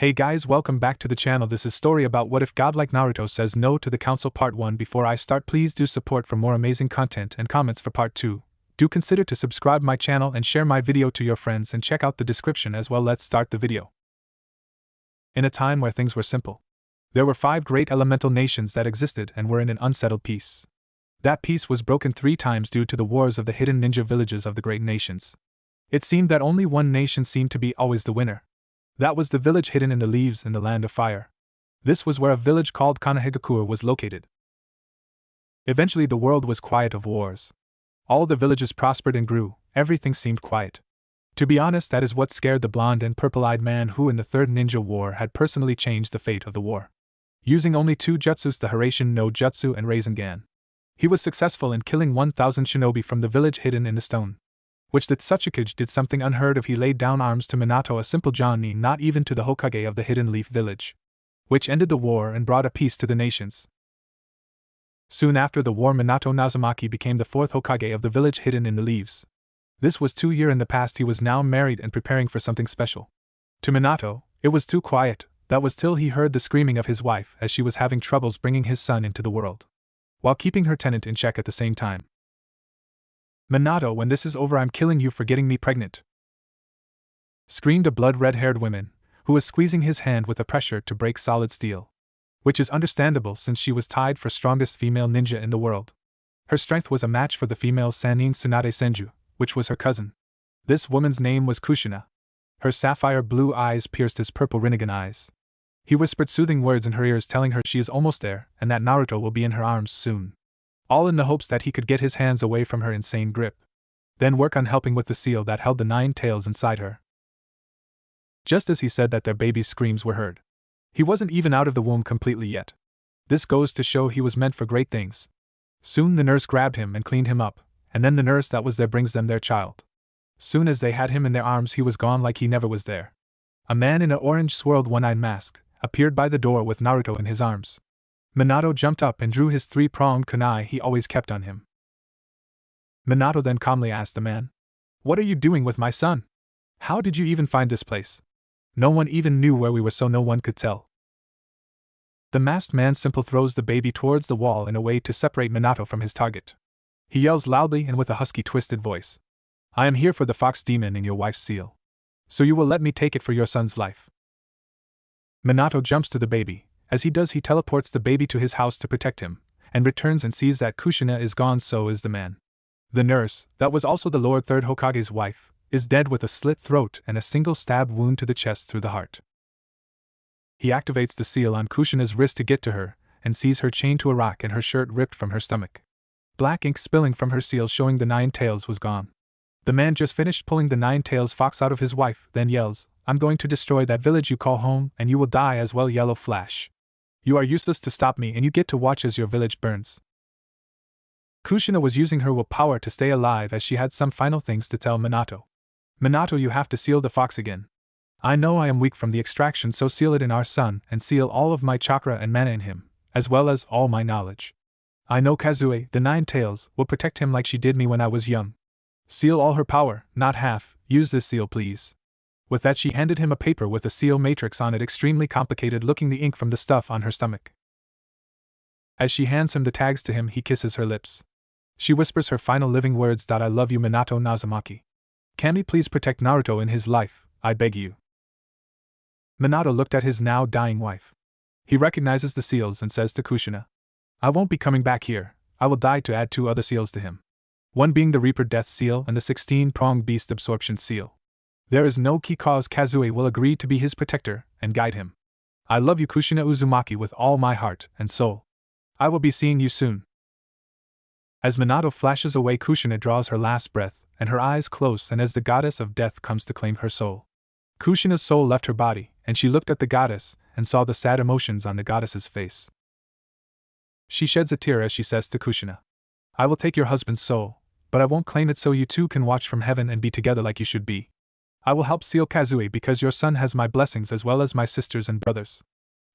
Hey guys, welcome back to the channel. This is story about what if God like Naruto says no to the council part 1. Before I start, please do support for more amazing content and comments for part 2. Do consider to subscribe my channel and share my video to your friends and check out the description as well. Let's start the video. In a time where things were simple, there were 5 great elemental nations that existed and were in an unsettled peace. That peace was broken 3 times due to the wars of the hidden ninja villages of the great nations. It seemed that only one nation seemed to be always the winner. That was the village hidden in the leaves in the land of fire. This was where a village called Kanahigakura was located. Eventually the world was quiet of wars. All the villages prospered and grew, everything seemed quiet. To be honest, that is what scared the blonde and purple-eyed man who in the third ninja war had personally changed the fate of the war. Using only 2 jutsus, the Hiraishin no Jutsu and Rasengan, he was successful in killing 1,000 shinobi from the village hidden in the stone. Which the Tsuchikage did something unheard of. He laid down arms to Minato, a simple Johnny, not even to the Hokage of the Hidden Leaf Village. Which ended the war and brought a peace to the nations. Soon after the war, Minato Uzumaki became the 4th Hokage of the village hidden in the leaves. This was 2 years in the past. He was now married and preparing for something special. To Minato, it was too quiet. That was till he heard the screaming of his wife as she was having troubles bringing his son into the world, while keeping her tenant in check at the same time. "Minato, when this is over, I'm killing you for getting me pregnant," screamed a blood-red haired woman, who was squeezing his hand with a pressure to break solid steel. Which is understandable since she was tied for strongest female ninja in the world. Her strength was a match for the female Sannin Tsunade Senju, which was her cousin. This woman's name was Kushina. Her sapphire blue eyes pierced his purple Rinnegan eyes. He whispered soothing words in her ears, telling her she is almost there and that Naruto will be in her arms soon. All in the hopes that he could get his hands away from her insane grip. Then work on helping with the seal that held the 9 tails inside her. Just as he said that, their baby's screams were heard. He wasn't even out of the womb completely yet. This goes to show he was meant for great things. Soon the nurse grabbed him and cleaned him up, and then the nurse that was there brings them their child. Soon as they had him in their arms, he was gone like he never was there. A man in an orange swirled one-eyed mask appeared by the door with Naruto in his arms. Minato jumped up and drew his 3-pronged kunai he always kept on him. Minato then calmly asked the man, "What are you doing with my son? How did you even find this place? No one even knew where we were, so no one could tell." The masked man simply throws the baby towards the wall in a way to separate Minato from his target. He yells loudly and with a husky twisted voice, "I am here for the fox demon in your wife's seal. So you will let me take it for your son's life." Minato jumps to the baby. As he does, he teleports the baby to his house to protect him, and returns and sees that Kushina is gone, so is the man. The nurse, that was also the Lord 3rd Hokage's wife, is dead with a slit throat and a single stab wound to the chest through the heart. He activates the seal on Kushina's wrist to get to her, and sees her chained to a rock and her shirt ripped from her stomach. Black ink spilling from her seal showing the 9 tails was gone. The man just finished pulling the 9 tails fox out of his wife, then yells, "I'm going to destroy that village you call home, and you will die as well." Yellow Flash. "You are useless to stop me, and you get to watch as your village burns." Kushina was using her willpower to stay alive as she had some final things to tell Minato. "Minato, you have to seal the fox again. I know I am weak from the extraction, so seal it in our son and seal all of my chakra and mana in him, as well as all my knowledge. I know Kazue, the 9 tails, will protect him like she did me when I was young. Seal all her power, not half. Use this seal, please." With that, she handed him a paper with a seal matrix on it, extremely complicated looking, the ink from the stuff on her stomach. As she hands him the tags to him, he kisses her lips. She whispers her final living words, "I love you, Minato Uzumaki. Can we please protect Naruto in his life, I beg you." Minato looked at his now dying wife. He recognizes the seals and says to Kushina, "I won't be coming back here. I will die to add 2 other seals to him. One being the Reaper Death Seal and the 16-pronged Beast Absorption Seal. There is no key cause Kazue will agree to be his protector and guide him. I love you, Kushina Uzumaki, with all my heart and soul. I will be seeing you soon." As Minato flashes away, Kushina draws her last breath, and her eyes close, and as the goddess of death comes to claim her soul. Kushina's soul left her body, and she looked at the goddess and saw the sad emotions on the goddess's face. She sheds a tear as she says to Kushina, "I will take your husband's soul, but I won't claim it, so you two can watch from heaven and be together like you should be. I will help seal Kazue because your son has my blessings as well as my sisters and brothers.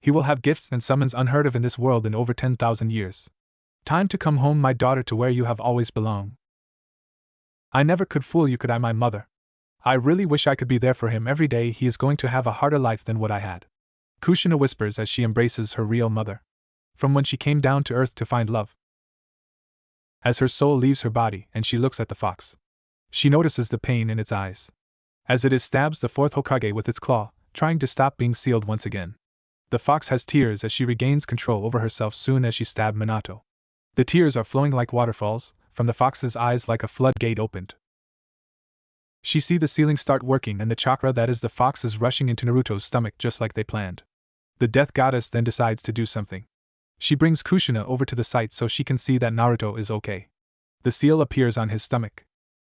He will have gifts and summons unheard of in this world in over 10,000 years. Time to come home, my daughter, to where you have always belonged. I never could fool you, could I, my mother? I really wish I could be there for him every day. He is going to have a harder life than what I had. Kushina whispers as she embraces her real mother. From when she came down to earth to find love. As her soul leaves her body and she looks at the fox, she notices the pain in its eyes. As it stabs the fourth Hokage with its claw, trying to stop being sealed once again. The fox has tears as she regains control over herself soon as she stabbed Minato. The tears are flowing like waterfalls, from the fox's eyes like a floodgate opened. She sees the sealing start working and the chakra that is the fox is rushing into Naruto's stomach just like they planned. The death goddess then decides to do something. She brings Kushina over to the site so she can see that Naruto is okay. The seal appears on his stomach.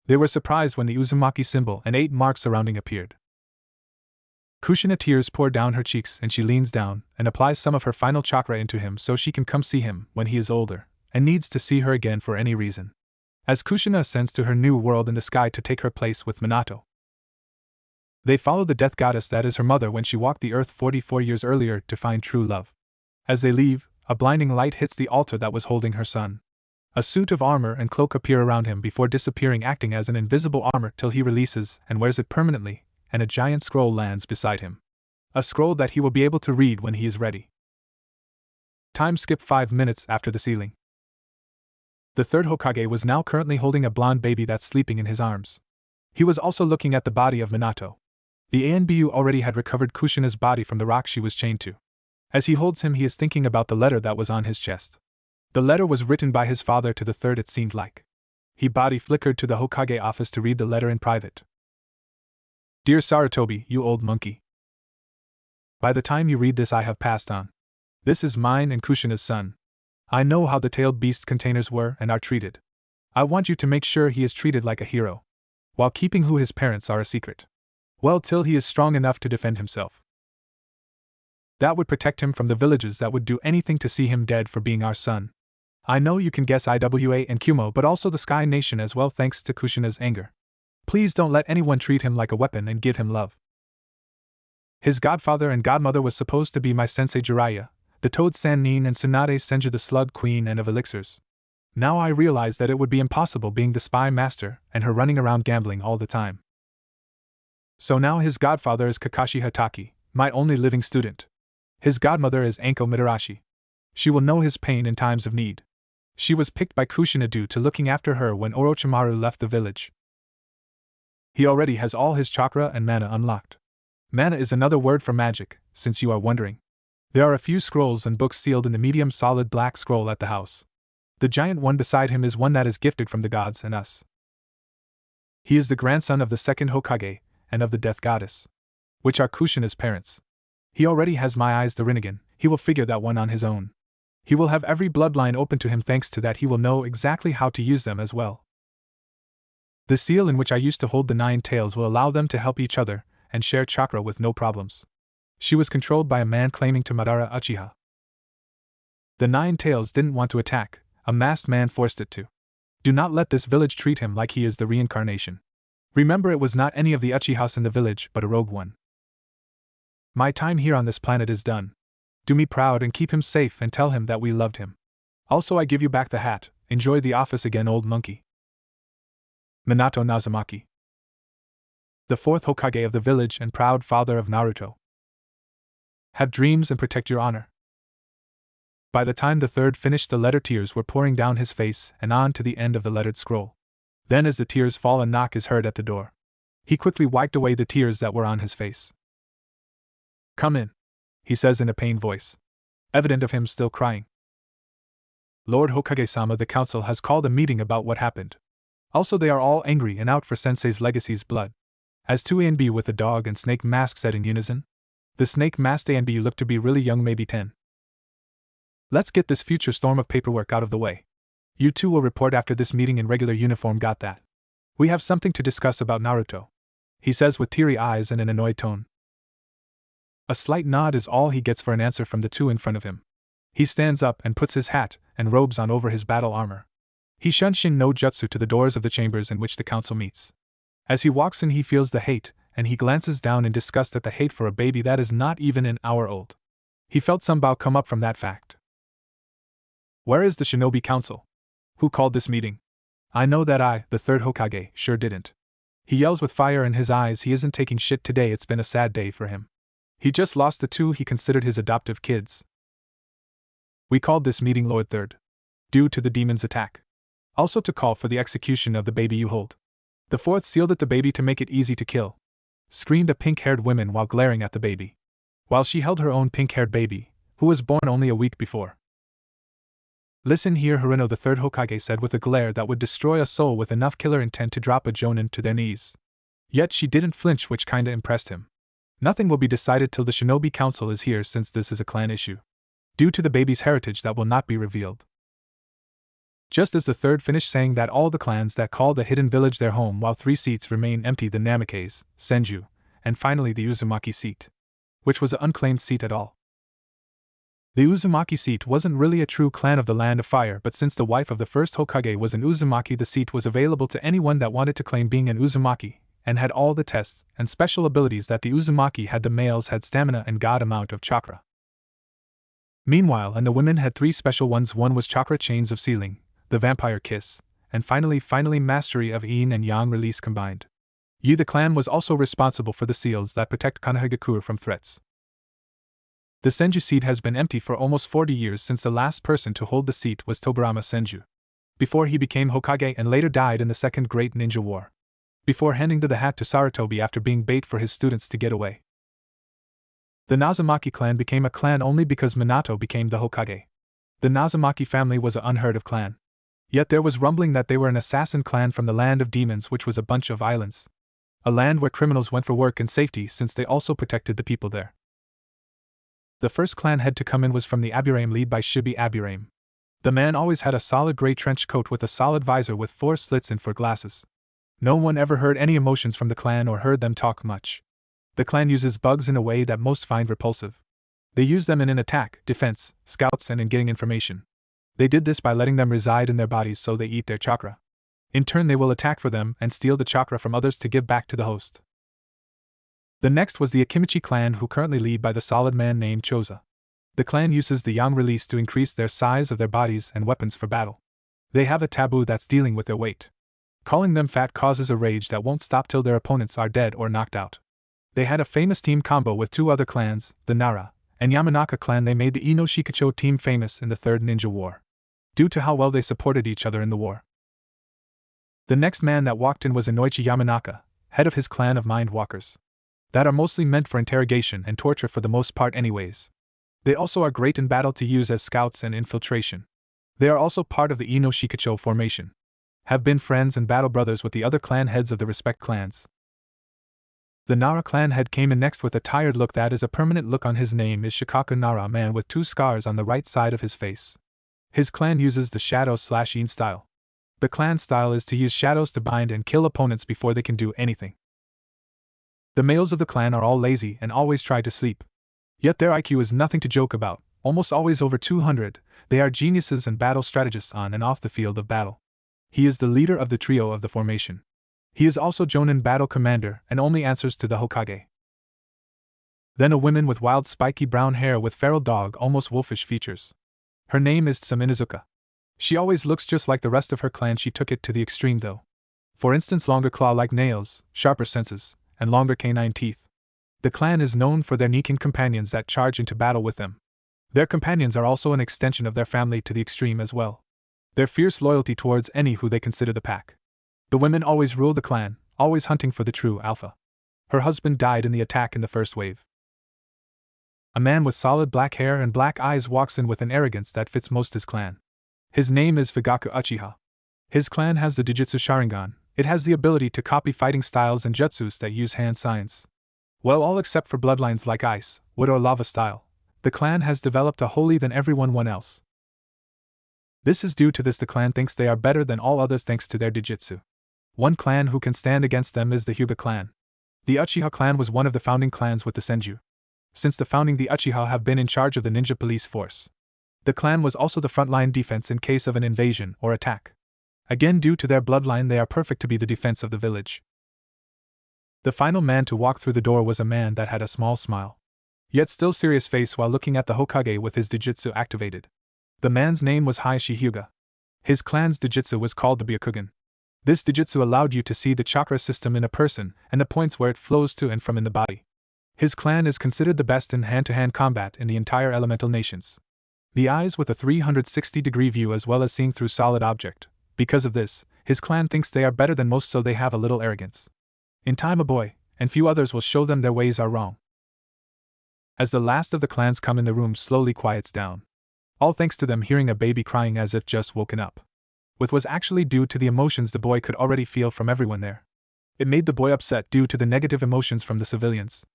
They were surprised when the Uzumaki symbol and 8 marks surrounding appeared. Kushina tears pour down her cheeks and she leans down and applies some of her final chakra into him so she can come see him when he is older, and needs to see her again for any reason. As Kushina ascends to her new world in the sky to take her place with Minato. They follow the death goddess that is her mother when she walked the earth 44 years earlier to find true love. As they leave, a blinding light hits the altar that was holding her son. A suit of armor and cloak appear around him before disappearing, acting as an invisible armor till he releases and wears it permanently, and a giant scroll lands beside him. A scroll that he will be able to read when he is ready. Time skip 5 minutes after the sealing. The third Hokage was now currently holding a blonde baby that's sleeping in his arms. He was also looking at the body of Minato. The ANBU already had recovered Kushina's body from the rock she was chained to. As he holds him, he is thinking about the letter that was on his chest. The letter was written by his father to the third, it seemed like. He body flickered to the Hokage office to read the letter in private. Dear Sarutobi, you old monkey. By the time you read this, I have passed on. This is mine and Kushina's son. I know how the tailed beast's containers were and are treated. I want you to make sure he is treated like a hero, while keeping who his parents are a secret. Well, till he is strong enough to defend himself. That would protect him from the villages that would do anything to see him dead for being our son. I know you can guess Iwa and Kumo, but also the Sky Nation as well, thanks to Kushina's anger. Please don't let anyone treat him like a weapon and give him love. His godfather and godmother was supposed to be my sensei Jiraiya, the Toad Sannin and Tsunade Senju, the Slug Queen and of Elixirs. Now I realize that it would be impossible being the spy master and her running around gambling all the time. So now his godfather is Kakashi Hatake, my only living student. His godmother is Anko Mitarashi. She will know his pain in times of need. She was picked by Kushina due to looking after her when Orochimaru left the village. He already has all his chakra and mana unlocked. Mana is another word for magic, since you are wondering. There are a few scrolls and books sealed in the medium solid black scroll at the house. The giant one beside him is one that is gifted from the gods and us. He is the grandson of the second Hokage and of the death goddess, which are Kushina's parents. He already has my eyes, the Rinnegan. He will figure that one on his own. He will have every bloodline open to him, thanks to that he will know exactly how to use them as well. The seal in which I used to hold the 9 tails will allow them to help each other and share chakra with no problems. She was controlled by a man claiming to Madara Uchiha. The 9 tails didn't want to attack, a masked man forced it to. Do not let this village treat him like he is the reincarnation. Remember, it was not any of the Uchihas in the village but a rogue one. My time here on this planet is done. Do me proud and keep him safe and tell him that we loved him. Also, I give you back the hat. Enjoy the office again, old monkey. Minato Uzumaki, the 4th Hokage of the village and proud father of Naruto. Have dreams and protect your honor. By the time the third finished the letter, tears were pouring down his face and on to the end of the lettered scroll. Then as the tears fall, a knock is heard at the door. He quickly wiped away the tears that were on his face. Come in, he says in a pained voice, evident of him still crying. Lord Hokage-sama, the council has called a meeting about what happened. Also, they are all angry and out for Sensei's legacy's blood. As 2 A and B with the dog and snake mask said in unison. The snake masked A and B looked to be really young, maybe 10. Let's get this future storm of paperwork out of the way. You two will report after this meeting in regular uniform, got that? We have something to discuss about Naruto, he says with teary eyes and an annoyed tone. A slight nod is all he gets for an answer from the 2 in front of him. He stands up and puts his hat and robes on over his battle armor. He shunshin no jutsu to the doors of the chambers in which the council meets. As he walks in, he feels the hate, and he glances down in disgust at the hate for a baby that is not even an hour old. He felt some bow come up from that fact. Where is the shinobi council? Who called this meeting? I know that I, the 3rd Hokage, sure didn't. He yells with fire in his eyes. He isn't taking shit today. It's been a sad day for him. He just lost the two he considered his adoptive kids. We called this meeting Lord Third, due to the demon's attack. Also to call for the execution of the baby you hold. The fourth sealed at the baby to make it easy to kill, screamed a pink-haired woman while glaring at the baby, while she held her own pink-haired baby, who was born only a week before. Listen here, Harino, the third Hokage said with a glare that would destroy a soul with enough killer intent to drop a jonin to their knees. Yet she didn't flinch, which kinda impressed him. Nothing will be decided till the Shinobi Council is here, since this is a clan issue. Due to the baby's heritage that will not be revealed. Just as the third finished saying that, all the clans that called the hidden village their home, while 3 seats remain empty: the Namikaze, Senju, and finally the Uzumaki seat, which was an unclaimed seat at all. The Uzumaki seat wasn't really a true clan of the Land of Fire, but since the wife of the first Hokage was an Uzumaki, the seat was available to anyone that wanted to claim being an Uzumaki, and had all the tests and special abilities that the Uzumaki had. The males had stamina and god amount of chakra. Meanwhile, and the women had 3 special ones. One was chakra chains of sealing, the vampire kiss, and finally mastery of yin and yang release combined. Yu, the clan, was also responsible for the seals that protect Konohagakure from threats. The Senju seat has been empty for almost 40 years, since the last person to hold the seat was Tobirama Senju, before he became Hokage and later died in the Second Great Ninja War, before handing the hat to Sarutobi after being bait for his students to get away. The Nazumaki clan became a clan only because Minato became the Hokage. The Nazumaki family was an unheard of clan. Yet there was rumbling that they were an assassin clan from the land of demons, which was a bunch of islands. A land where criminals went for work and safety, since they also protected the people there. The first clan head to come in was from the Aburame, led by Shibi Aburame. The man always had a solid gray trench coat with a solid visor with 4 slits in for glasses. No one ever heard any emotions from the clan or heard them talk much. The clan uses bugs in a way that most find repulsive. They use them in an attack, defense, scouts, and in getting information. They did this by letting them reside in their bodies, so they eat their chakra. In turn, they will attack for them and steal the chakra from others to give back to the host. The next was the Akimichi clan, who currently lead by the solid man named Choza. The clan uses the yang release to increase their size of their bodies and weapons for battle. They have a taboo that's dealing with their weight. Calling them fat causes a rage that won't stop till their opponents are dead or knocked out. They had a famous team combo with 2 other clans, the Nara and Yamanaka clan. They made the Ino Shikacho team famous in the Third Ninja War, due to how well they supported each other in the war. The next man that walked in was Inoichi Yamanaka, head of his clan of Mind Walkers, that are mostly meant for interrogation and torture for the most part anyways. They also are great in battle to use as scouts and infiltration. They are also part of the Ino Shikacho formation, have been friends and battle brothers with the other clan heads of the respect clans. The Nara clan head came in next with a tired look that is a permanent look on his name is Shikaku Nara, a man with 2 scars on the right side of his face. His clan uses the shadow/yin style. The clan style is to use shadows to bind and kill opponents before they can do anything. The males of the clan are all lazy and always try to sleep. Yet their IQ is nothing to joke about, almost always over 200. They are geniuses and battle strategists on and off the field of battle. He is the leader of the trio of the formation. He is also Jonin battle commander and only answers to the Hokage. Then a woman with wild spiky brown hair with feral dog, almost wolfish features. Her name is Tsuminazuka. She always looks just like the rest of her clan. She took it to the extreme though. For instance, longer claw-like nails, sharper senses, and longer canine teeth. The clan is known for their Nikin companions that charge into battle with them. Their companions are also an extension of their family to the extreme as well. Their fierce loyalty towards any who they consider the pack. The women always rule the clan, always hunting for the true alpha. Her husband died in the attack in the first wave. A man with solid black hair and black eyes walks in with an arrogance that fits most his clan. His name is Fugaku Uchiha. His clan has the Jujutsu Sharingan. It has the ability to copy fighting styles and jutsus that use hand signs. Well, all except for bloodlines like ice, wood or lava style. The clan has developed a holy than everyone else. This is due to this the clan thinks they are better than all others thanks to their Jujutsu. One clan who can stand against them is the Hyuga clan. The Uchiha clan was one of the founding clans with the Senju. Since the founding, the Uchiha have been in charge of the ninja police force. The clan was also the frontline defense in case of an invasion or attack. Again, due to their bloodline, they are perfect to be the defense of the village. The final man to walk through the door was a man that had a small smile, yet still serious face while looking at the Hokage with his Jujutsu activated. The man's name was Hayashi Hyuga. His clan's Jujutsu was called the Byakugan. This Jujutsu allowed you to see the chakra system in a person and the points where it flows to and from in the body. His clan is considered the best in hand-to-hand combat in the entire elemental nations. The eyes with a 360-degree view as well as seeing through solid object. Because of this, his clan thinks they are better than most, so they have a little arrogance. In time a boy, and few others will show them their ways are wrong. As the last of the clans come in, the room slowly quiets down. All thanks to them hearing a baby crying as if just woken up. Which was actually due to the emotions the boy could already feel from everyone there. It made the boy upset due to the negative emotions from the civilians.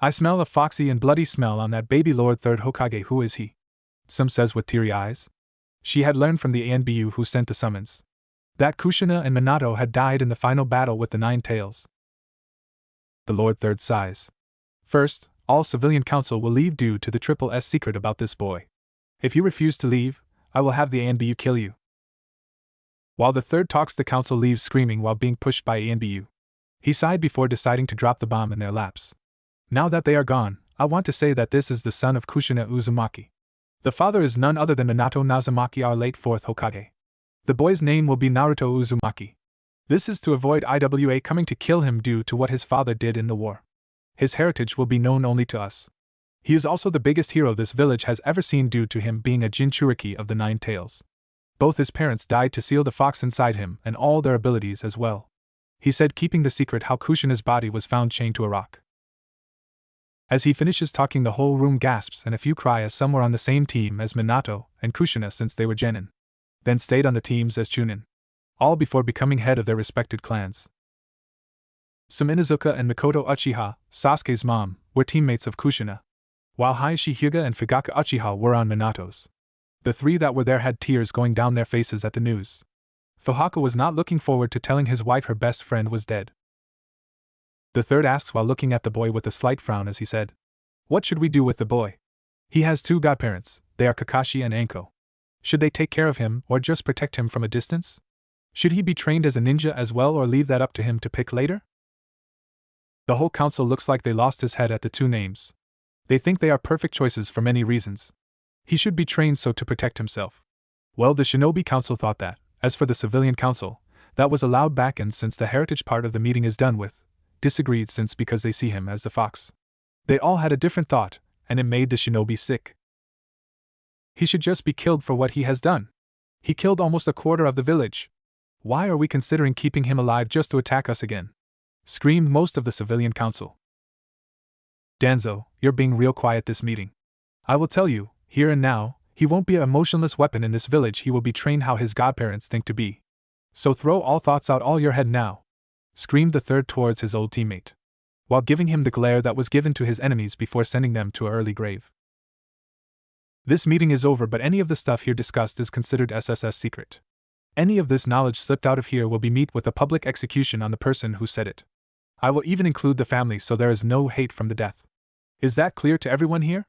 I smell a foxy and bloody smell on that baby Lord Third Hokage. Who is he? Some says with teary eyes. She had learned from the ANBU who sent the summons that Kushina and Minato had died in the final battle with the Nine Tails. The Lord Third sighs. First, all civilian council will leave due to the Triple S secret about this boy. If you refuse to leave, I will have the ANBU kill you. While the third talks, the council leaves screaming while being pushed by ANBU. He sighed before deciding to drop the bomb in their laps. Now that they are gone, I want to say that this is the son of Kushina Uzumaki. The father is none other than Minato Nazumaki, our late fourth Hokage. The boy's name will be Naruto Uzumaki. This is to avoid IWA coming to kill him due to what his father did in the war. His heritage will be known only to us. He is also the biggest hero this village has ever seen due to him being a Jinchuriki of the Nine Tails. Both his parents died to seal the fox inside him and all their abilities as well. He said, keeping the secret how Kushina's body was found chained to a rock. As he finishes talking, the whole room gasps and a few cry as some were on the same team as Minato and Kushina since they were genin. Then stayed on the teams as chunin. All before becoming head of their respected clans. Some Inuzuka and Mikoto Uchiha, Sasuke's mom, were teammates of Kushina, while Hayashi Hyuga and Fugaka Uchiha were on Minato's. The three that were there had tears going down their faces at the news. Fuhaka was not looking forward to telling his wife her best friend was dead. The third asks while looking at the boy with a slight frown as he said, "What should we do with the boy? He has two godparents, they are Kakashi and Anko. Should they take care of him or just protect him from a distance? Should he be trained as a ninja as well or leave that up to him to pick later?" The whole council looks like they lost his head at the two names. They think they are perfect choices for many reasons. He should be trained so to protect himself. Well, the Shinobi Council thought that. As for the Civilian Council, that was allowed back in since the heritage part of the meeting is done with. Disagreed since because they see him as the fox. They all had a different thought, and it made the Shinobi sick. He should just be killed for what he has done. He killed almost a quarter of the village. Why are we considering keeping him alive just to attack us again? Screamed most of the Civilian Council. Danzo, you're being real quiet this meeting. I will tell you, here and now, he won't be a motionless weapon in this village, he will be trained how his godparents think to be. So throw all thoughts out all your head now. Screamed the third towards his old teammate, while giving him the glare that was given to his enemies before sending them to an early grave. This meeting is over, but any of the stuff here discussed is considered SSS secret. Any of this knowledge slipped out of here will be met with a public execution on the person who said it. I will even include the family so there is no hate from the death. Is that clear to everyone here?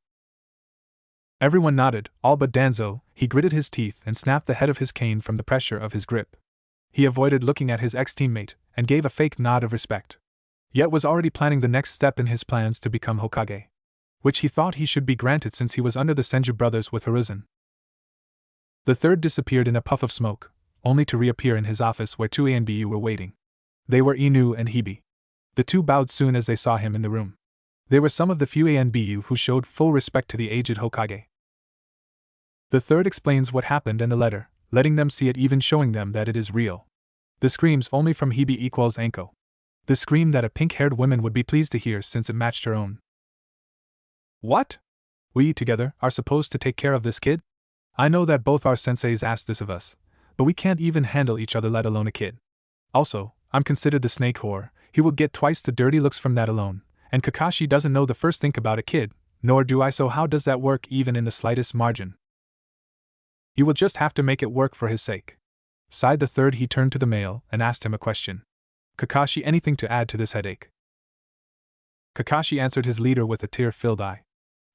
Everyone nodded, all but Danzo. He gritted his teeth and snapped the head of his cane from the pressure of his grip. He avoided looking at his ex-teammate and gave a fake nod of respect. Yet was already planning the next step in his plans to become Hokage, which he thought he should be granted since he was under the Senju brothers with Hiruzen. The third disappeared in a puff of smoke, only to reappear in his office where two ANBU were waiting. They were Inu and Hibi. The two bowed soon as they saw him in the room. They were some of the few ANBU who showed full respect to the aged Hokage. The third explains what happened and the letter, letting them see it, even showing them that it is real. The screams only from Hibi equals Anko. The scream that a pink-haired woman would be pleased to hear since it matched her own. What? We, together, are supposed to take care of this kid? I know that both our senseis asked this of us, but we can't even handle each other, let alone a kid. Also, I'm considered the snake whore, he will get twice the dirty looks from that alone, and Kakashi doesn't know the first thing about a kid, nor do I, so how does that work even in the slightest margin? You will just have to make it work for his sake. Sighed the third. He turned to the male and asked him a question. Kakashi, anything to add to this headache? Kakashi answered his leader with a tear-filled eye.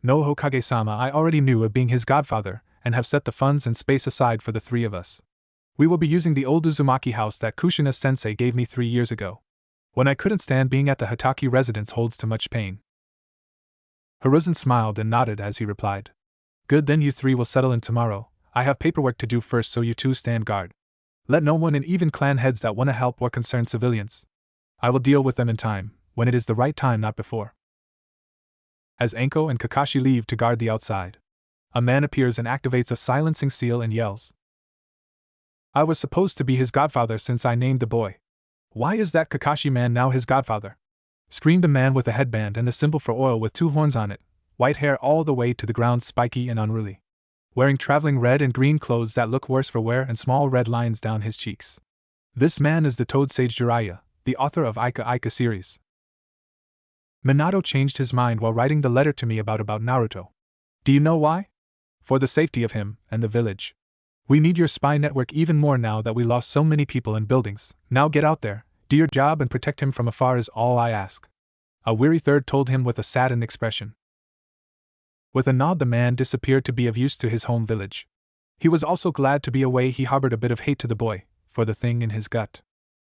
No, Hokage-sama, I already knew of being his godfather, and have set the funds and space aside for the three of us. We will be using the old Uzumaki house that Kushina-sensei gave me 3 years ago, when I couldn't stand being at the Hitaki residence holds too much pain. Hiruzen smiled and nodded as he replied. Good, then you three will settle in tomorrow. I have paperwork to do first, so you two stand guard. Let no one in, even clan heads that want to help or concern civilians. I will deal with them in time, when it is the right time, not before. As Anko and Kakashi leave to guard the outside, a man appears and activates a silencing seal and yells. I was supposed to be his godfather since I named the boy. Why is that Kakashi man now his godfather? Screamed a man with a headband and a symbol for oil with 2 horns on it, white hair all the way to the ground, spiky and unruly. Wearing traveling red and green clothes that look worse for wear and small red lines down his cheeks. This man is the Toad Sage Jiraiya, the author of Ika Ika series. Minato changed his mind while writing the letter to me about Naruto. Do you know why? For the safety of him and the village. We need your spy network even more now that we lost so many people and buildings. Now get out there, do your job and protect him from afar is all I ask. A weary third told him with a saddened expression. With a nod the man disappeared to be of use to his home village. He was also glad to be away. He harbored a bit of hate to the boy, for the thing in his gut.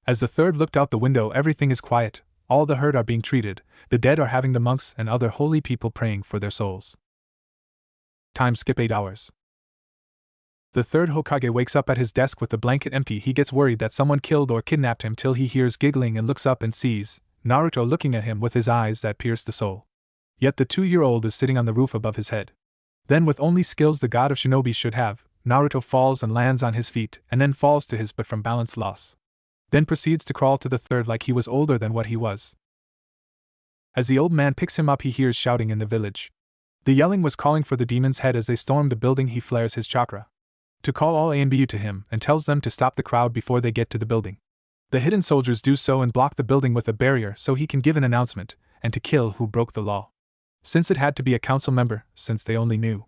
As the third looked out the window, everything is quiet, all the hurt are being treated, the dead are having the monks and other holy people praying for their souls. Time skip 8 hours. The third Hokage wakes up at his desk with the blanket empty. He gets worried that someone killed or kidnapped him till he hears giggling and looks up and sees Naruto looking at him with his eyes that pierce the soul. Yet the 2-year-old is sitting on the roof above his head. Then with only skills the god of shinobi should have, Naruto falls and lands on his feet and then falls to his but from balance loss. Then proceeds to crawl to the third like he was older than what he was. As the old man picks him up he hears shouting in the village. The yelling was calling for the demon's head. As they storm the building he flares his chakra to call all ANBU to him and tells them to stop the crowd before they get to the building. The hidden soldiers do so and block the building with a barrier so he can give an announcement and to kill who broke the law. Since it had to be a council member, since they only knew.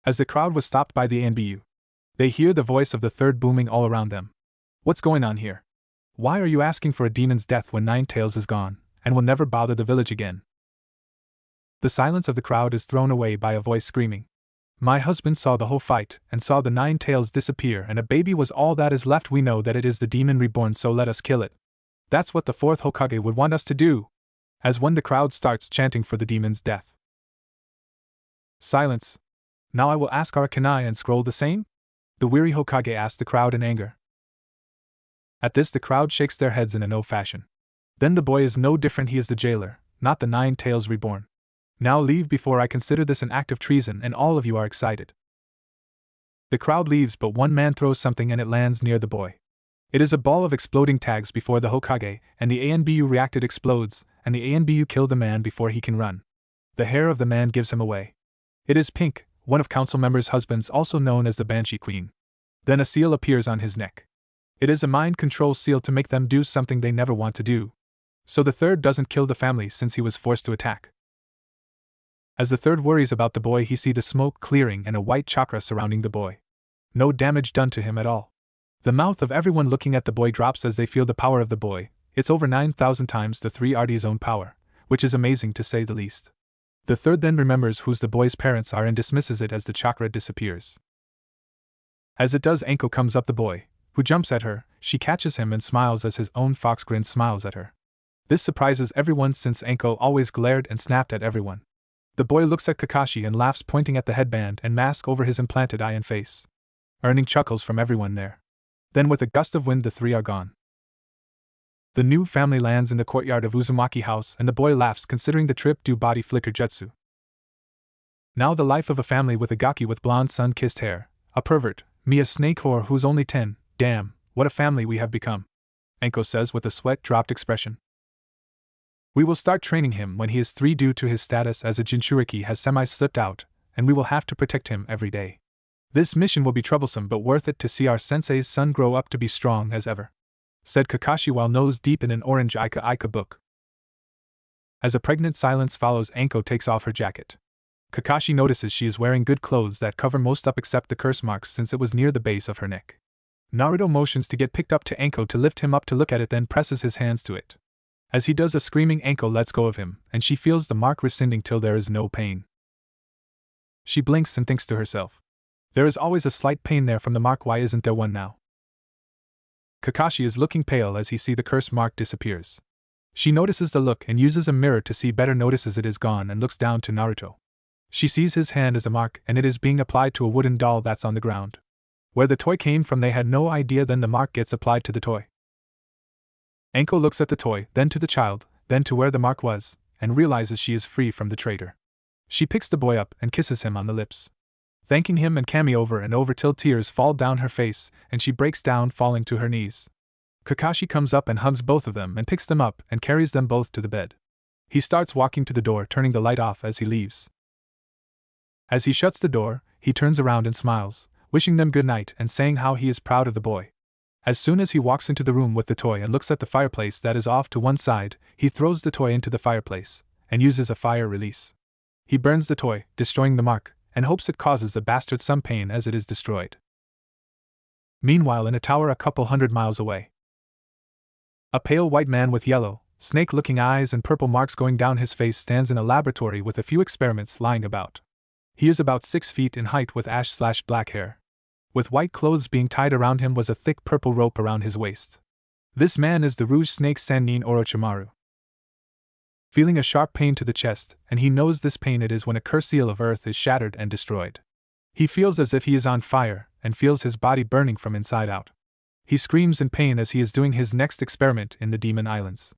As the crowd was stopped by the ANBU, they hear the voice of the third booming all around them. What's going on here? Why are you asking for a demon's death when Nine Tails is gone and will never bother the village again? The silence of the crowd is thrown away by a voice screaming. My husband saw the whole fight and saw the 9 tails disappear and a baby was all that is left. We know that it is the demon reborn, so let us kill it. That's what the 4th Hokage would want us to do. As when the crowd starts chanting for the demon's death. Silence. Now I will ask, are Kanai and Scroll the same? The weary Hokage asked the crowd in anger. At this the crowd shakes their heads in a no fashion. Then the boy is no different. He is the jailer, not the 9 tails reborn. Now leave before I consider this an act of treason, and all of you are excited. The crowd leaves, but one man throws something and it lands near the boy. It is a ball of exploding tags before the Hokage, and the ANBU reacted, explodes, and the ANBU kill the man before he can run. The hair of the man gives him away. It is pink, one of council members' husbands, also known as the Banshee Queen. Then a seal appears on his neck. It is a mind control seal to make them do something they never want to do. So the third doesn't kill the family since he was forced to attack. As the third worries about the boy, he sees the smoke clearing and a white chakra surrounding the boy. No damage done to him at all. The mouth of everyone looking at the boy drops as they feel the power of the boy. It's over 9,000 times the 3RD's own power, which is amazing to say the least. The third then remembers whose the boy's parents are and dismisses it as the chakra disappears. As it does, Anko comes up the boy, who jumps at her. She catches him and smiles as his own fox grin smiles at her. This surprises everyone since Anko always glared and snapped at everyone. The boy looks at Kakashi and laughs, pointing at the headband and mask over his implanted eye and face, earning chuckles from everyone there. Then with a gust of wind the 3 are gone. The new family lands in the courtyard of Uzumaki house and the boy laughs considering the trip due body flicker jutsu. Now the life of a family with a gaki with blonde sun-kissed hair, a pervert, me a snake whore who's only 10, damn, what a family we have become, Anko says with a sweat-dropped expression. We will start training him when he is 3 due to his status as a Jinchuriki has semi-slipped out, and we will have to protect him every day. This mission will be troublesome but worth it to see our sensei's son grow up to be strong as ever, said Kakashi while nose deep in an orange Ika Ika book. As a pregnant silence follows, Anko takes off her jacket. Kakashi notices she is wearing good clothes that cover most up except the curse marks since it was near the base of her neck. Naruto motions to get picked up to Anko to lift him up to look at it, then presses his hands to it. As he does, a screaming Anko lets go of him, and she feels the mark rescinding till there is no pain. She blinks and thinks to herself. There is always a slight pain there from the mark, why isn't there one now? Kakashi is looking pale as he sees the curse mark disappears. She notices the look and uses a mirror to see better, notices it is gone and looks down to Naruto. She sees his hand as a mark and it is being applied to a wooden doll that's on the ground. Where the toy came from they had no idea, then the mark gets applied to the toy. Anko looks at the toy, then to the child, then to where the mark was, and realizes she is free from the traitor. She picks the boy up and kisses him on the lips, thanking him and Kami over and over till tears fall down her face and she breaks down, falling to her knees. Kakashi comes up and hugs both of them and picks them up and carries them both to the bed. He starts walking to the door, turning the light off as he leaves. As he shuts the door, he turns around and smiles, wishing them good night and saying how he is proud of the boy. As soon as he walks into the room with the toy and looks at the fireplace that is off to one side, he throws the toy into the fireplace and uses a fire release. He burns the toy, destroying the mark, and hopes it causes the bastard some pain as it is destroyed. Meanwhile, in a tower a couple 100 miles away, a pale white man with yellow, snake-looking eyes and purple marks going down his face stands in a laboratory with a few experiments lying about. He is about 6 feet in height with ash/black hair. With white clothes being tied around him was a thick purple rope around his waist. This man is the Rouge Snake Sannin Orochimaru. Feeling a sharp pain to the chest, and he knows this pain it is when a curse seal of earth is shattered and destroyed. He feels as if he is on fire, and feels his body burning from inside out. He screams in pain as he is doing his next experiment in the Demon Islands.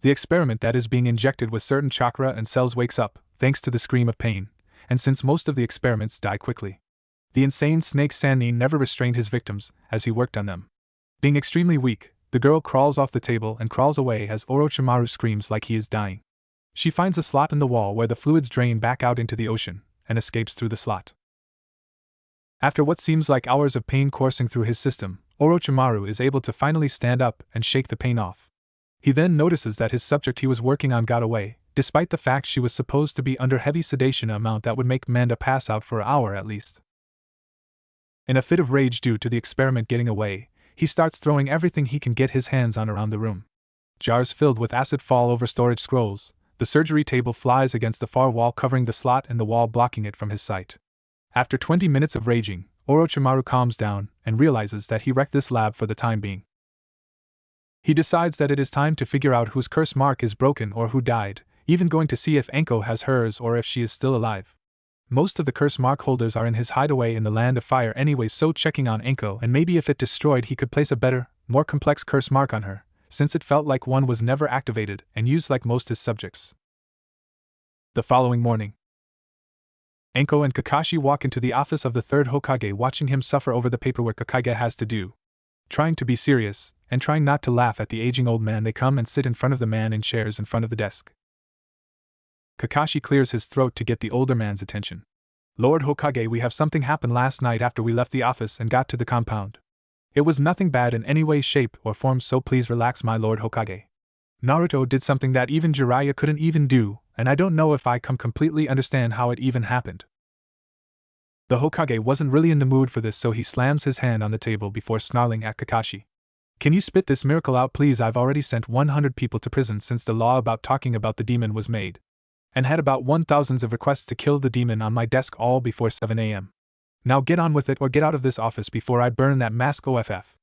The experiment that is being injected with certain chakra and cells wakes up, thanks to the scream of pain, and since most of the experiments die quickly, the insane Snake Sannin never restrained his victims as he worked on them. Being extremely weak, the girl crawls off the table and crawls away as Orochimaru screams like he is dying. She finds a slot in the wall where the fluids drain back out into the ocean, and escapes through the slot. After what seems like hours of pain coursing through his system, Orochimaru is able to finally stand up and shake the pain off. He then notices that his subject he was working on got away, despite the fact she was supposed to be under heavy sedation amount that would make Manda pass out for an hour at least. In a fit of rage due to the experiment getting away, he starts throwing everything he can get his hands on around the room. Jars filled with acid fall over storage scrolls, the surgery table flies against the far wall covering the slot and the wall blocking it from his sight. After 20 minutes of raging, Orochimaru calms down and realizes that he wrecked this lab for the time being. He decides that it is time to figure out whose curse mark is broken or who died, even going to see if Anko has hers or if she is still alive. Most of the curse mark holders are in his hideaway in the Land of Fire anyway, so checking on Anko and maybe if it destroyed he could place a better, more complex curse mark on her, since it felt like one was never activated and used like most his subjects. The following morning, Anko and Kakashi walk into the office of the third Hokage, watching him suffer over the paperwork Kakashi has to do. Trying to be serious, and trying not to laugh at the aging old man, they come and sit in front of the man in chairs in front of the desk. Kakashi clears his throat to get the older man's attention. "Lord Hokage, we have something happen last night after we left the office and got to the compound. It was nothing bad in any way, shape, or form, so please relax, my Lord Hokage. Naruto did something that even Jiraiya couldn't even do, and I don't know if I can completely understand how it even happened." The Hokage wasn't really in the mood for this, so he slams his hand on the table before snarling at Kakashi. "Can you spit this miracle out, please? I've already sent 100 people to prison since the law about talking about the demon was made, and had about 1,000 of requests to kill the demon on my desk all before 7 a.m. Now get on with it or get out of this office before I burn that mask off."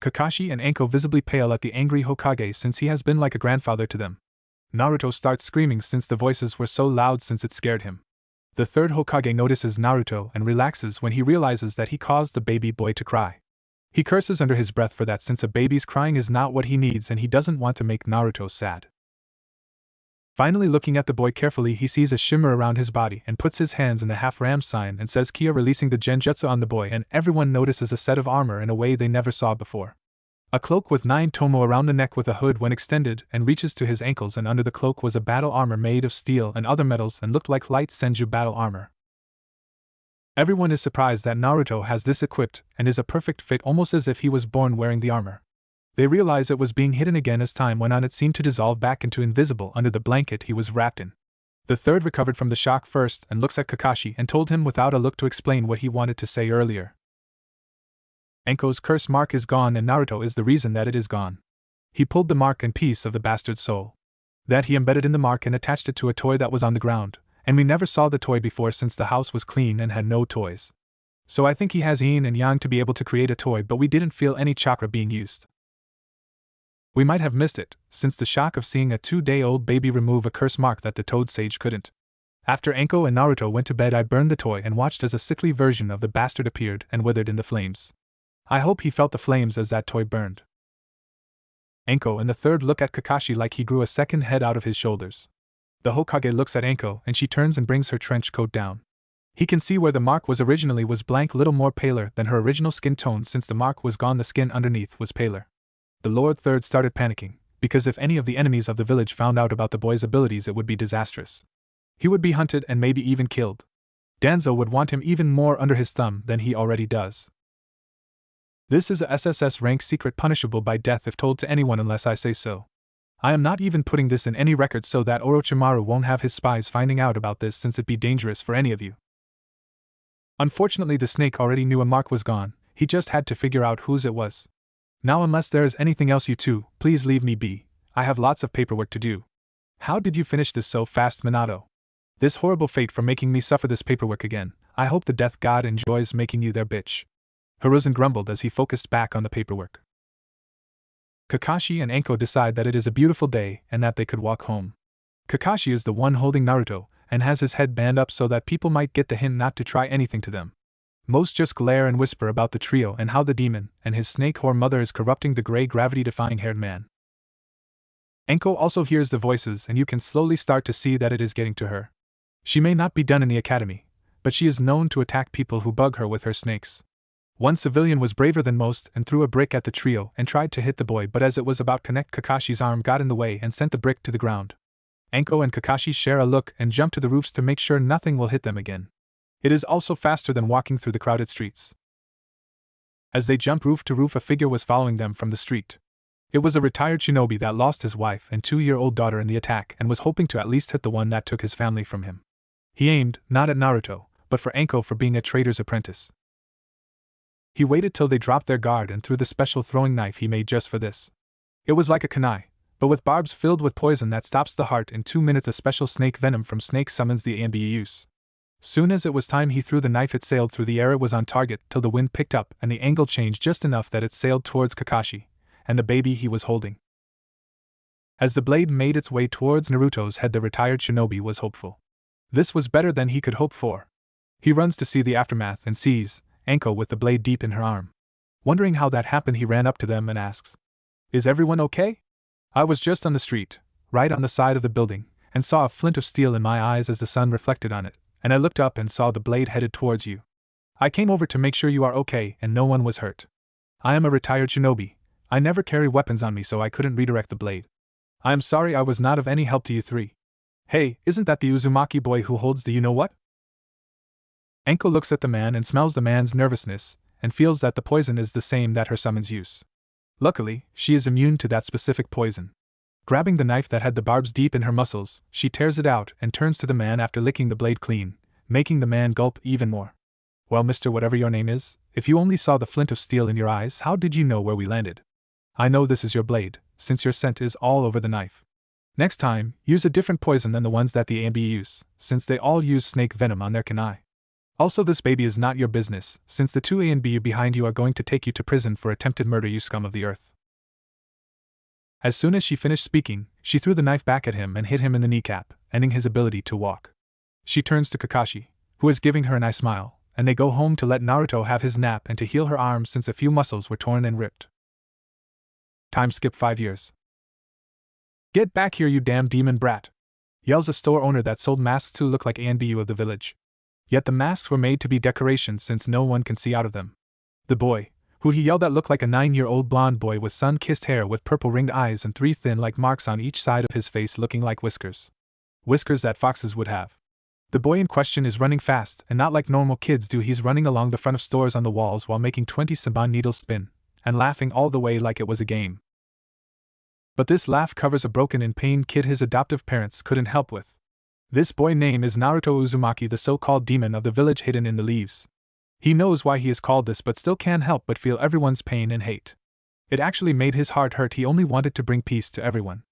Kakashi and Anko visibly pale at the angry Hokage since he has been like a grandfather to them. Naruto starts screaming since the voices were so loud since it scared him. The third Hokage notices Naruto and relaxes when he realizes that he caused the baby boy to cry. He curses under his breath for that since a baby's crying is not what he needs and he doesn't want to make Naruto sad. Finally, looking at the boy carefully, he sees a shimmer around his body and puts his hands in the half-ram sign and says Kia, releasing the genjutsu on the boy, and everyone notices a set of armor in a way they never saw before. A cloak with 9 tomo around the neck with a hood when extended and reaches to his ankles, and under the cloak was a battle armor made of steel and other metals and looked like light senju battle armor. Everyone is surprised that Naruto has this equipped and is a perfect fit, almost as if he was born wearing the armor. They realize it was being hidden again as time went on. It seemed to dissolve back into invisible under the blanket he was wrapped in. The third recovered from the shock first and looks at Kakashi and told him without a look to explain what he wanted to say earlier. Anko's curse mark is gone and Naruto is the reason that it is gone. He pulled the mark and piece of the bastard's soul. That he embedded in the mark and attached it to a toy that was on the ground, and we never saw the toy before since the house was clean and had no toys. So I think he has yin and yang to be able to create a toy, but we didn't feel any chakra being used. We might have missed it, since the shock of seeing a 2-day-old baby remove a curse mark that the Toad Sage couldn't. After Anko and Naruto went to bed, I burned the toy and watched as a sickly version of the bastard appeared and withered in the flames. I hope he felt the flames as that toy burned. Anko and the third look at Kakashi like he grew a second head out of his shoulders. The Hokage looks at Anko and she turns and brings her trench coat down. He can see where the mark was originally was blank, little more paler than her original skin tone. Since the mark was gone, the skin underneath was paler. The Lord Third started panicking, because if any of the enemies of the village found out about the boy's abilities, it would be disastrous. He would be hunted and maybe even killed. Danzo would want him even more under his thumb than he already does. This is a SSS rank secret punishable by death if told to anyone unless I say so. I am not even putting this in any record so that Orochimaru won't have his spies finding out about this, since it'd be dangerous for any of you. Unfortunately, the snake already knew a mark was gone, he just had to figure out whose it was. Now, unless there is anything else, you two, please leave me be. I have lots of paperwork to do. How did you finish this so fast, Minato? This horrible fate for making me suffer this paperwork again. I hope the death god enjoys making you their bitch. Hiruzen grumbled as he focused back on the paperwork. Kakashi and Anko decide that it is a beautiful day and that they could walk home. Kakashi is the one holding Naruto, and has his head band up so that people might get the hint not to try anything to them. Most just glare and whisper about the trio and how the demon and his snake whore mother is corrupting the gray gravity-defying haired man. Anko also hears the voices, and you can slowly start to see that it is getting to her. She may not be done in the academy, but she is known to attack people who bug her with her snakes. One civilian was braver than most and threw a brick at the trio and tried to hit the boy, but as it was about connect, Kakashi's arm got in the way and sent the brick to the ground. Anko and Kakashi share a look and jump to the roofs to make sure nothing will hit them again. It is also faster than walking through the crowded streets. As they jump roof to roof, a figure was following them from the street. It was a retired shinobi that lost his wife and 2-year-old daughter in the attack and was hoping to at least hit the one that took his family from him. He aimed, not at Naruto, but for Anko for being a trader's apprentice. He waited till they dropped their guard and threw the special throwing knife he made just for this. It was like a kunai, but with barbs filled with poison that stops the heart in 2 minutes. A special snake venom from snake summons the ANB use. Soon as it was time, he threw the knife. It sailed through the air. It was on target till the wind picked up and the angle changed just enough that it sailed towards Kakashi and the baby he was holding. As the blade made its way towards Naruto's head, the retired shinobi was hopeful. This was better than he could hope for. He runs to see the aftermath and sees Anko with the blade deep in her arm. Wondering how that happened, he ran up to them and asks, "Is everyone okay? I was just on the street, right on the side of the building, and saw a flint of steel in my eyes as the sun reflected on it, and I looked up and saw the blade headed towards you. I came over to make sure you are okay and no one was hurt. I am a retired shinobi. I never carry weapons on me, so I couldn't redirect the blade. I am sorry I was not of any help to you three. Hey, isn't that the Uzumaki boy who holds the you-know-what?" Anko looks at the man and smells the man's nervousness, and feels that the poison is the same that her summons use. Luckily, she is immune to that specific poison. Grabbing the knife that had the barbs deep in her muscles, she tears it out and turns to the man after licking the blade clean, making the man gulp even more. "Well, Mr. Whatever your name is, if you only saw the flint of steel in your eyes, how did you know where we landed? I know this is your blade, since your scent is all over the knife. Next time, use a different poison than the ones that the ANB use, since they all use snake venom on their kunai. Also, this baby is not your business, since the 2 ANB behind you are going to take you to prison for attempted murder, you scum of the earth." As soon as she finished speaking, she threw the knife back at him and hit him in the kneecap, ending his ability to walk. She turns to Kakashi, who is giving her an eye smile, and they go home to let Naruto have his nap and to heal her arms since a few muscles were torn and ripped. Time skip 5 years. "Get back here, you damn demon brat!" yells a store owner that sold masks to look like ANBU of the village. Yet the masks were made to be decorations since no one can see out of them. The boy, who he yelled at, looked like a 9-year-old blonde boy with sun-kissed hair with purple ringed eyes and 3 thin like marks on each side of his face looking like whiskers. Whiskers that foxes would have. The boy in question is running fast and not like normal kids do. He's running along the front of stores on the walls while making 20 saban needles spin, and laughing all the way like it was a game. But this laugh covers a broken in pain kid his adoptive parents couldn't help with. This boy name is Naruto Uzumaki, the so-called demon of the village hidden in the leaves. He knows why he is called this but still can't help but feel everyone's pain and hate. It actually made his heart hurt. He only wanted to bring peace to everyone.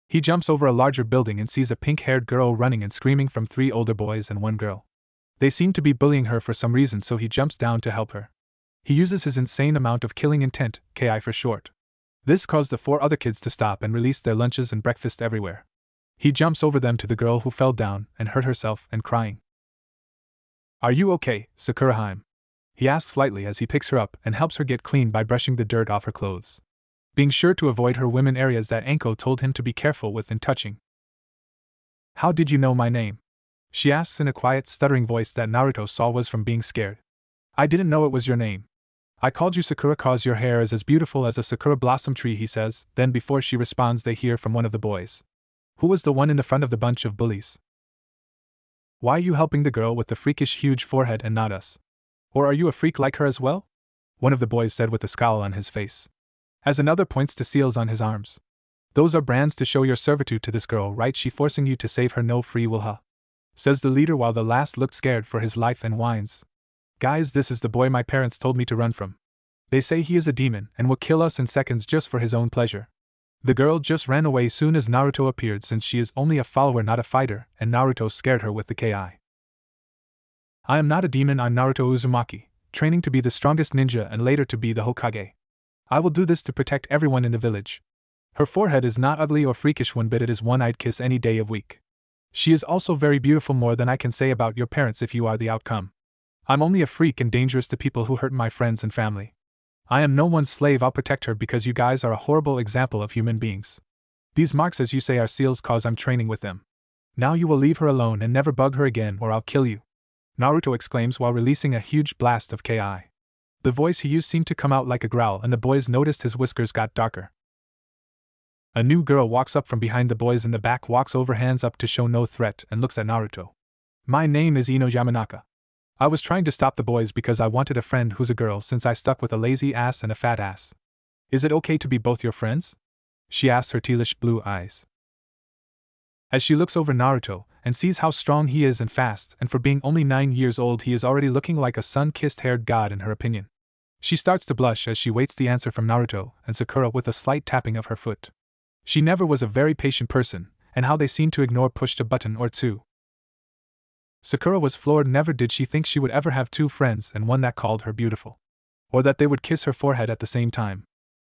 He jumps over a larger building and sees a pink-haired girl running and screaming from 3 older boys and 1 girl. They seem to be bullying her for some reason, so he jumps down to help her. He uses his insane amount of killing intent, KI for short. This caused the 4 other kids to stop and release their lunches and breakfast everywhere. He jumps over them to the girl who fell down and hurt herself and crying. "Are you okay, Sakuraheim?" he asks lightly as he picks her up and helps her get clean by brushing the dirt off her clothes. being sure to avoid her women areas that Anko told him to be careful with in touching. How did you know my name? She asks in a quiet, stuttering voice that Naruto saw was from being scared. I didn't know it was your name. I called you Sakura cause your hair is as beautiful as a sakura blossom tree, he says. Then before she responds they hear from one of the boys. Who was the one in the front of the bunch of bullies? Why are you helping the girl with the freakish huge forehead and not us? Or are you a freak like her as well? One of the boys said with a scowl on his face. As another points to seals on his arms. Those are brands to show your servitude to this girl, right? She forcing you to save her, no free will, huh? Says the leader while the last looked scared for his life and whines. Guys, this is the boy my parents told me to run from. They say he is a demon and will kill us in seconds just for his own pleasure. The girl just ran away soon as Naruto appeared since she is only a follower not a fighter, and Naruto scared her with the ki. I am not a demon, I'm Naruto Uzumaki, training to be the strongest ninja and later to be the Hokage. I will do this to protect everyone in the village. Her forehead is not ugly or freakish one bit, it is one I'd kiss any day of week. She is also very beautiful, more than I can say about your parents if you are the outcome. I'm only a freak and dangerous to people who hurt my friends and family. I am no one's slave, I'll protect her because you guys are a horrible example of human beings. These marks as you say are seals cause I'm training with them. Now you will leave her alone and never bug her again or I'll kill you. Naruto exclaims while releasing a huge blast of ki. The voice he used seemed to come out like a growl and the boys noticed his whiskers got darker. A new girl walks up from behind the boys in the back, walks over hands up to show no threat and looks at Naruto. My name is Ino Yamanaka. I was trying to stop the boys because I wanted a friend who's a girl since I stuck with a lazy ass and a fat ass. Is it okay to be both your friends? She asks her tealish blue eyes. As she looks over Naruto and sees how strong he is and fast, and for being only 9 years old he is already looking like a sun-kissed haired god in her opinion. She starts to blush as she waits the answer from Naruto and Sakura with a slight tapping of her foot. She never was a very patient person, and how they seem to ignore pushed a button or two. Sakura was floored. Never did she think she would ever have 2 friends and one that called her beautiful. Or that they would kiss her forehead at the same time.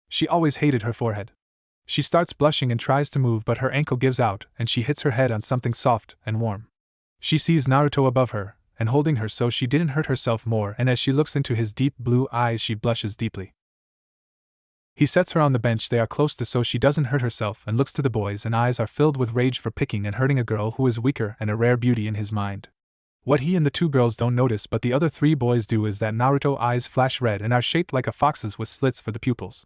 She always hated her forehead. She starts blushing and tries to move, but her ankle gives out and she hits her head on something soft and warm. She sees Naruto above her and holding her so she didn't hurt herself more, and as she looks into his deep blue eyes she blushes deeply. He sets her on the bench they are close to so she doesn't hurt herself and looks to the boys and eyes are filled with rage for picking and hurting a girl who is weaker and a rare beauty in his mind. What he and the 2 girls don't notice but the other 3 boys do is that Naruto's eyes flash red and are shaped like a fox's with slits for the pupils.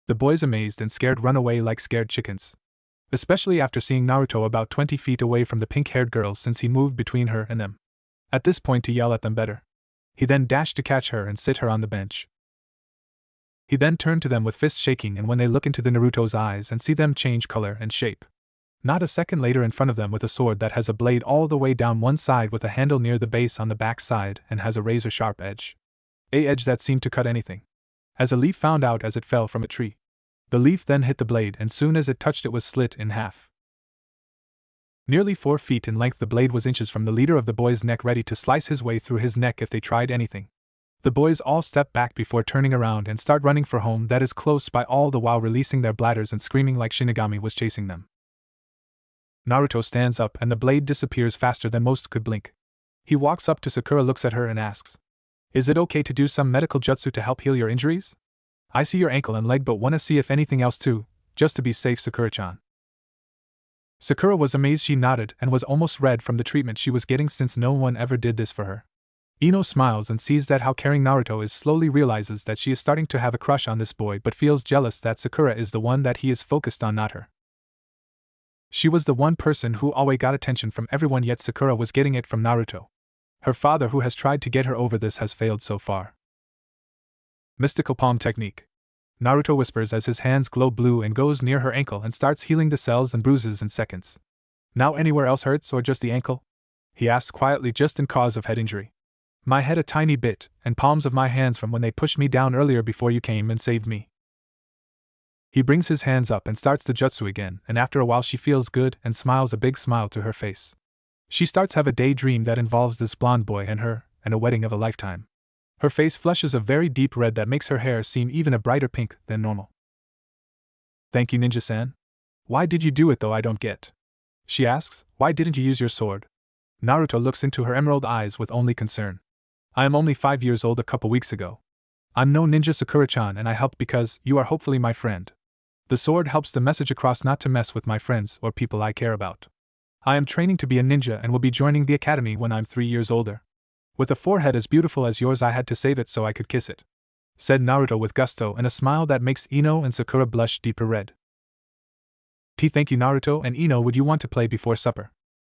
The boys, amazed and scared, run away like scared chickens. Especially after seeing Naruto about 20 feet away from the pink-haired girl since he moved between her and them. At this point to yell at them better. He then dashed to catch her and sit her on the bench. He then turned to them with fists shaking, and when they look into the Naruto's eyes and see them change color and shape. Not a second later in front of them with a sword that has a blade all the way down one side with a handle near the base on the back side and has a razor-sharp edge. A edge that seemed to cut anything. As a leaf found out as it fell from a tree. The leaf then hit the blade and soon as it touched it was slit in half. Nearly 4 feet in length, the blade was inches from the leader of the boys' neck, ready to slice his way through his neck if they tried anything. The boys all step back before turning around and start running for home that is close by, all the while releasing their bladders and screaming like Shinigami was chasing them. Naruto stands up and the blade disappears faster than most could blink. He walks up to Sakura, looks at her and asks, "Is it okay to do some medical jutsu to help heal your injuries? I see your ankle and leg but wanna see if anything else too, just to be safe, Sakura-chan." Sakura was amazed. She nodded and was almost red from the treatment she was getting since no one ever did this for her. Ino smiles and sees that how caring Naruto is, slowly realizes that she is starting to have a crush on this boy but feels jealous that Sakura is the one that he is focused on, not her. She was the one person who always got attention from everyone, yet Sakura was getting it from Naruto. Her father, who has tried to get her over this, has failed so far. Mystical palm technique. Naruto whispers as his hands glow blue and goes near her ankle and starts healing the cells and bruises in seconds. "Now anywhere else hurts or just the ankle?" he asks quietly. "Just in cause of head injury. My head a tiny bit, and palms of my hands from when they pushed me down earlier before you came and saved me." He brings his hands up and starts the jutsu again, and after a while she feels good and smiles a big smile to her face. She starts have a daydream that involves this blonde boy and her, and a wedding of a lifetime. Her face flushes a very deep red that makes her hair seem even a brighter pink than normal. "Thank you, Ninja-san. Why did you do it though, I don't get?" she asks. "Why didn't you use your sword?" Naruto looks into her emerald eyes with only concern. "I am only 5 years old a couple weeks ago. I'm no ninja Sakura-chan and I helped because you are hopefully my friend. The sword helps the message across not to mess with my friends or people I care about. I am training to be a ninja and will be joining the academy when I'm 3 years older. With a forehead as beautiful as yours I had to save it so I could kiss it," said Naruto with gusto and a smile that makes Ino and Sakura blush deeper red. Thank you Naruto and Ino, would you want to play before supper?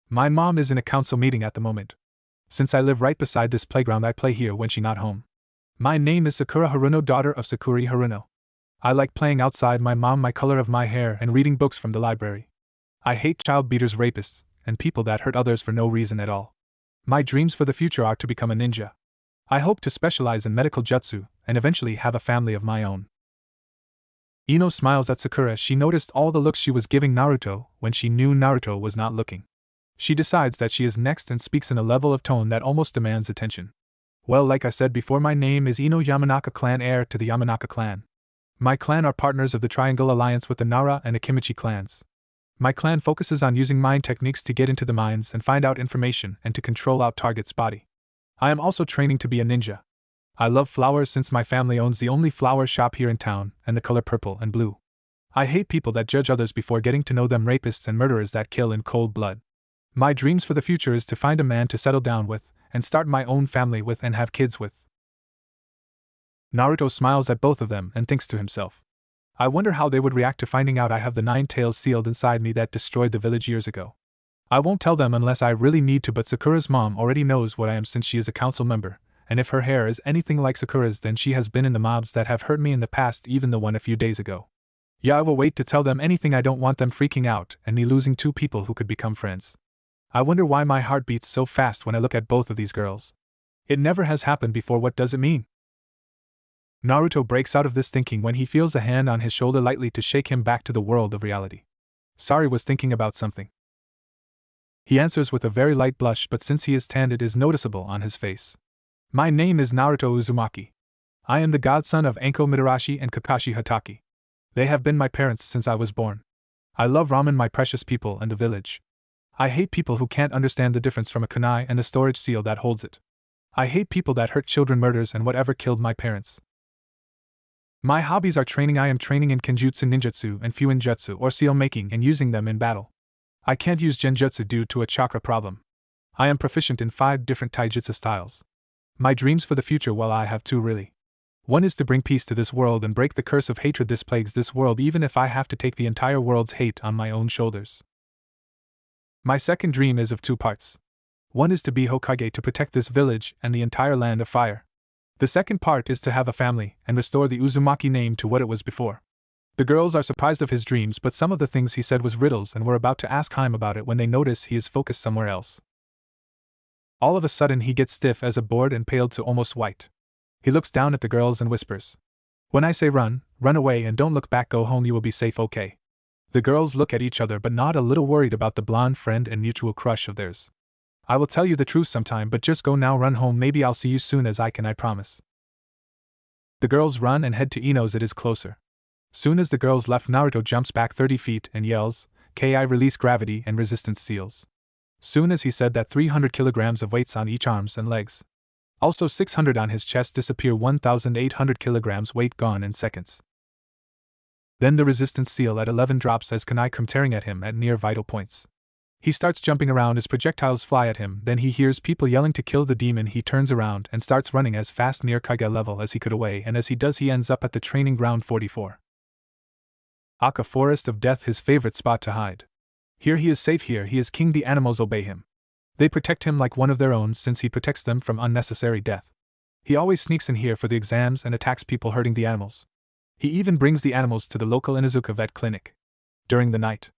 My mom is in a council meeting at the moment. Since I live right beside this playground I play here when she's not home. My name is Sakura Haruno, daughter of Sakuri Haruno. I like playing outside my mom, my color of my hair, and reading books from the library. I hate child beaters, rapists, and people that hurt others for no reason at all. My dreams for the future are to become a ninja. I hope to specialize in medical jutsu, and eventually have a family of my own. Ino smiles at Sakura. She noticed all the looks she was giving Naruto when she knew Naruto was not looking. She decides that she is next and speaks in a level of tone that almost demands attention. Well, like I said before, my name is Ino Yamanaka clan, heir to the Yamanaka clan. My clan are partners of the Triangle Alliance with the Nara and Akimichi clans. My clan focuses on using mind techniques to get into the mines and find out information and to control out target's body. I am also training to be a ninja. I love flowers since my family owns the only flower shop here in town, and the color purple and blue. I hate people that judge others before getting to know them, rapists and murderers that kill in cold blood. My dreams for the future is to find a man to settle down with, and start my own family with and have kids with. Naruto smiles at both of them and thinks to himself, I wonder how they would react to finding out I have the 9 tails sealed inside me that destroyed the village years ago. I won't tell them unless I really need to, but Sakura's mom already knows what I am since she is a council member, and if her hair is anything like Sakura's then she has been in the mobs that have hurt me in the past, even the one a few days ago. Yeah, I will wait to tell them anything. I don't want them freaking out and me losing 2 people who could become friends. I wonder why my heart beats so fast when I look at both of these girls. It never has happened before. What does it mean? Naruto breaks out of this thinking when he feels a hand on his shoulder lightly to shake him back to the world of reality. Sari was thinking about something. He answers with a very light blush, but since he is tanned it is noticeable on his face. My name is Naruto Uzumaki. I am the godson of Anko Mitarashi and Kakashi Hatake. They have been my parents since I was born. I love ramen, my precious people, and the village. I hate people who can't understand the difference from a kunai and the storage seal that holds it. I hate people that hurt children, murders, and whatever killed my parents. My hobbies are training. I am training in Kenjutsu, Ninjutsu, and Fuinjutsu, or seal making, and using them in battle. I can't use Genjutsu due to a chakra problem. I am proficient in 5 different taijutsu styles. My dreams for the future, well, I have 2 really. One is to bring peace to this world and break the curse of hatred this plagues this world, even if I have to take the entire world's hate on my own shoulders. My second dream is of 2 parts. One is to be Hokage, to protect this village and the entire land of fire. The second part is to have a family and restore the Uzumaki name to what it was before. The girls are surprised of his dreams, but some of the things he said was riddles and were about to ask him about it when they notice he is focused somewhere else. All of a sudden he gets stiff as a board and paled to almost white. He looks down at the girls and whispers, "When I say run, run away and don't look back, go home, you will be safe, okay?" The girls look at each other but nod, a little worried about the blonde friend and mutual crush of theirs. "I will tell you the truth sometime, but just go now, run home, maybe I'll see you soon as I can, I promise." The girls run and head to Ino's. It is closer. Soon as the girls left, Naruto jumps back 30 feet and yells, "Ki, release gravity and resistance seals." Soon as he said that, 300 kilograms of weights on each arms and legs. Also 600 on his chest disappear, 1,800 kilograms weight gone in seconds. Then the resistance seal at 11 drops as kunai come tearing at him at near vital points. He starts jumping around as projectiles fly at him, then he hears people yelling to kill the demon. He turns around and starts running as fast near Kage level as he could away, and as he does he ends up at the training ground 44. Aka Forest of Death, his favorite spot to hide. Here he is safe, here he is king, the animals obey him. They protect him like one of their own since he protects them from unnecessary death. He always sneaks in here for the exams and attacks people hurting the animals. He even brings the animals to the local Inuzuka vet clinic. During the night,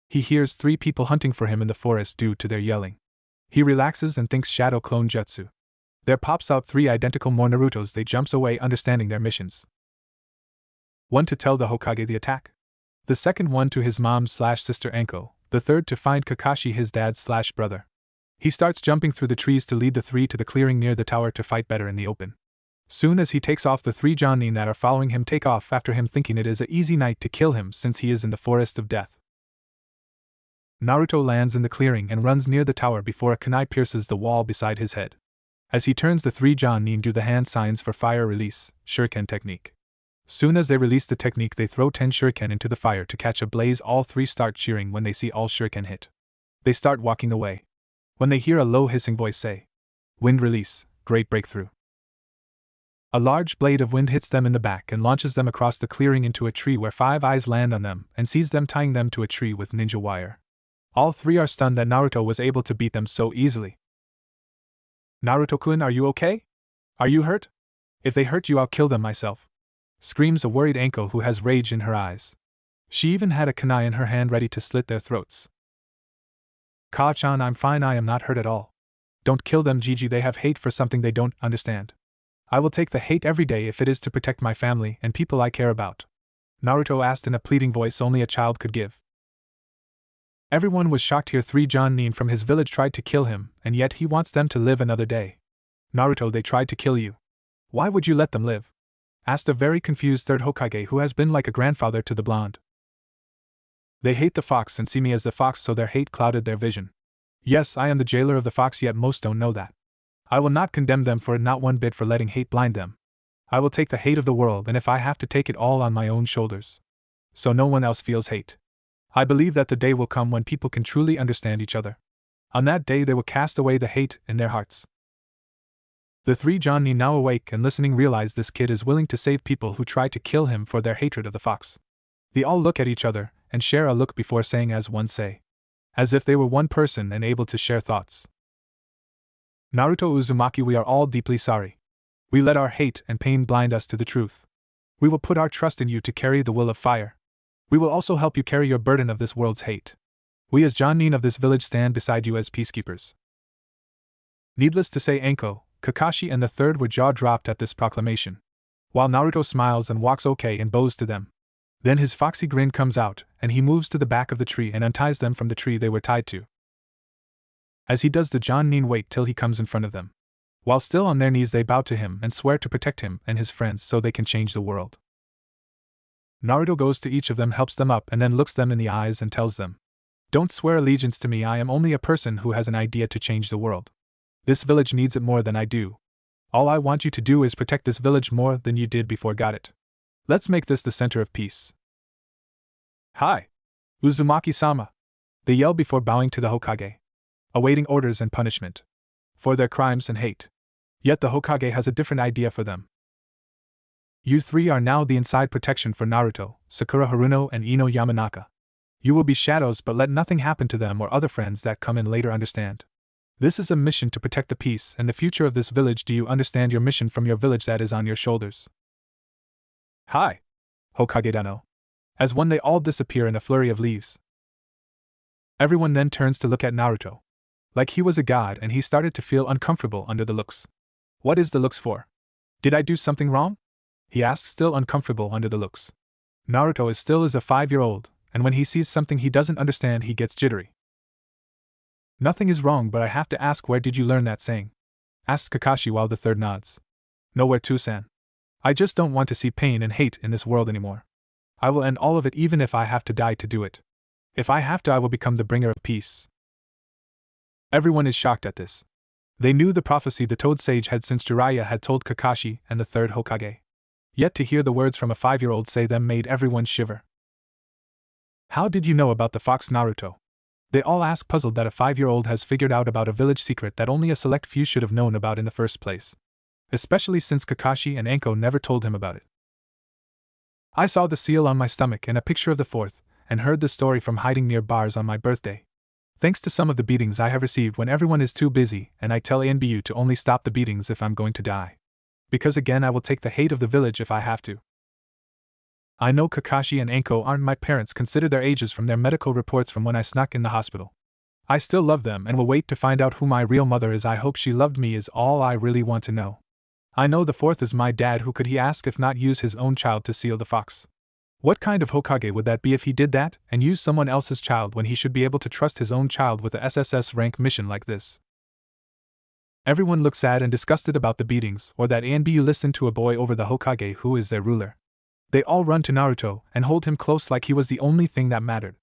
he hears 3 people hunting for him in the forest due to their yelling. He relaxes and thinks shadow clone jutsu. There pops out 3 identical more Narutos. They jumps away understanding their missions. One to tell the Hokage the attack. The second one to his mom/sister Anko. The third to find Kakashi, his dad/brother. He starts jumping through the trees to lead the 3 to the clearing near the tower to fight better in the open. Soon as he takes off, the 3 Jonin that are following him take off after him, thinking it is an easy night to kill him since he is in the forest of death. Naruto lands in the clearing and runs near the tower before a kunai pierces the wall beside his head. As he turns, the three Jonin do the hand signs for fire release, shuriken technique. Soon as they release the technique, they throw 10 shuriken into the fire to catch a blaze. All three start cheering when they see all shuriken hit. They start walking away. When they hear a low hissing voice say, "Wind release, great breakthrough." A large blade of wind hits them in the back and launches them across the clearing into a tree where Five Eyes land on them and sees them tying them to a tree with ninja wire. All three are stunned that Naruto was able to beat them so easily. "Naruto-kun, are you okay? Are you hurt? If they hurt you, I'll kill them myself," screams a worried Anko who has rage in her eyes. She even had a kunai in her hand ready to slit their throats. "Ka-chan, I'm fine, I am not hurt at all. Don't kill them, Gigi, they have hate for something they don't understand. I will take the hate every day if it is to protect my family and people I care about," Naruto asked in a pleading voice only a child could give. Everyone was shocked here. 3 Jonin from his village tried to kill him, and yet he wants them to live another day. "Naruto, they tried to kill you. Why would you let them live?" asked a very confused third Hokage who has been like a grandfather to the blonde. "They hate the fox and see me as the fox, so their hate clouded their vision. Yes, I am the jailer of the fox, yet most don't know that. I will not condemn them for it, not one bit, for letting hate blind them. I will take the hate of the world, and if I have to take it all on my own shoulders, so no one else feels hate. I believe that the day will come when people can truly understand each other. On that day they will cast away the hate in their hearts." The 3 Jonin, now awake and listening, realize this kid is willing to save people who try to kill him for their hatred of the fox. They all look at each other and share a look before saying as one say, as if they were one person and able to share thoughts. "Naruto Uzumaki, we are all deeply sorry. We let our hate and pain blind us to the truth. We will put our trust in you to carry the will of fire. We will also help you carry your burden of this world's hate. We as Jonin of this village stand beside you as peacekeepers." Needless to say, Anko, Kakashi and the third were jaw-dropped at this proclamation. While Naruto smiles and walks okay and bows to them. Then his foxy grin comes out, and he moves to the back of the tree and unties them from the tree they were tied to. As he does, the Jonin wait till he comes in front of them. While still on their knees, they bow to him and swear to protect him and his friends so they can change the world. Naruto goes to each of them, helps them up, and then looks them in the eyes and tells them, "Don't swear allegiance to me, I am only a person who has an idea to change the world. This village needs it more than I do. All I want you to do is protect this village more than you did before got it. Let's make this the center of peace." "Hi! Uzumaki-sama!" they yell before bowing to the Hokage, awaiting orders and punishment for their crimes and hate. Yet the Hokage has a different idea for them. "You three are now the inside protection for Naruto, Sakura Haruno, and Ino Yamanaka. You will be shadows, but let nothing happen to them or other friends that come in later, understand? This is a mission to protect the peace and the future of this village. Do you understand your mission from your village that is on your shoulders?" "Hi, Hokage Dano." As one, they all disappear in a flurry of leaves. Everyone then turns to look at Naruto. Like he was a god, and he started to feel uncomfortable under the looks. "What is the looks for? Did I do something wrong?" he asks, still uncomfortable under the looks. Naruto is still as a 5-year-old, and when he sees something he doesn't understand he gets jittery. "Nothing is wrong, but I have to ask, where did you learn that saying?" asks Kakashi while the third nods. "Nowhere too, San. I just don't want to see pain and hate in this world anymore. I will end all of it even if I have to die to do it. If I have to, I will become the bringer of peace." Everyone is shocked at this. They knew the prophecy the Toad Sage had since Jiraiya had told Kakashi and the third Hokage. Yet to hear the words from a 5-year-old say them made everyone shiver. "How did you know about the fox, Naruto?" they all ask, puzzled that a 5-year-old has figured out about a village secret that only a select few should have known about in the first place. Especially since Kakashi and Anko never told him about it. "I saw the seal on my stomach and a picture of the fourth, and heard the story from hiding near bars on my birthday. Thanks to some of the beatings I have received when everyone is too busy, and I tell ANBU to only stop the beatings if I'm going to die. Because again, I will take the hate of the village if I have to. I know Kakashi and Anko aren't my parents, consider their ages from their medical reports from when I snuck in the hospital. I still love them and will wait to find out who my real mother is. I hope she loved me is all I really want to know. I know the fourth is my dad. Who could he ask if not use his own child to seal the fox? What kind of Hokage would that be if he did that, and used someone else's child when he should be able to trust his own child with a SSS rank mission like this?" Everyone looks sad and disgusted about the beatings, or that ANBU listened to a boy over the Hokage who is their ruler. They all run to Naruto and hold him close like he was the only thing that mattered.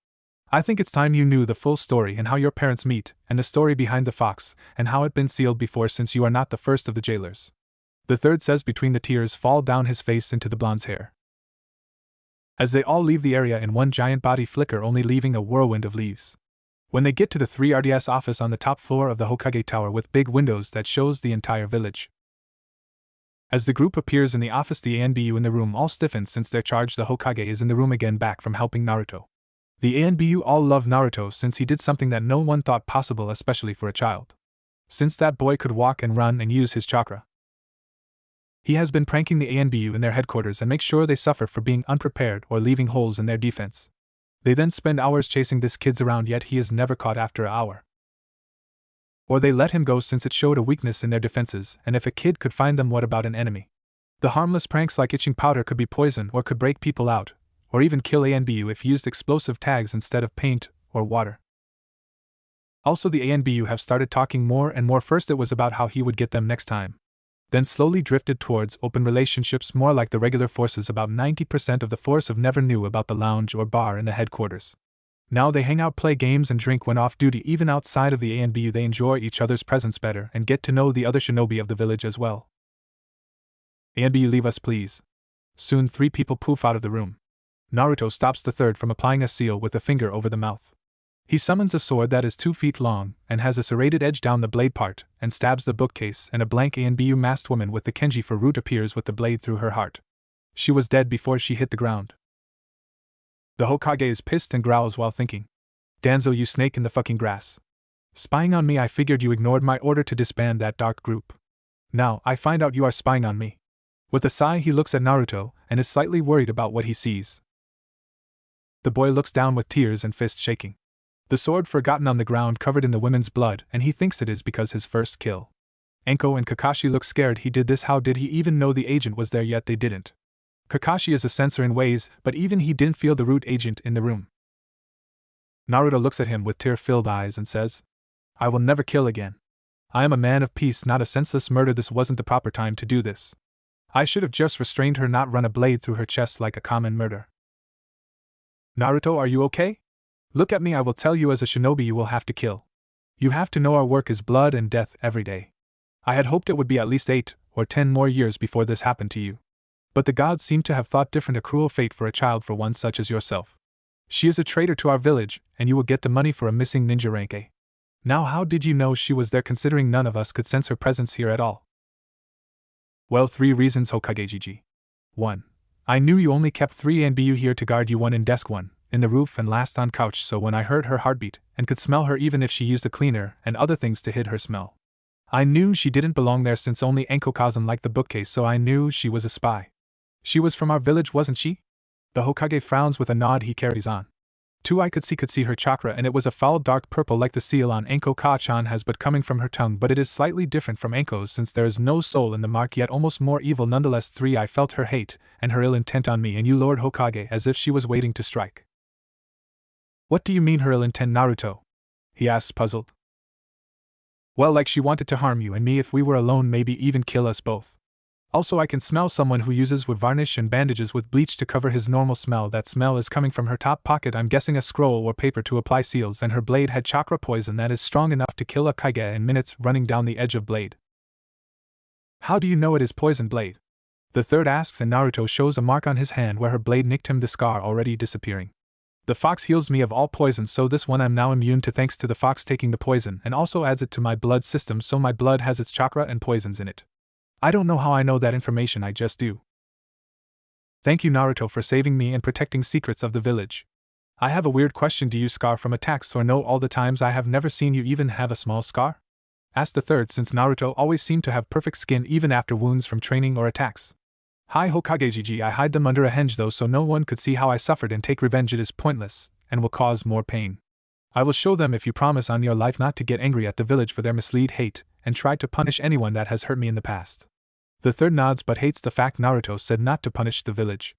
I think it's time you knew the full story and how your parents meet, and the story behind the fox, and how it been sealed before since you are not the first of the jailers. The third says between the tears fall down his face into the blonde's hair. As they all leave the area in one giant body flicker, only leaving a whirlwind of leaves. When they get to the 3RDS office on the top floor of the Hokage Tower with big windows that shows the entire village. As the group appears in the office, the ANBU in the room all stiffens since their charge the Hokage is in the room again, back from helping Naruto. The ANBU all love Naruto since he did something that no one thought possible, especially for a child. Since that boy could walk and run and use his chakra. He has been pranking the ANBU in their headquarters and makes sure they suffer for being unprepared or leaving holes in their defense. They then spend hours chasing this kid around, yet he is never caught after an hour. Or they let him go since it showed a weakness in their defenses, and if a kid could find them, what about an enemy? The harmless pranks like itching powder could be poison or could break people out, or even kill ANBU if used explosive tags instead of paint or water. Also, the ANBU have started talking more and more. First it was about how he would get them next time. Then slowly drifted towards open relationships, more like the regular forces. About 90% of the force of never knew about the lounge or bar in the headquarters. Now they hang out, play games, and drink when off duty. Even outside of the ANBU they enjoy each other's presence better and get to know the other shinobi of the village as well. ANBU, leave us please. Soon 3 people poof out of the room. Naruto stops the third from applying a seal with a finger over the mouth. He summons a sword that is 2 feet long and has a serrated edge down the blade part and stabs the bookcase, and a blank ANBU masked woman with the Kenji for root appears with the blade through her heart. She was dead before she hit the ground. The Hokage is pissed and growls while thinking. Danzo, you snake in the fucking grass. Spying on me? I figured you ignored my order to disband that dark group. Now, I find out you are spying on me. With a sigh he looks at Naruto and is slightly worried about what he sees. The boy looks down with tears and fists shaking. The sword forgotten on the ground covered in the women's blood, and he thinks it is because his first kill. Enko and Kakashi look scared. He did this? How did he even know the agent was there? Yet they didn't. Kakashi is a censor in ways, but even he didn't feel the root agent in the room. Naruto looks at him with tear-filled eyes and says, I will never kill again. I am a man of peace, not a senseless murder. This wasn't the proper time to do this. I should have just restrained her, not run a blade through her chest like a common murder. Naruto, are you okay? Look at me. I will tell you, as a shinobi you will have to kill. You have to know our work is blood and death every day. I had hoped it would be at least 8 or 10 more years before this happened to you. But the gods seem to have thought different. A cruel fate for a child, for one such as yourself. She is a traitor to our village, and you will get the money for a missing ninja rank A. Now how did you know she was there, considering none of us could sense her presence here at all? Well, 3 reasons, Hokage. 1. I knew you only kept 3 ANBU here to guard you, 1 in desk, 1 in the roof, and last on couch, so when I heard her heartbeat, and could smell her even if she used a cleaner and other things to hide her smell. I knew she didn't belong there since only Enko-Kazan liked the bookcase, so I knew she was a spy. She was from our village, wasn't she? The Hokage frowns with a nod. He carries on. 2. I could see her chakra, and it was a foul dark purple like the seal on Enko-Kachan has, but coming from her tongue, but it is slightly different from Enko's since there is no soul in the mark, yet almost more evil nonetheless. 3. I felt her hate and her ill intent on me and you, Lord Hokage, as if she was waiting to strike. What do you mean, her ill intent, Naruto? He asks, puzzled. Well, like she wanted to harm you and me if we were alone, maybe even kill us both. Also, I can smell someone who uses wood varnish and bandages with bleach to cover his normal smell. That smell is coming from her top pocket. I'm guessing a scroll or paper to apply seals, and her blade had chakra poison that is strong enough to kill a Kage in minutes, running down the edge of blade. How do you know it is poison blade? The third asks, and Naruto shows a mark on his hand where her blade nicked him, the scar already disappearing. The fox heals me of all poisons, so this one I'm now immune to thanks to the fox taking the poison, and also adds it to my blood system, so my blood has its chakra and poisons in it. I don't know how I know that information, I just do. Thank you, Naruto, for saving me and protecting secrets of the village. I have a weird question. Do you scar from attacks or no? All the times I have never seen you even have a small scar? Asked the third, since Naruto always seemed to have perfect skin even after wounds from training or attacks. Hi Hokage, I hide them under a henge though, so no one could see how I suffered, and take revenge it is pointless, and will cause more pain. I will show them if you promise on your life not to get angry at the village for their mislead hate, and try to punish anyone that has hurt me in the past. The third nods but hates the fact Naruto said not to punish the village.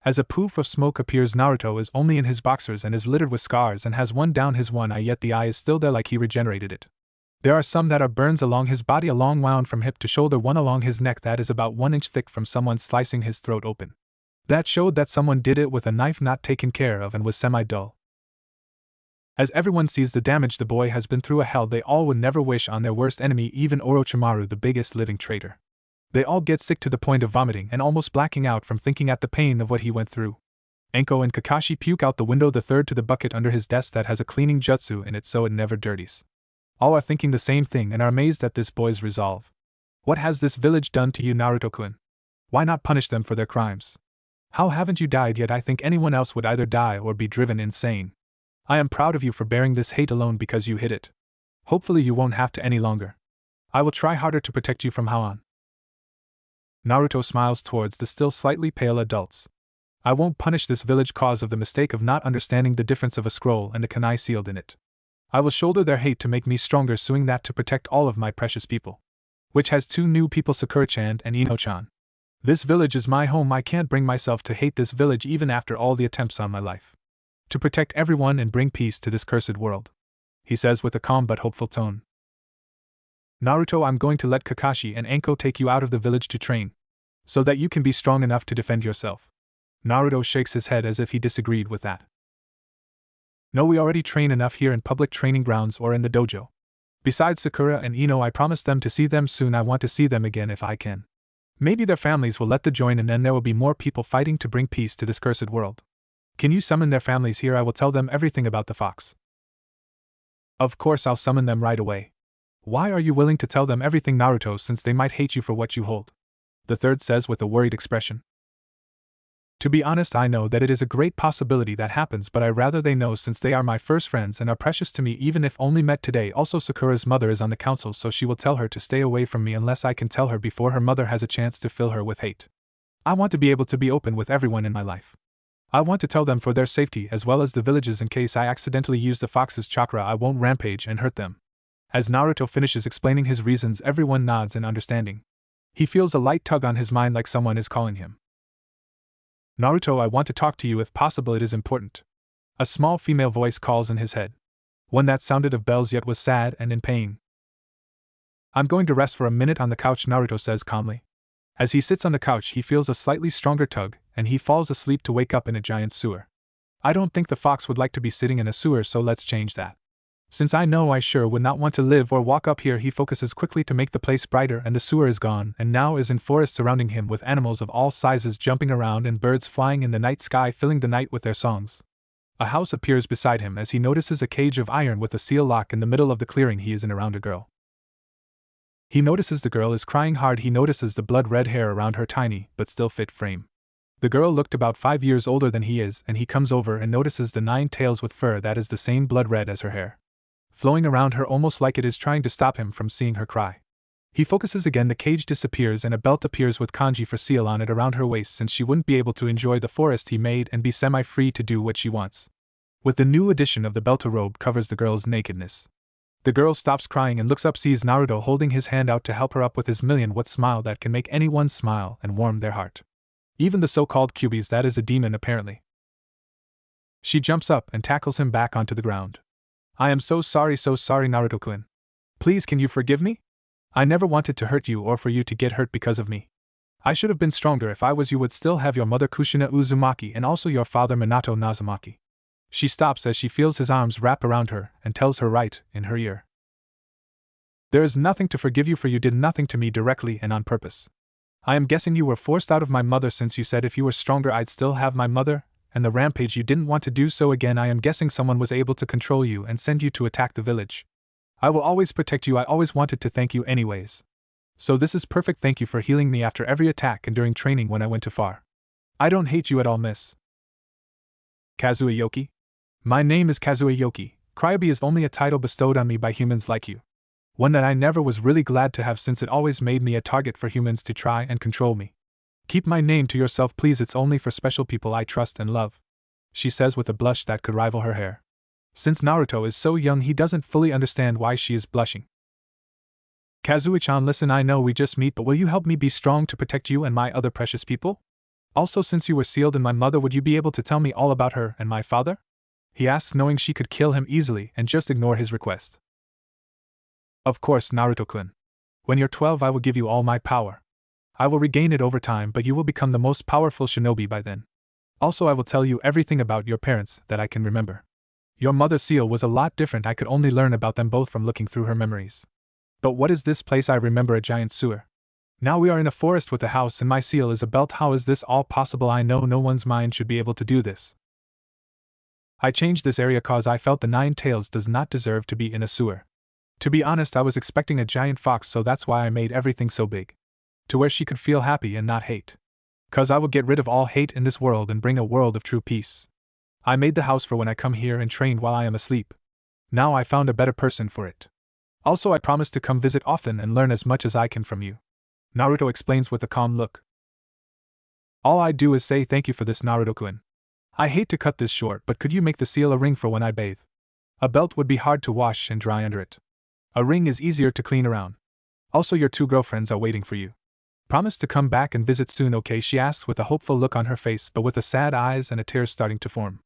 As a poof of smoke appears, Naruto is only in his boxers and is littered with scars and has one down his one eye, yet the eye is still there like he regenerated it. There are some that are burns along his body, a long wound from hip to shoulder, one along his neck that is about 1 inch thick from someone slicing his throat open. That showed that someone did it with a knife not taken care of and was semi-dull. As everyone sees the damage the boy has been through, a hell they all would never wish on their worst enemy, even Orochimaru, the biggest living traitor. They all get sick to the point of vomiting and almost blacking out from thinking at the pain of what he went through. Enko and Kakashi puke out the window, the third to the bucket under his desk that has a cleaning jutsu in it so it never dirties. All are thinking the same thing and are amazed at this boy's resolve. What has this village done to you, Naruto-kun? Why not punish them for their crimes? How haven't you died yet? I think anyone else would either die or be driven insane. I am proud of you for bearing this hate alone because you hid it. Hopefully you won't have to any longer. I will try harder to protect you from now on. Naruto smiles towards the still slightly pale adults. I won't punish this village cause of the mistake of not understanding the difference of a scroll and the kunai sealed in it. I will shoulder their hate to make me stronger, suing that to protect all of my precious people. Which has two new people, Sakura-chan and Ino-chan. This village is my home. I can't bring myself to hate this village even after all the attempts on my life. To protect everyone and bring peace to this cursed world, he says with a calm but hopeful tone. Naruto, I'm going to let Kakashi and Enko take you out of the village to train, so that you can be strong enough to defend yourself. Naruto shakes his head as if he disagreed with that. No, we already train enough here in public training grounds or in the dojo. Besides Sakura and Ino, I promised them to see them soon. I want to see them again if I can. Maybe their families will let them join and then there will be more people fighting to bring peace to this cursed world. Can you summon their families here? I will tell them everything about the fox. Of course I'll summon them right away. Why are you willing to tell them everything, Naruto, since they might hate you for what you hold? The third says with a worried expression. To be honest, I know that it is a great possibility that happens, but I rather they know since they are my first friends and are precious to me even if only met today. Also, Sakura's mother is on the council, so she will tell her to stay away from me unless I can tell her before her mother has a chance to fill her with hate. I want to be able to be open with everyone in my life. I want to tell them for their safety as well as the villages in case I accidentally use the fox's chakra I won't rampage and hurt them. As Naruto finishes explaining his reasons, everyone nods in understanding. He feels a light tug on his mind like someone is calling him. Naruto, I want to talk to you if possible, it is important. A small female voice calls in his head. One that sounded of bells yet was sad and in pain. I'm going to rest for a minute on the couch, Naruto says calmly. As he sits on the couch, he feels a slightly stronger tug, and he falls asleep to wake up in a giant sewer. I don't think the fox would like to be sitting in a sewer, so let's change that. Since I know I sure would not want to live or walk up here. He focuses quickly to make the place brighter, and the sewer is gone and now is in forest surrounding him with animals of all sizes jumping around and birds flying in the night sky filling the night with their songs. A house appears beside him as he notices a cage of iron with a seal lock in the middle of the clearing he is in around a girl. He notices the girl is crying hard. He notices the blood-red hair around her tiny but still fit frame. The girl looked about 5 years older than he is, and he comes over and notices the 9 tails with fur that is the same blood-red as her hair, flowing around her almost like it is trying to stop him from seeing her cry. He focuses again, the cage disappears and a belt appears with kanji for seal on it around her waist, since she wouldn't be able to enjoy the forest he made and be semi-free to do what she wants. With the new addition of the belt, a robe covers the girl's nakedness. The girl stops crying and looks up, sees Naruto holding his hand out to help her up with his million-watt smile that can make anyone smile and warm their heart. Even the so-called cubies, that is a demon apparently. She jumps up and tackles him back onto the ground. I am so sorry Naruto-kun. Please, can you forgive me? I never wanted to hurt you or for you to get hurt because of me. I should have been stronger. If I was you, would still have your mother Kushina Uzumaki and also your father Minato Nazumaki. She stops as she feels his arms wrap around her and tells her right in her ear. There is nothing to forgive you, for you did nothing to me directly and on purpose. I am guessing you were forced out of my mother, since you said if you were stronger I'd still have my mother, and the rampage you didn't want to do so again. I am guessing someone was able to control you and send you to attack the village. I will always protect you. I always wanted to thank you anyways. So this is perfect. Thank you for healing me after every attack and during training when I went too far. I don't hate you at all, miss. Kazue Yoki? My name is Kazue Yoki. Crybaby is only a title bestowed on me by humans like you. One that I never was really glad to have, since it always made me a target for humans to try and control me. Keep my name to yourself, please. It's only for special people I trust and love, she says with a blush that could rival her hair. Since Naruto is so young, he doesn't fully understand why she is blushing. Kazue-chan, listen, I know we just meet, but will you help me be strong to protect you and my other precious people? Also, since you were sealed in my mother, would you be able to tell me all about her and my father? He asks, knowing she could kill him easily and just ignore his request. Of course, Naruto-kun. When you're 12, I will give you all my power. I will regain it over time, but you will become the most powerful shinobi by then. Also, I will tell you everything about your parents that I can remember. Your mother's seal was a lot different. I could only learn about them both from looking through her memories. But what is this place? I remember a giant sewer. Now we are in a forest with a house and my seal is a belt. How is this all possible? I know no one's mind should be able to do this. I changed this area cause I felt the Nine Tails does not deserve to be in a sewer. To be honest, I was expecting a giant fox, so that's why I made everything so big. To where she could feel happy and not hate. Cause I would get rid of all hate in this world and bring a world of true peace. I made the house for when I come here and trained while I am asleep. Now I found a better person for it. Also, I promise to come visit often and learn as much as I can from you. Naruto explains with a calm look. All I do is say thank you for this, Naruto-kun. I hate to cut this short, but could you make the seal a ring for when I bathe? A belt would be hard to wash and dry under it. A ring is easier to clean around. Also, your two girlfriends are waiting for you. Promise to come back and visit soon, okay? She asks with a hopeful look on her face but with a sad eyes and a tear starting to form.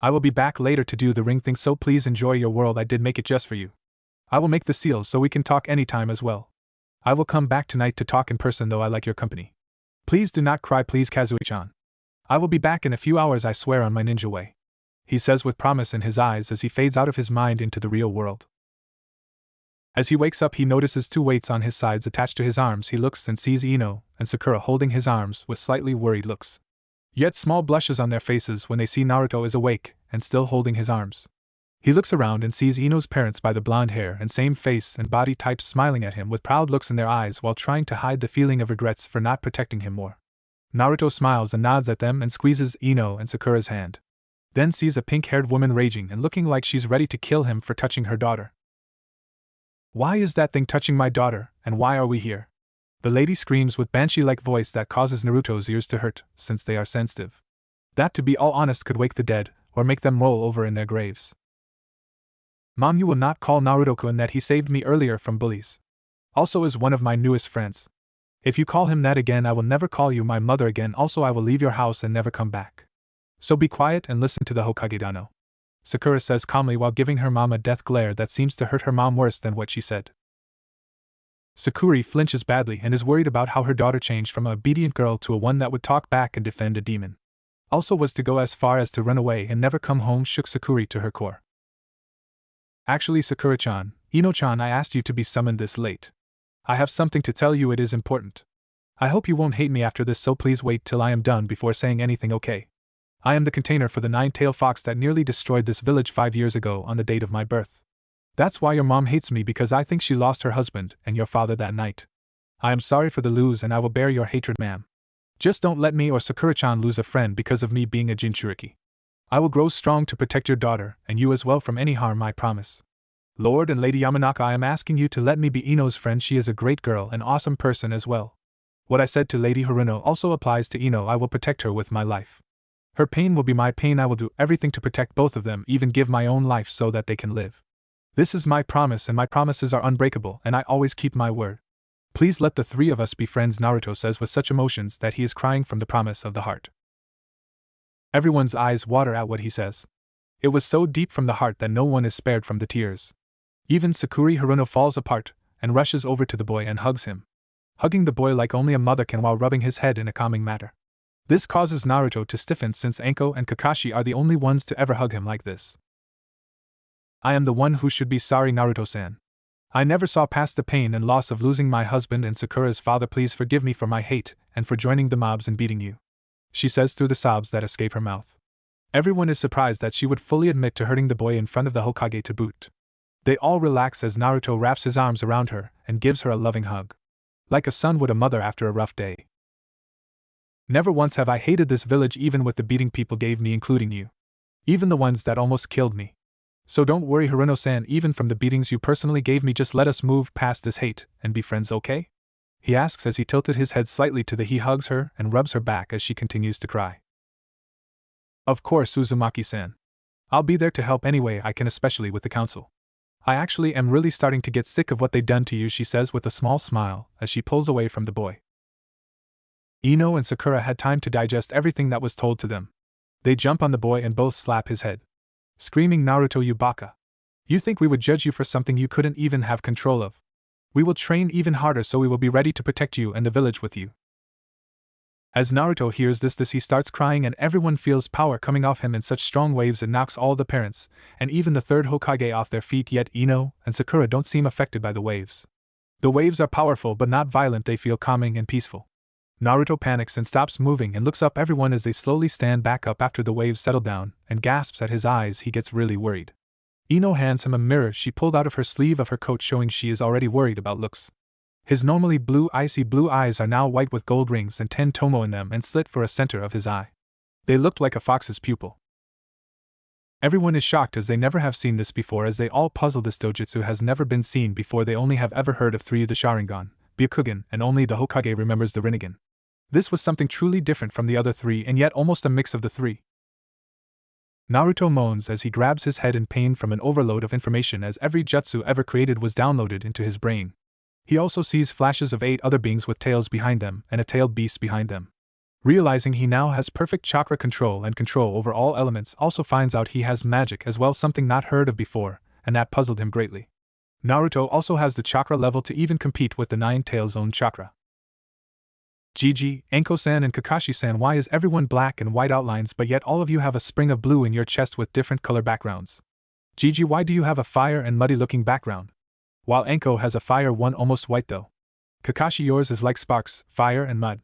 I will be back later to do the ring thing, so please enjoy your world. I did make it just for you. I will make the seal so we can talk anytime as well. I will come back tonight to talk in person, though I like your company. Please do not cry, please, Kazui-chan. I will be back in a few hours, I swear on my ninja way. He says with promise in his eyes as he fades out of his mind into the real world. As he wakes up, he notices two weights on his sides attached to his arms. He looks and sees Ino and Sakura holding his arms with slightly worried looks. Yet small blushes on their faces when they see Naruto is awake and still holding his arms. He looks around and sees Ino's parents by the blonde hair and same face and body type smiling at him with proud looks in their eyes while trying to hide the feeling of regrets for not protecting him more. Naruto smiles and nods at them and squeezes Ino and Sakura's hand. Then sees a pink-haired woman raging and looking like she's ready to kill him for touching her daughter. Why is that thing touching my daughter, and why are we here? The lady screams with banshee-like voice that causes Naruto's ears to hurt, since they are sensitive. That, to be all honest, could wake the dead, or make them roll over in their graves. Mom, you will not call Naruto-kun that. He saved me earlier from bullies. Also is one of my newest friends. If you call him that again, I will never call you my mother again. Also, I will leave your house and never come back. So be quiet and listen to the Hokage-dano. Sakura says calmly while giving her mom a death glare that seems to hurt her mom worse than what she said. Sakura flinches badly and is worried about how her daughter changed from a obedient girl to a one that would talk back and defend a demon. Also was to go as far as to run away and never come home. Shook Sakura to her core. Actually, Sakura-chan, Ino-chan, I asked you to be summoned this late. I have something to tell you. It is important. I hope you won't hate me after this, so please wait till I am done before saying anything, okay? I am the container for the nine-tailed fox that nearly destroyed this village 5 years ago on the date of my birth. That's why your mom hates me, because I think she lost her husband and your father that night. I am sorry for the lose and I will bear your hatred, ma'am. Just don't let me or Sakura-chan lose a friend because of me being a Jinchuriki. I will grow strong to protect your daughter and you as well from any harm, I promise. Lord and Lady Yamanaka, I am asking you to let me be Ino's friend. She is a great girl, an awesome person as well. What I said to Lady Haruno also applies to Ino. I will protect her with my life. Her pain will be my pain. I will do everything to protect both of them, even give my own life so that they can live. This is my promise, and my promises are unbreakable, and I always keep my word. Please let the three of us be friends, Naruto says with such emotions that he is crying from the promise of the heart. Everyone's eyes water at what he says. It was so deep from the heart that no one is spared from the tears. Even Sakura Haruno falls apart and rushes over to the boy and hugs him. Hugging the boy like only a mother can while rubbing his head in a calming manner. This causes Naruto to stiffen since Anko and Kakashi are the only ones to ever hug him like this. I am the one who should be sorry, Naruto-san. I never saw past the pain and loss of losing my husband and Sakura's father. Please forgive me for my hate and for joining the mobs and beating you. She says through the sobs that escape her mouth. Everyone is surprised that she would fully admit to hurting the boy in front of the Hokage to boot. They all relax as Naruto wraps his arms around her and gives her a loving hug. Like a son would a mother after a rough day. Never once have I hated this village, even with the beating people gave me, including you. Even the ones that almost killed me. So don't worry, Haruno-san, even from the beatings you personally gave me, just let us move past this hate and be friends, okay? He asks as he tilted his head slightly to the he hugs her and rubs her back as she continues to cry. Of course, Uzumaki-san. I'll be there to help any way I can, especially with the council. I actually am really starting to get sick of what they've done to you, she says with a small smile as she pulls away from the boy. Ino and Sakura had time to digest everything that was told to them. They jump on the boy and both slap his head. Screaming, Naruto, you baka. You think we would judge you for something you couldn't even have control of? We will train even harder so we will be ready to protect you and the village with you. As Naruto hears this he starts crying and everyone feels power coming off him in such strong waves it knocks all the parents, and even the third Hokage off their feet, yet Ino and Sakura don't seem affected by the waves. The waves are powerful but not violent, they feel calming and peaceful. Naruto panics and stops moving and looks up everyone as they slowly stand back up after the waves settle down, and gasps at his eyes. He gets really worried. Ino hands him a mirror she pulled out of her sleeve of her coat, showing she is already worried about looks. His normally icy blue eyes are now white with gold rings and 10 tomo in them and slit for a center of his eye. They looked like a fox's pupil. Everyone is shocked as they never have seen this before, as they all puzzle. This dojutsu has never been seen before. They only have ever heard of 3 of the Sharingan, Byakugan, and only the Hokage remembers the Rinnegan. This was something truly different from the other 3 and yet almost a mix of the 3. Naruto moans as he grabs his head in pain from an overload of information, as every jutsu ever created was downloaded into his brain. He also sees flashes of 8 other beings with tails behind them and a tailed beast behind them. Realizing he now has perfect chakra control and control over all elements, also finds out he has magic as well, something not heard of before, and that puzzled him greatly. Naruto also has the chakra level to even compete with the 9 tails own chakra. Gigi, Anko-san and Kakashi-san, why is everyone black and white outlines but yet all of you have a spring of blue in your chest with different color backgrounds? Gigi, why do you have a fire and muddy looking background? While Anko has a fire one almost white though. Kakashi, yours is like sparks, fire and mud.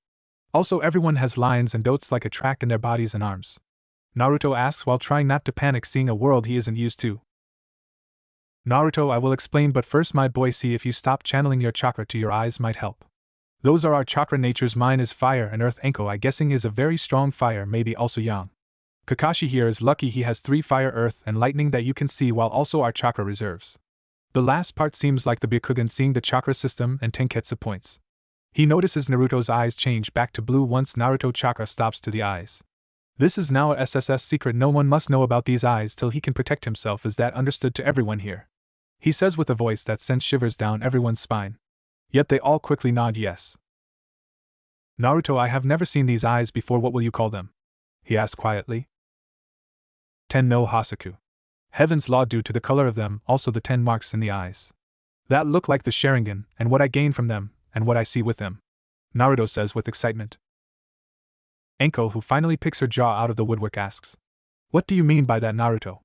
Also everyone has lines and dots like a track in their bodies and arms. Naruto asks while trying not to panic, seeing a world he isn't used to. Naruto, I will explain, but first my boy, see if you stop channeling your chakra to your eyes might help. Those are our chakra natures, mine is fire and earth. Anko I guessing is a very strong fire, maybe also yang. Kakashi here is lucky he has 3 fire, earth and lightning that you can see, while also our chakra reserves. The last part seems like the Byakugan, seeing the chakra system and Tenketsu points. He notices Naruto's eyes change back to blue once Naruto chakra stops to the eyes. This is now a SSS secret, no one must know about these eyes till he can protect himself. Is that understood to everyone here? He says with a voice that sends shivers down everyone's spine. Yet they all quickly nod yes. Naruto, I have never seen these eyes before, what will you call them? He asks quietly. 10 no Hasaku. Heaven's law, due to the color of them, also the 10 marks in the eyes. That look like the Sharingan, and what I gain from them, and what I see with them. Naruto says with excitement. Anko, who finally picks her jaw out of the woodwork, asks. What do you mean by that, Naruto?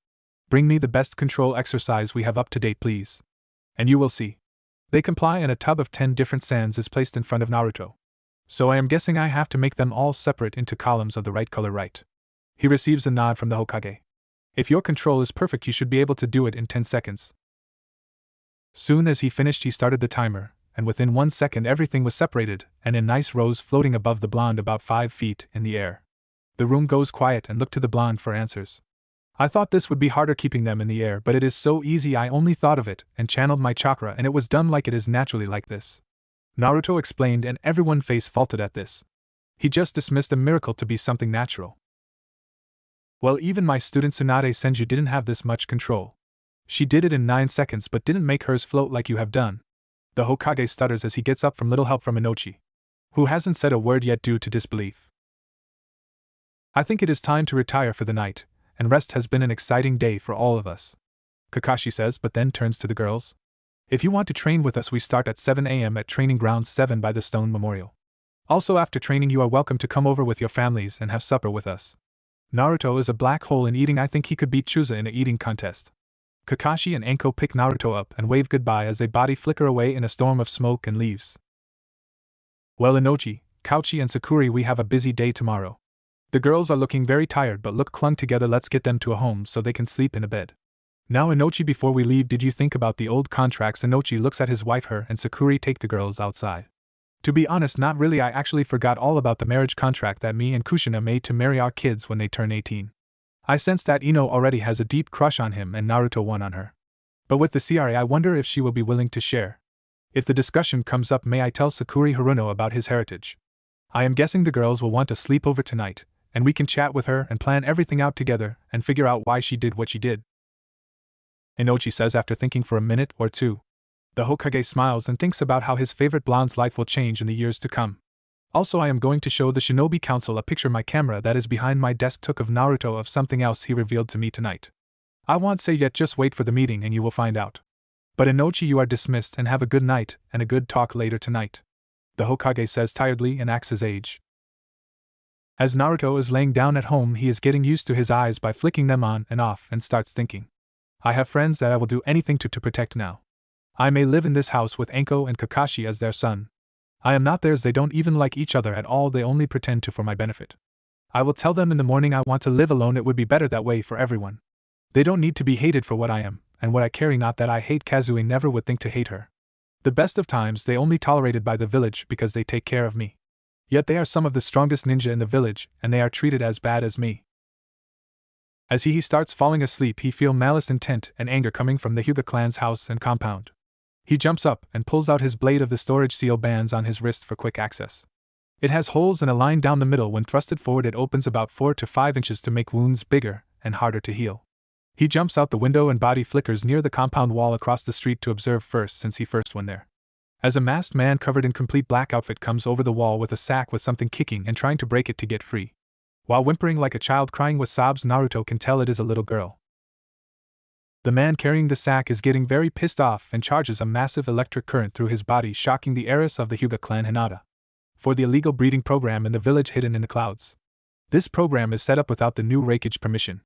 Bring me the best control exercise we have up to date, please. And you will see. They comply, and a tub of 10 different sands is placed in front of Naruto. So I am guessing I have to make them all separate into columns of the right color, right? He receives a nod from the Hokage. If your control is perfect, you should be able to do it in 10 seconds. Soon as he finished, he started the timer, and within 1 second everything was separated, and in nice rows floating above the blonde about 5 feet in the air. The room goes quiet and look to the blonde for answers. I thought this would be harder keeping them in the air, but it is so easy. I only thought of it and channeled my chakra and it was done like it is naturally like this. Naruto explained, and everyone face faulted at this. He just dismissed a miracle to be something natural. Well, even my student Tsunade Senju didn't have this much control. She did it in 9 seconds but didn't make hers float like you have done. The Hokage stutters as he gets up from little help from Inochi, who hasn't said a word yet due to disbelief. I think it is time to retire for the night, and rest has been an exciting day for all of us. Kakashi says, but then turns to the girls. If you want to train with us, we start at 7 a.m. at Training Ground 7 by the Stone Memorial. Also after training you are welcome to come over with your families and have supper with us. Naruto is a black hole in eating. I think he could beat Chusa in an eating contest. Kakashi and Anko pick Naruto up and wave goodbye as they body flicker away in a storm of smoke and leaves. Well, Inochi, Kauchi and Sakuri, we have a busy day tomorrow. The girls are looking very tired but look clung together. Let's get them to a home so they can sleep in a bed. Now Inochi, before we leave, did you think about the old contracts? Inochi looks at his wife. Her and Sakuri take the girls outside. To be honest, not really. I actually forgot all about the marriage contract that me and Kushina made to marry our kids when they turn 18. I sense that Ino already has a deep crush on him and Naruto one on her. But with the CRA, I wonder if she will be willing to share. If the discussion comes up, may I tell Sakuri Haruno about his heritage? I am guessing the girls will want to sleep over tonight, and we can chat with her and plan everything out together and figure out why she did what she did. Inochi says after thinking for a minute or two. The Hokage smiles and thinks about how his favorite blonde's life will change in the years to come. Also, I am going to show the Shinobi Council a picture my camera that is behind my desk took of Naruto of something else he revealed to me tonight. I won't say yet, just wait for the meeting and you will find out. But Inochi, you are dismissed and have a good night and a good talk later tonight. The Hokage says tiredly and acts his age. As Naruto is laying down at home, he is getting used to his eyes by flicking them on and off and starts thinking. I have friends that I will do anything to protect now. I may live in this house with Anko and Kakashi as their son. I am not theirs, they don't even like each other at all, they only pretend to for my benefit. I will tell them in the morning I want to live alone, it would be better that way for everyone. They don't need to be hated for what I am, and what I carry, not that I hate Kazue, never would think to hate her. The best of times they only tolerated by the village because they take care of me. Yet they are some of the strongest ninja in the village, and they are treated as bad as me. As he starts falling asleep, he feels malice, intent, and anger coming from the Hyuga clan's house and compound. He jumps up and pulls out his blade of the storage seal bands on his wrist for quick access. It has holes and a line down the middle. When thrusted forward, it opens about 4 to 5 inches to make wounds bigger and harder to heal. He jumps out the window and body flickers near the compound wall across the street to observe first, since he first went there. As a masked man covered in complete black outfit comes over the wall with a sack with something kicking and trying to break it to get free. While whimpering like a child crying with sobs, Naruto can tell it is a little girl. The man carrying the sack is getting very pissed off and charges a massive electric current through his body, shocking the heiress of the Hyuga clan, Hinata. For the illegal breeding program in the village hidden in the clouds. This program is set up without the new Raikage permission.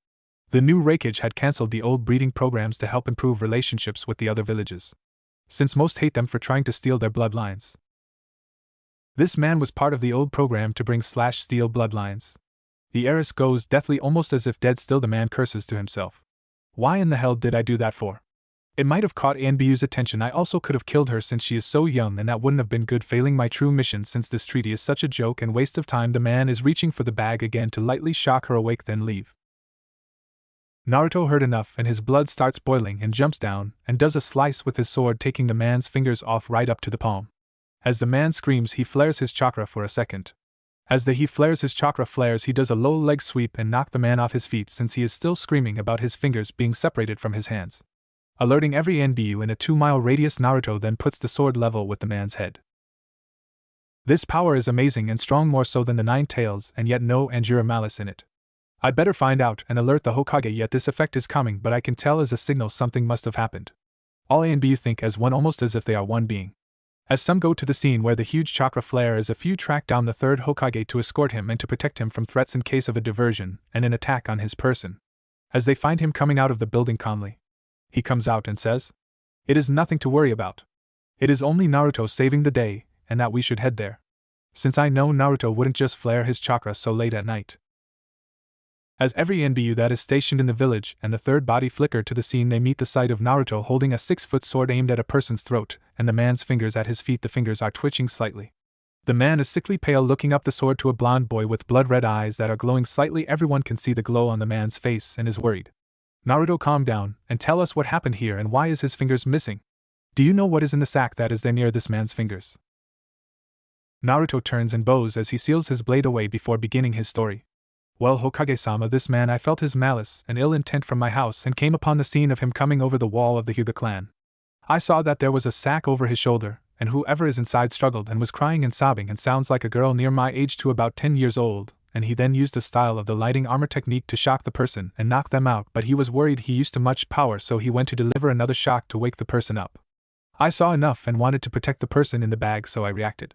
The new Raikage had cancelled the old breeding programs to help improve relationships with the other villages, since most hate them for trying to steal their bloodlines. This man was part of the old program to bring/steal bloodlines. The heiress goes deathly, almost as if dead still. The man curses to himself. Why in the hell did I do that for? It might have caught Anbyu's attention. I also could have killed her since she is so young, and that wouldn't have been good, failing my true mission since this treaty is such a joke and waste of time. The man is reaching for the bag again to lightly shock her awake, then leave. Naruto heard enough and his blood starts boiling and jumps down and does a slice with his sword, taking the man's fingers off right up to the palm. As the man screams, he flares his chakra for a second. As he flares his chakra flares, he does a low leg sweep and knock the man off his feet, since he is still screaming about his fingers being separated from his hands. Alerting every Anbyu in a 2-mile radius, Naruto then puts the sword level with the man's head. This power is amazing and strong, more so than the 9 tails, and yet no Anjura malice in it. I'd better find out and alert the Hokage, yet this effect is coming, but I can tell as a signal something must have happened. All Anbyu think as one, almost as if they are one being. As some go to the scene where the huge chakra flare is, a few track down the third Hokage to escort him and to protect him from threats in case of a diversion and an attack on his person. As they find him coming out of the building calmly, he comes out and says, "It is nothing to worry about. It is only Naruto saving the day, and that we should head there. Since I know Naruto wouldn't just flare his chakra so late at night." As every Anbyu that is stationed in the village and the third body flicker to the scene, they meet the sight of Naruto holding a 6-foot sword aimed at a person's throat, and the man's fingers at his feet. The fingers are twitching slightly. The man is sickly pale, looking up the sword to a blonde boy with blood-red eyes that are glowing slightly. Everyone can see the glow on the man's face and is worried. "Naruto, calm down, and tell us what happened here and why is his fingers missing? Do you know what is in the sack that is there near this man's fingers?" Naruto turns and bows as he seals his blade away before beginning his story. "Well, Hokage-sama, this man, I felt his malice and ill intent from my house and came upon the scene of him coming over the wall of the Hyuga clan. I saw that there was a sack over his shoulder, and whoever is inside struggled and was crying and sobbing and sounds like a girl near my age to about 10 years old, and he then used a style of the lighting armor technique to shock the person and knock them out, but he was worried he used too much power, so he went to deliver another shock to wake the person up. I saw enough and wanted to protect the person in the bag, so I reacted.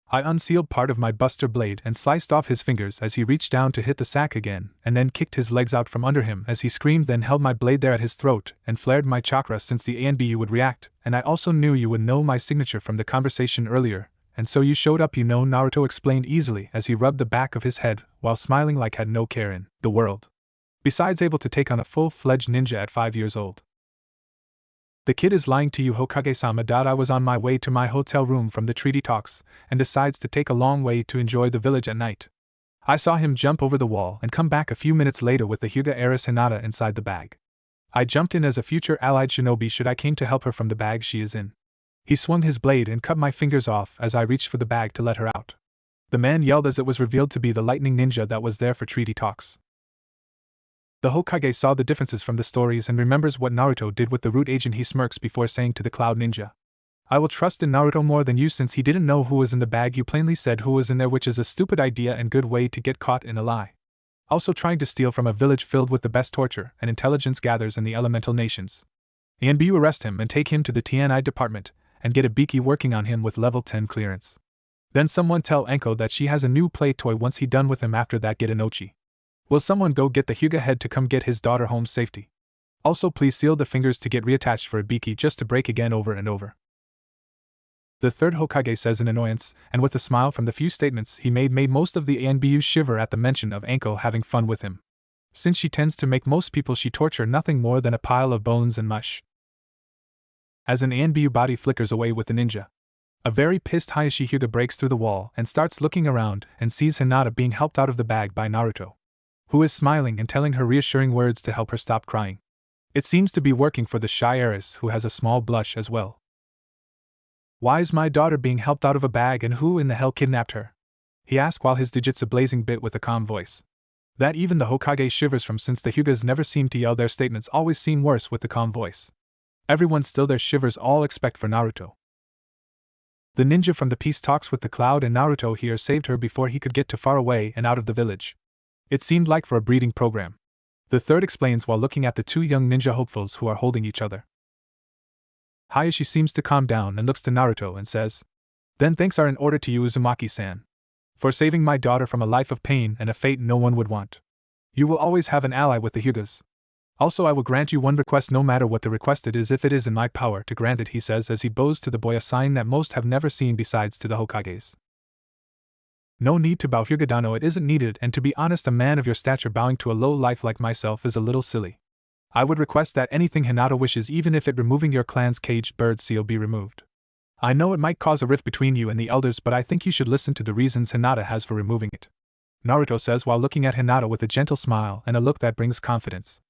I unsealed part of my buster blade and sliced off his fingers as he reached down to hit the sack again, and then kicked his legs out from under him as he screamed, then held my blade there at his throat and flared my chakra since the ANBU would react, and I also knew you would know my signature from the conversation earlier, and so you showed up, you know," Naruto explained easily as he rubbed the back of his head while smiling like had no care in the world. Besides able to take on a full-fledged ninja at 5 years old. "The kid is lying to you, Hokage-sama. I was on my way to my hotel room from the treaty talks, and decides to take a long way to enjoy the village at night. I saw him jump over the wall and come back a few minutes later with the Hyuga heiress Hinata inside the bag. I jumped in as a future allied shinobi should I came to help her from the bag she is in. He swung his blade and cut my fingers off as I reached for the bag to let her out." The man yelled as it was revealed to be the lightning ninja that was there for treaty talks. The Hokage saw the differences from the stories and remembers what Naruto did with the root agent. He smirks before saying to the Cloud Ninja, "I will trust in Naruto more than you since he didn't know who was in the bag. You plainly said who was in there, which is a stupid idea and good way to get caught in a lie. Also trying to steal from a village filled with the best torture and intelligence gathers in the elemental nations. Anbyu, arrest him and take him to the TNI department and get a Biki working on him with level 10 clearance." Then someone tell Anko that she has a new play toy once he done with him after that get Inochi. Will someone go get the Hyuga head to come get his daughter home safety? Also please seal the fingers to get reattached for Ibiki just to break again over and over. The third Hokage says in annoyance, and with a smile from the few statements he made most of the ANBU shiver at the mention of Anko having fun with him. Since she tends to make most people she torture nothing more than a pile of bones and mush. As an ANBU body flickers away with the ninja, a very pissed Hayashi Hyuga breaks through the wall and starts looking around and sees Hinata being helped out of the bag by Naruto, who is smiling and telling her reassuring words to help her stop crying. It seems to be working for the shy heiress, who has a small blush as well. Why is my daughter being helped out of a bag and who in the hell kidnapped her? He asked while his digits blazing bit with a calm voice. That even the Hokage shivers from, since the Hyugas never seem to yell their statements, always seem worse with the calm voice. Everyone still there shivers, all except for Naruto. The ninja from the piece talks with the cloud and Naruto here saved her before he could get too far away and out of the village. It seemed like for a breeding program. The third explains while looking at the two young ninja hopefuls who are holding each other. Hayashi seems to calm down and looks to Naruto and says, "Then thanks are in order to you, Uzumaki-san, for saving my daughter from a life of pain and a fate no one would want. You will always have an ally with the Hyugas. Also I will grant you one request no matter what the request it is if it is in my power to grant it," he says as he bows to the boy, a sign that most have never seen besides to the Hokages. No need to bow, Hyugadano, it isn't needed, and to be honest a man of your stature bowing to a low life like myself is a little silly. I would request that anything Hinata wishes, even if it removing your clan's caged bird seal, be removed. I know it might cause a rift between you and the elders, but I think you should listen to the reasons Hinata has for removing it, Naruto says while looking at Hinata with a gentle smile and a look that brings confidence.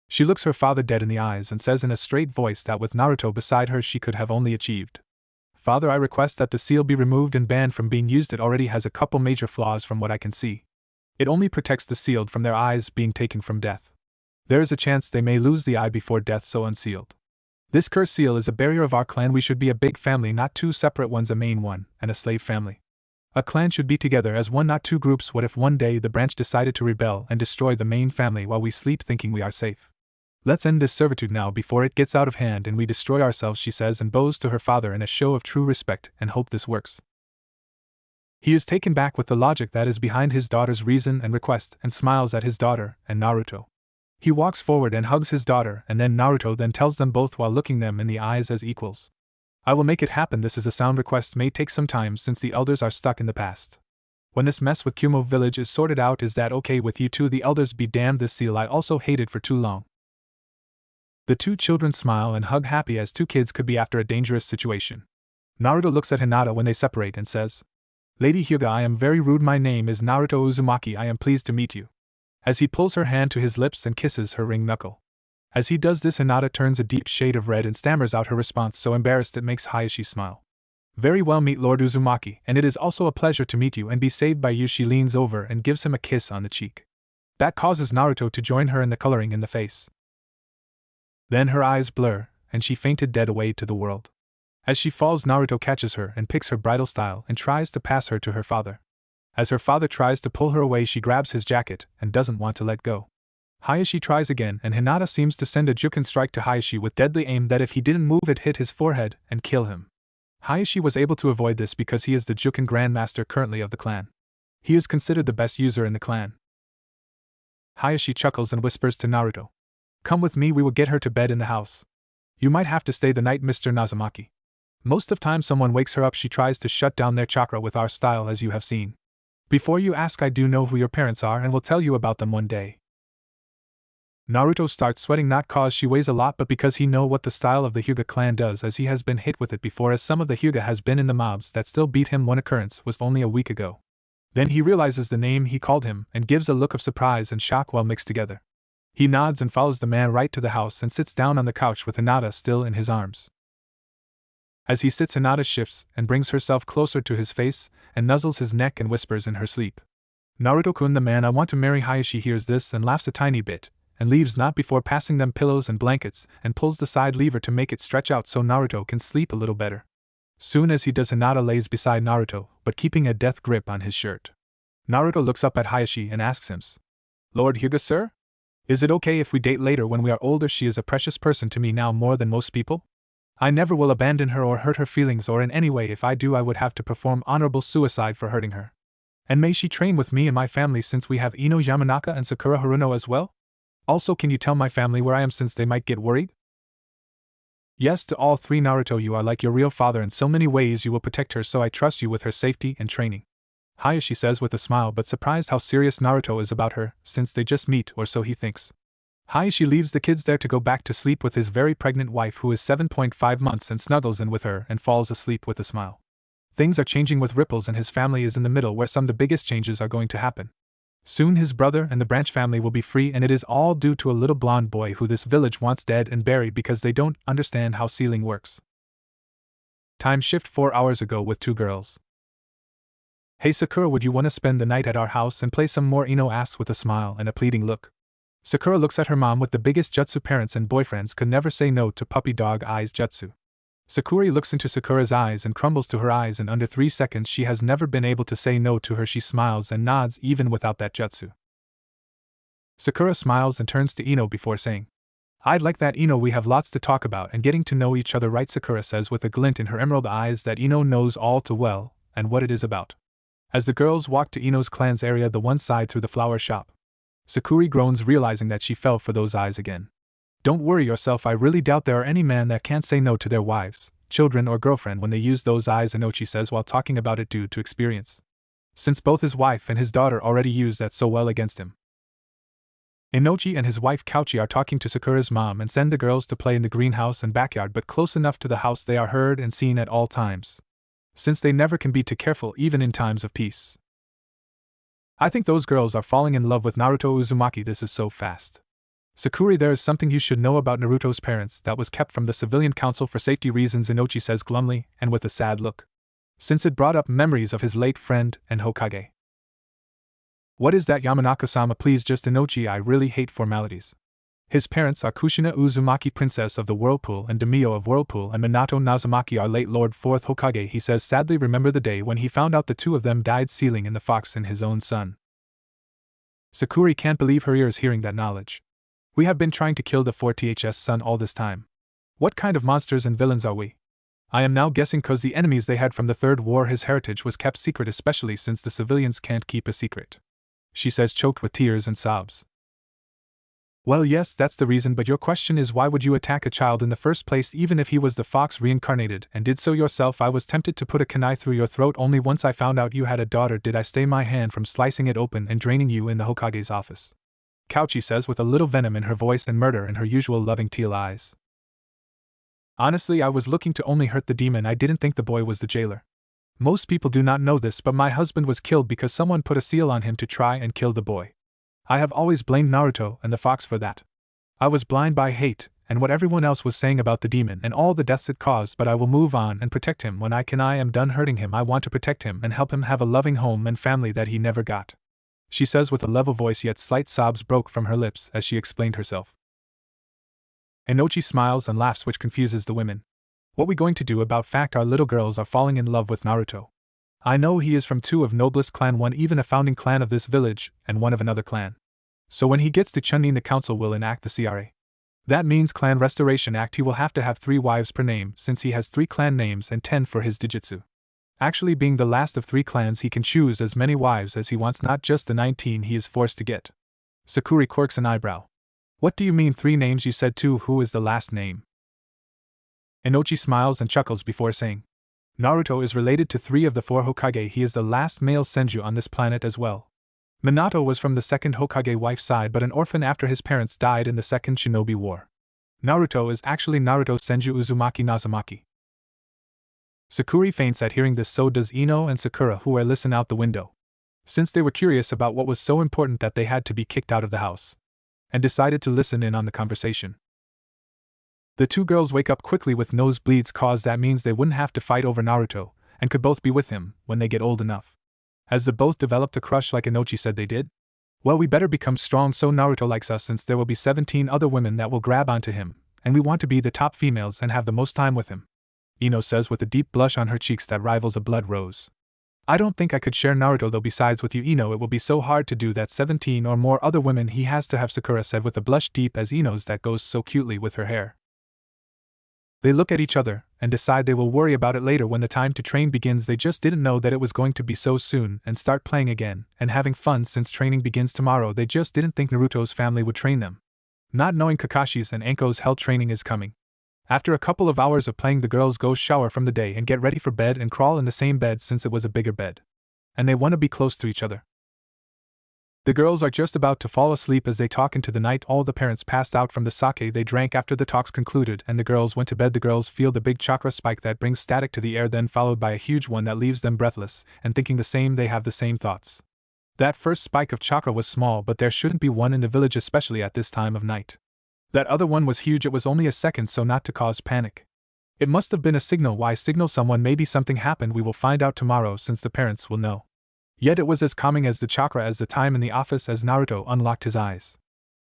She looks her father dead in the eyes and says in a straight voice that with Naruto beside her she could have only achieved. Father, I request that the seal be removed and banned from being used. It already has a couple major flaws from what I can see. It only protects the sealed from their eyes being taken from death. There is a chance they may lose the eye before death, so unsealed. This cursed seal is a barrier of our clan. We should be a big family, not two separate ones, a main one and a slave family. A clan should be together as one, not two groups. What if one day the branch decided to rebel and destroy the main family while we sleep thinking we are safe? Let's end this servitude now before it gets out of hand and we destroy ourselves, she says and bows to her father in a show of true respect and hope this works. He is taken back with the logic that is behind his daughter's reason and request and smiles at his daughter and Naruto. He walks forward and hugs his daughter and then Naruto, then tells them both while looking them in the eyes as equals. I will make it happen. This is a sound request, may take some time since the elders are stuck in the past. When this mess with Kumo village is sorted out, is that okay with you two? The elders be damned, this seal I also hated for too long. The two children smile and hug, happy as two kids could be after a dangerous situation. Naruto looks at Hinata when they separate and says, Lady Hyuga, I am very rude. My name is Naruto Uzumaki. I am pleased to meet you. As he pulls her hand to his lips and kisses her ring knuckle. As he does this, Hinata turns a deep shade of red and stammers out her response so embarrassed it makes Hayashi smile. Very well, meet Lord Uzumaki, and it is also a pleasure to meet you and be saved by you. She leans over and gives him a kiss on the cheek. That causes Naruto to join her in the coloring in the face. Then her eyes blur, and she fainted dead away to the world. As she falls, Naruto catches her and picks her bridal style and tries to pass her to her father. As her father tries to pull her away, she grabs his jacket and doesn't want to let go. Hayashi tries again, and Hinata seems to send a Juken strike to Hayashi with deadly aim that if he didn't move it hit his forehead and kill him. Hayashi was able to avoid this because he is the Juken Grandmaster currently of the clan. He is considered the best user in the clan. Hayashi chuckles and whispers to Naruto. Come with me, we will get her to bed in the house. You might have to stay the night, Mr. Nazumaki. Most of time someone wakes her up, she tries to shut down their chakra with our style as you have seen. Before you ask, I do know who your parents are and will tell you about them one day. Naruto starts sweating, not cause she weighs a lot but because he know what the style of the Hyuga clan does, as he has been hit with it before, as some of the Hyuga has been in the mobs that still beat him. One occurrence was only a week ago. Then he realizes the name he called him and gives a look of surprise and shock while mixed together. He nods and follows the man right to the house and sits down on the couch with Hinata still in his arms. As he sits, Hinata shifts and brings herself closer to his face and nuzzles his neck and whispers in her sleep. Naruto-kun, the man I want to marry. Hayashi hears this and laughs a tiny bit, and leaves not before passing them pillows and blankets and pulls the side lever to make it stretch out so Naruto can sleep a little better. Soon as he does, Hinata lays beside Naruto, but keeping a death grip on his shirt. Naruto looks up at Hayashi and asks him, Lord Hyuga, sir? Is it okay if we date later when we are older? She is a precious person to me now, more than most people. I never will abandon her or hurt her feelings, or in any way. If I do, I would have to perform honorable suicide for hurting her. And may she train with me and my family, since we have Ino Yamanaka and Sakura Haruno as well? Also, can you tell my family where I am, since they might get worried? Yes, to all three. Naruto, you are like your real father in so many ways. You will protect her, so I trust you with her safety and training. Hayashi says with a smile, but surprised how serious Naruto is about her, since they just meet, or so he thinks. Hayashi leaves the kids there to go back to sleep with his very pregnant wife, who is 7.5 months, and snuggles in with her and falls asleep with a smile. Things are changing with Ripples, and his family is in the middle where some of the biggest changes are going to happen. Soon his brother and the Branch family will be free, and it is all due to a little blonde boy who this village wants dead and buried because they don't understand how sealing works. Time shift 4 hours ago with 2 girls. Hey Sakura, would you want to spend the night at our house and play some more? Ino asks with a smile and a pleading look. Sakura looks at her mom with the biggest jutsu. Parents and boyfriends could never say no to puppy dog eyes jutsu. Sakura looks into Sakura's eyes and crumbles to her eyes. In under 3 seconds she has never been able to say no to her. She smiles and nods even without that jutsu. Sakura smiles and turns to Ino before saying, I'd like that, Ino. We have lots to talk about and getting to know each other, right? Sakura says with a glint in her emerald eyes that Ino knows all too well and what it is about. As the girls walk to Ino's clan's area, the one side through the flower shop, Sakura groans, realizing that she fell for those eyes again. Don't worry yourself, I really doubt there are any men that can't say no to their wives, children or girlfriend when they use those eyes, Inochi says while talking about it due to experience. Since both his wife and his daughter already use that so well against him. Inochi and his wife Kauchi are talking to Sakura's mom and send the girls to play in the greenhouse and backyard, but close enough to the house they are heard and seen at all times. Since they never can be too careful even in times of peace. I think those girls are falling in love with Naruto. Uzumaki, this is so fast. Sakura, there is something you should know about Naruto's parents that was kept from the civilian council for safety reasons, Inochi says glumly and with a sad look. Since it brought up memories of his late friend and Hokage. What is that, Yamanaka-sama? Please just Inochi, I really hate formalities. His parents are Kushina Uzumaki, Princess of the Whirlpool, and Demio of Whirlpool, and Minato Nazumaki, our late Lord 4th Hokage. He says sadly, remember the day when he found out the two of them died sealing in the fox in his own son. Sakura can't believe her ears hearing that knowledge. We have been trying to kill the 4th's son all this time. What kind of monsters and villains are we? I am now guessing cause the enemies they had from the Third War. His heritage was kept secret, especially since the civilians can't keep a secret. She says, choked with tears and sobs. Well, yes, that's the reason, but your question is why would you attack a child in the first place, even if he was the fox reincarnated and did so yourself? I was tempted to put a kunai through your throat, only once I found out you had a daughter did I stay my hand from slicing it open and draining you in the Hokage's office. Kauchi says with a little venom in her voice and murder in her usual loving teal eyes. Honestly, I was looking to only hurt the demon. I didn't think the boy was the jailer. Most people do not know this, but my husband was killed because someone put a seal on him to try and kill the boy. I have always blamed Naruto and the fox for that. I was blind by hate and what everyone else was saying about the demon and all the deaths it caused, but I will move on and protect him when I can. I am done hurting him. I want to protect him and help him have a loving home and family that he never got. She says with a level voice, yet slight sobs broke from her lips as she explained herself. Inochi smiles and laughs, which confuses the women. What we going to do about fact our little girls are falling in love with Naruto? I know he is from 2 of noblest clan, 1 even a founding clan of this village, and 1 of another clan. So when he gets to Chunin, the council will enact the CRA. That means Clan Restoration Act. He will have to have 3 wives per name, since he has 3 clan names and 10 for his Dijitsu. Actually, being the last of 3 clans, he can choose as many wives as he wants, not just the 19 he is forced to get. Sakura quirks an eyebrow. What do you mean 3 names? You said 2. Who is the last name? Inochi smiles and chuckles before saying, Naruto is related to 3 of the 4 Hokage. He is the last male senju on this planet as well. Minato was from the 2nd Hokage wife's side, but an orphan after his parents died in the 2nd Shinobi War. Naruto is actually Naruto Senju Uzumaki Nazumaki. Sakura faints at hearing this, so does Ino and Sakura, who are listen out the window. Since they were curious about what was so important that they had to be kicked out of the house, and decided to listen in on the conversation. The 2 girls wake up quickly with nosebleeds, cause that means they wouldn't have to fight over Naruto, and could both be with him when they get old enough. As the both developed a crush like Inochi said they did? Well, we better become strong so Naruto likes us, since there will be 17 other women that will grab onto him, and we want to be the top females and have the most time with him. Ino says with a deep blush on her cheeks that rivals a blood rose. I don't think I could share Naruto though. Besides with you, Ino, it will be so hard to do that. 17 or more other women he has to have, Sakura said with a blush deep as Ino's that goes so cutely with her hair. They look at each other, and decide they will worry about it later when the time to train begins. They just didn't know that it was going to be so soon, and start playing again, and having fun since training begins tomorrow. They just didn't think Naruto's family would train them. Not knowing Kakashi's and Anko's hell training is coming. After a couple of hours of playing, the girls go shower from the day and get ready for bed and crawl in the same bed since it was a bigger bed. And they want to be close to each other. The girls are just about to fall asleep as they talk into the night. All the parents passed out from the sake they drank after the talks concluded, and the girls went to bed. The girls feel the big chakra spike that brings static to the air, then followed by a huge one that leaves them breathless, and thinking the same. They have the same thoughts. That first spike of chakra was small, but there shouldn't be one in the village, especially at this time of night. That other one was huge. It was only a second, so not to cause panic. It must have been a signal. Why signal someone? Maybe something happened. We will find out tomorrow since the parents will know. Yet it was as calming as the chakra as the time in the office as Naruto unlocked his eyes.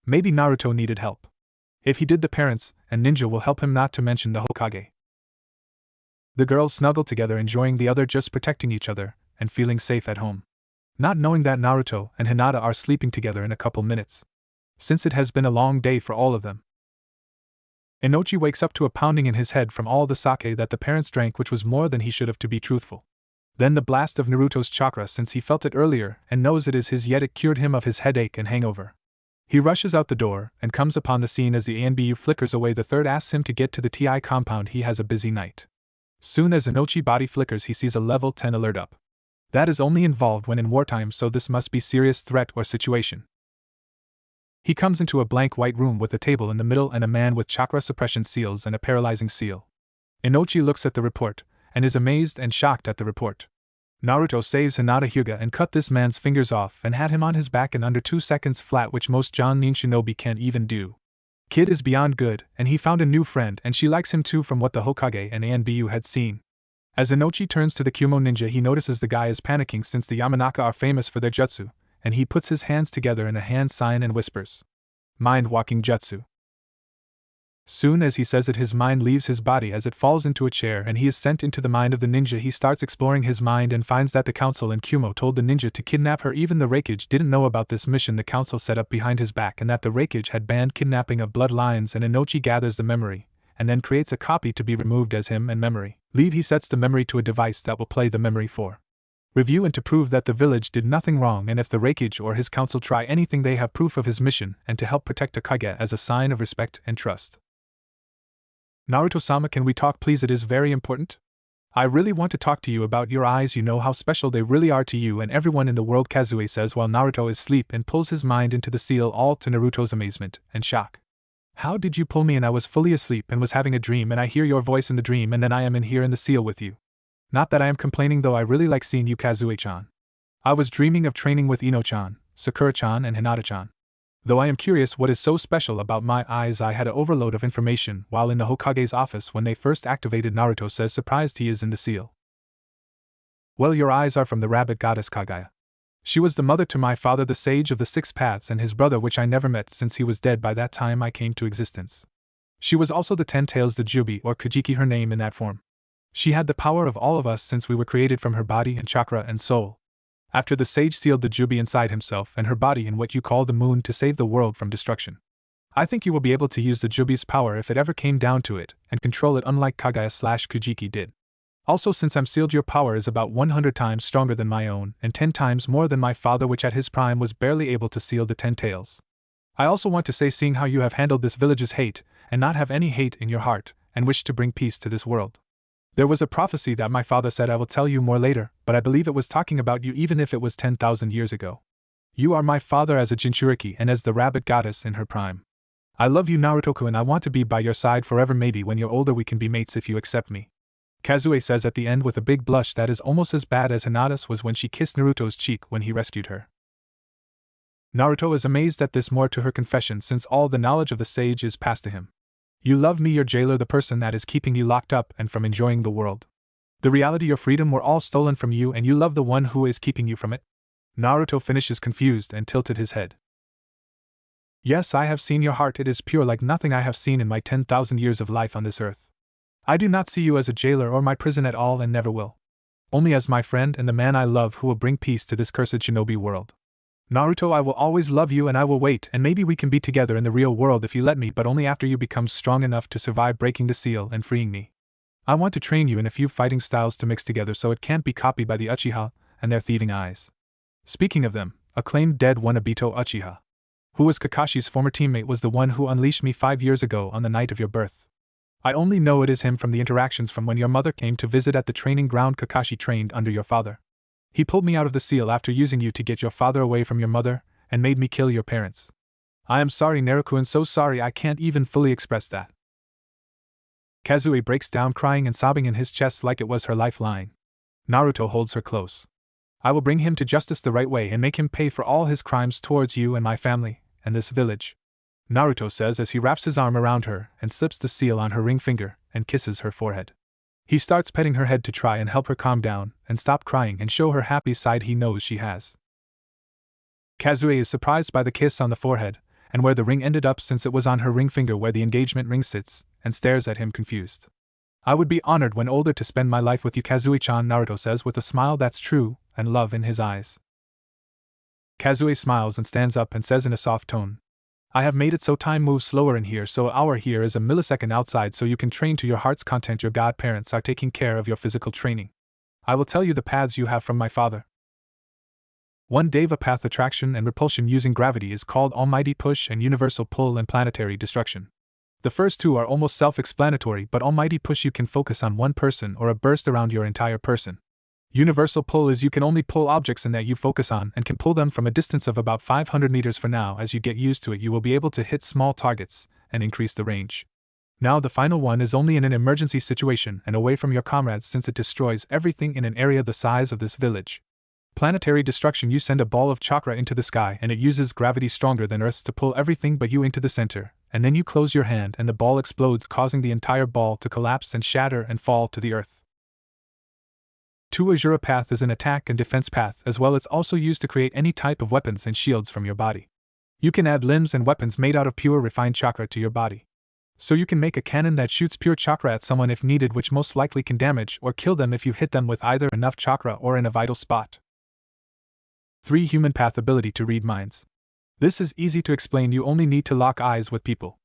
Maybe Naruto needed help. If he did, the parents and ninja will help him, not to mention the Hokage. The girls snuggle together, enjoying the other, just protecting each other, and feeling safe at home. Not knowing that Naruto and Hinata are sleeping together in a couple minutes, since it has been a long day for all of them. Inochi wakes up to a pounding in his head from all the sake that the parents drank, which was more than he should have, to be truthful. Then the blast of Naruto's chakra, since he felt it earlier and knows it is his, yet it cured him of his headache and hangover. He rushes out the door and comes upon the scene as the ANBU flickers away. The third asks him to get to the TI compound. He has a busy night. Soon as Inochi body flickers, he sees a level 10 alert up. That is only involved when in wartime, so this must be serious threat or situation. He comes into a blank white room with a table in the middle and a man with chakra suppression seals and a paralyzing seal. Inochi looks at the report and is amazed and shocked at the report. Naruto saves Hinata Hyuga and cut this man's fingers off and had him on his back in under 2 seconds flat, which most Jonin shinobi can't even do. Kid is beyond good, and he found a new friend, and she likes him too from what the Hokage and ANBU had seen. As Inochi turns to the Kumo ninja, he notices the guy is panicking since the Yamanaka are famous for their jutsu, and he puts his hands together in a hand sign and whispers, "Mind-walking jutsu." Soon as he says it, his mind leaves his body as it falls into a chair, and he is sent into the mind of the ninja. He starts exploring his mind and finds that the council and Kumo told the ninja to kidnap her. Even the Raikage didn't know about this mission the council set up behind his back, and that the Raikage had banned kidnapping of bloodlines. And Inochi gathers the memory, and then creates a copy to be removed as him and memory leave. He sets the memory to a device that will play the memory for review and to prove that the village did nothing wrong, and if the Raikage or his council try anything, they have proof of his mission, and to help protect Kage as a sign of respect and trust. Naruto-sama, can we talk please? It is very important. I really want to talk to you about your eyes. You know how special they really are to you and everyone in the world, Kazue says while Naruto is asleep and pulls his mind into the seal, all to Naruto's amazement and shock. How did you pull me? And I was fully asleep and was having a dream, and I hear your voice in the dream, and then I am in here in the seal with you. Not that I am complaining, though I really like seeing you, Kazue-chan. I was dreaming of training with Ino-chan, Sakura-chan and Hinata-chan. Though I am curious what is so special about my eyes. I had an overload of information while in the Hokage's office when they first activated. Naruto says, surprised he is in the seal. Well, your eyes are from the rabbit goddess Kaguya. She was the mother to my father, the sage of the 6 paths, and his brother, which I never met since he was dead by that time I came to existence. She was also the 10 tails, the Jubi or Kajiki, her name in that form. She had the power of all of us since we were created from her body and chakra and soul. After the sage sealed the Jubi inside himself and her body in what you call the moon to save the world from destruction. I think you will be able to use the Jubi's power if it ever came down to it, and control it unlike Kaguya/Kujiki did. Also, since I'm sealed, your power is about 100 times stronger than my own, and 10 times more than my father, which at his prime was barely able to seal the 10 tails. I also want to say, seeing how you have handled this village's hate, and not have any hate in your heart, and wish to bring peace to this world. There was a prophecy that my father said. I will tell you more later, but I believe it was talking about you even if it was 10,000 years ago. You are my father as a Jinchuriki and as the rabbit goddess in her prime. I love you, Naruto-kun, and I want to be by your side forever. Maybe when you're older we can be mates if you accept me. Kazue says at the end with a big blush that is almost as bad as Hinata's was when she kissed Naruto's cheek when he rescued her. Naruto is amazed at this, more to her confession since all the knowledge of the sage is passed to him. You love me, your jailer, the person that is keeping you locked up and from enjoying the world. The reality, your freedom were all stolen from you, and you love the one who is keeping you from it? Naruto finishes confused and tilted his head. Yes, I have seen your heart. It is pure like nothing I have seen in my 10,000 years of life on this earth. I do not see you as a jailer or my prison at all, and never will. Only as my friend and the man I love who will bring peace to this cursed shinobi world. Naruto, I will always love you and I will wait, and maybe we can be together in the real world if you let me, but only after you become strong enough to survive breaking the seal and freeing me. I want to train you in a few fighting styles to mix together so it can't be copied by the Uchiha and their thieving eyes. Speaking of them, a claimed dead Wanabito Uchiha, who was Kakashi's former teammate, was the one who unleashed me 5 years ago on the night of your birth. I only know it is him from the interactions from when your mother came to visit at the training ground. Kakashi trained under your father. He pulled me out of the seal after using you to get your father away from your mother, and made me kill your parents. I am sorry, Naruto, so sorry I can't even fully express that. Kazue breaks down crying and sobbing in his chest like it was her lifeline. Naruto holds her close. I will bring him to justice the right way and make him pay for all his crimes towards you and my family, and this village. Naruto says as he wraps his arm around her and slips the seal on her ring finger and kisses her forehead. He starts petting her head to try and help her calm down and stop crying and show her happy side he knows she has. Kazue is surprised by the kiss on the forehead, and where the ring ended up since it was on her ring finger where the engagement ring sits, and stares at him confused. I would be honored when older to spend my life with you, Kazue-chan, Naruto says with a smile that's true and love in his eyes. Kazue smiles and stands up and says in a soft tone, I have made it so time moves slower in here, so hour here is a millisecond outside, so you can train to your heart's content. Your godparents are taking care of your physical training. I will tell you the paths you have from my father. One Deva path, attraction and repulsion using gravity, is called Almighty Push and Universal Pull and Planetary Destruction. The first two are almost self-explanatory, but Almighty Push you can focus on one person or a burst around your entire person. Universal Pull is you can only pull objects in that you focus on and can pull them from a distance of about 500 meters for now. As you get used to it, you will be able to hit small targets and increase the range. Now the final one is only in an emergency situation and away from your comrades, since it destroys everything in an area the size of this village. Planetary destruction, you send a ball of chakra into the sky and it uses gravity stronger than Earth's to pull everything but you into the center, and then you close your hand and the ball explodes, causing the entire ball to collapse and shatter and fall to the earth. 2 Azura path is an attack and defense path, as well as also used to create any type of weapons and shields from your body. You can add limbs and weapons made out of pure refined chakra to your body. So you can make a cannon that shoots pure chakra at someone if needed, which most likely can damage or kill them if you hit them with either enough chakra or in a vital spot. 3 Human path, ability to read minds. This is easy to explain, you only need to lock eyes with people.